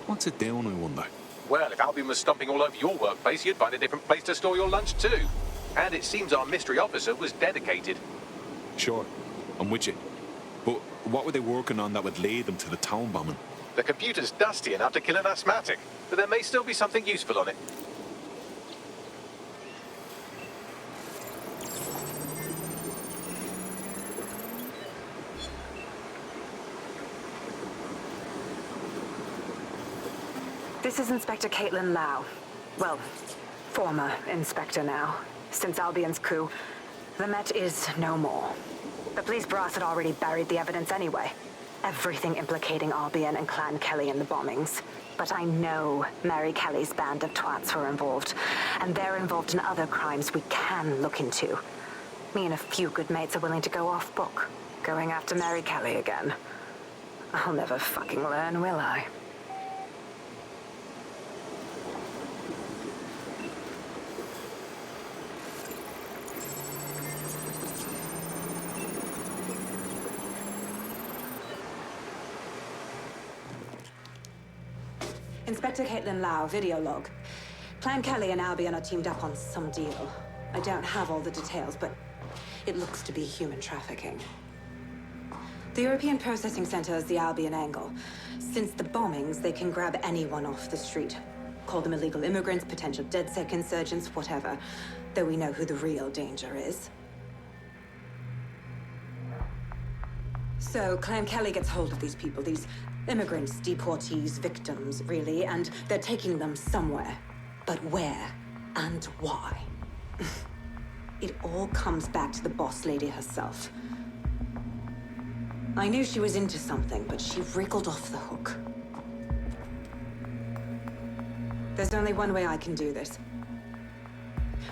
[SPEAKER 23] What's it doing, I wonder?
[SPEAKER 12] Well, if Albion was stomping all over your workplace, you'd find a different place to store your lunch too. And it seems our mystery officer was dedicated.
[SPEAKER 23] Sure, I'm with you. But what were they working on that would lead them to the town bombing?
[SPEAKER 12] The computer's dusty enough to kill an asthmatic, but there may still be something useful on it.
[SPEAKER 22] This is Inspector Caitlin Lau. Well, former Inspector now. Since Albion's coup, the Met is no more. The police brass had already buried the evidence anyway. Everything implicating Albion and Clan Kelly in the bombings. But I know Mary Kelly's band of twats were involved, and they're involved in other crimes we can look into. Me and a few good mates are willing to go off book, going after Mary Kelly again. I'll never fucking learn, will I? Inspector Caitlin Lau, video log. Clan Kelly and Albion are teamed up on some deal. I don't have all the details, but it looks to be human trafficking. The European Processing Center is the Albion angle. Since the bombings, they can grab anyone off the street. Call them illegal immigrants, potential DedSec insurgents, whatever. Though we know who the real danger is. So, Clan Kelly gets hold of these people, these immigrants, deportees, victims, really, and they're taking them somewhere. But where and why? It all comes back to the boss lady herself. I knew she was into something, but she wriggled off the hook. There's only one way I can do this.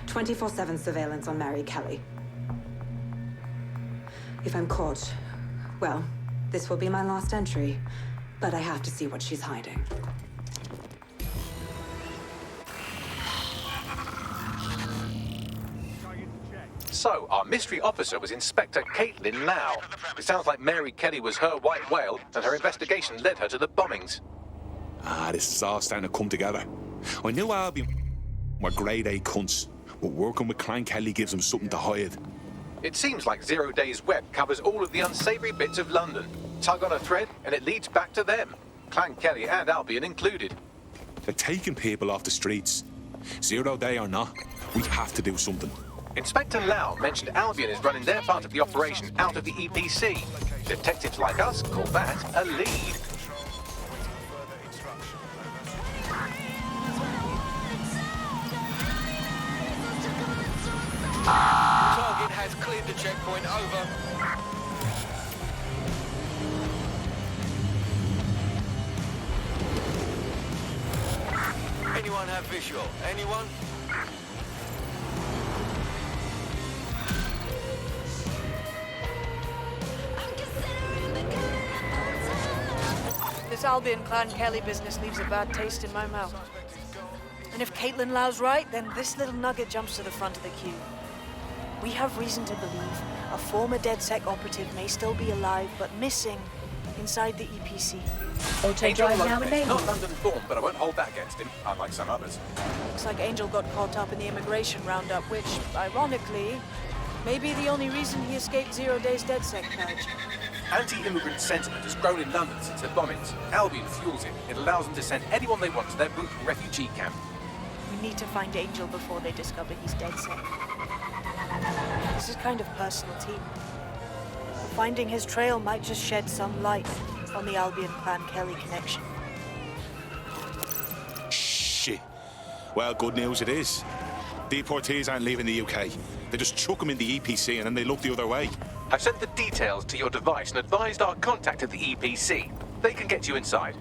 [SPEAKER 22] 24/7 surveillance on Mary Kelly. If I'm caught, well, this will be my last entry. But I have to see what she's hiding.
[SPEAKER 12] So, our mystery officer was Inspector Caitlin Lau. It sounds like Mary Kelly was her white whale, and her investigation led her to the bombings.
[SPEAKER 23] Ah, this is all starting to come together. I knew Albion were grade A cunts, but working with Clan Kelly gives them something to hide.
[SPEAKER 12] It seems like 0 Days Web covers all of the unsavory bits of London. Tug on a thread, and it leads back to them. Clan Kelly and Albion included.
[SPEAKER 23] They're taking people off the streets. 0 Day or not, we have to do something.
[SPEAKER 12] Inspector Lau mentioned Albion is running their part of the operation out of the EPC. Detectives like us call that a lead.
[SPEAKER 8] Target has cleared the checkpoint. Over. Anyone have visual? Anyone?
[SPEAKER 2] This Albion Clan Kelly business leaves a bad taste in my mouth. And if Caitlin Lau's right, then this little nugget jumps to the front of the queue. We have reason to believe a former DedSec operative may still be alive, but missing inside the EPC.
[SPEAKER 12] Angel Lopez, not London-born, but I won't hold that against him, unlike some others.
[SPEAKER 2] Looks like Angel got caught up in the immigration roundup, which, ironically, may be the only reason he escaped 0 days DedSec purge.
[SPEAKER 12] Anti-immigrant sentiment has grown in London since the bombings. Albion fuels it. It allows them to send anyone they want to their brutal refugee camp.
[SPEAKER 2] We need to find Angel before they discover he's DedSec. This is kind of personal, team. Finding his trail might just shed some light on the Albion Clan Kelly connection.
[SPEAKER 5] Shit. Well, good news it is. Deportees aren't leaving the UK. They just chuck them in the EPC and then they look the other way.
[SPEAKER 12] I've sent the details to your device and advised our contact at the EPC. They can get you inside.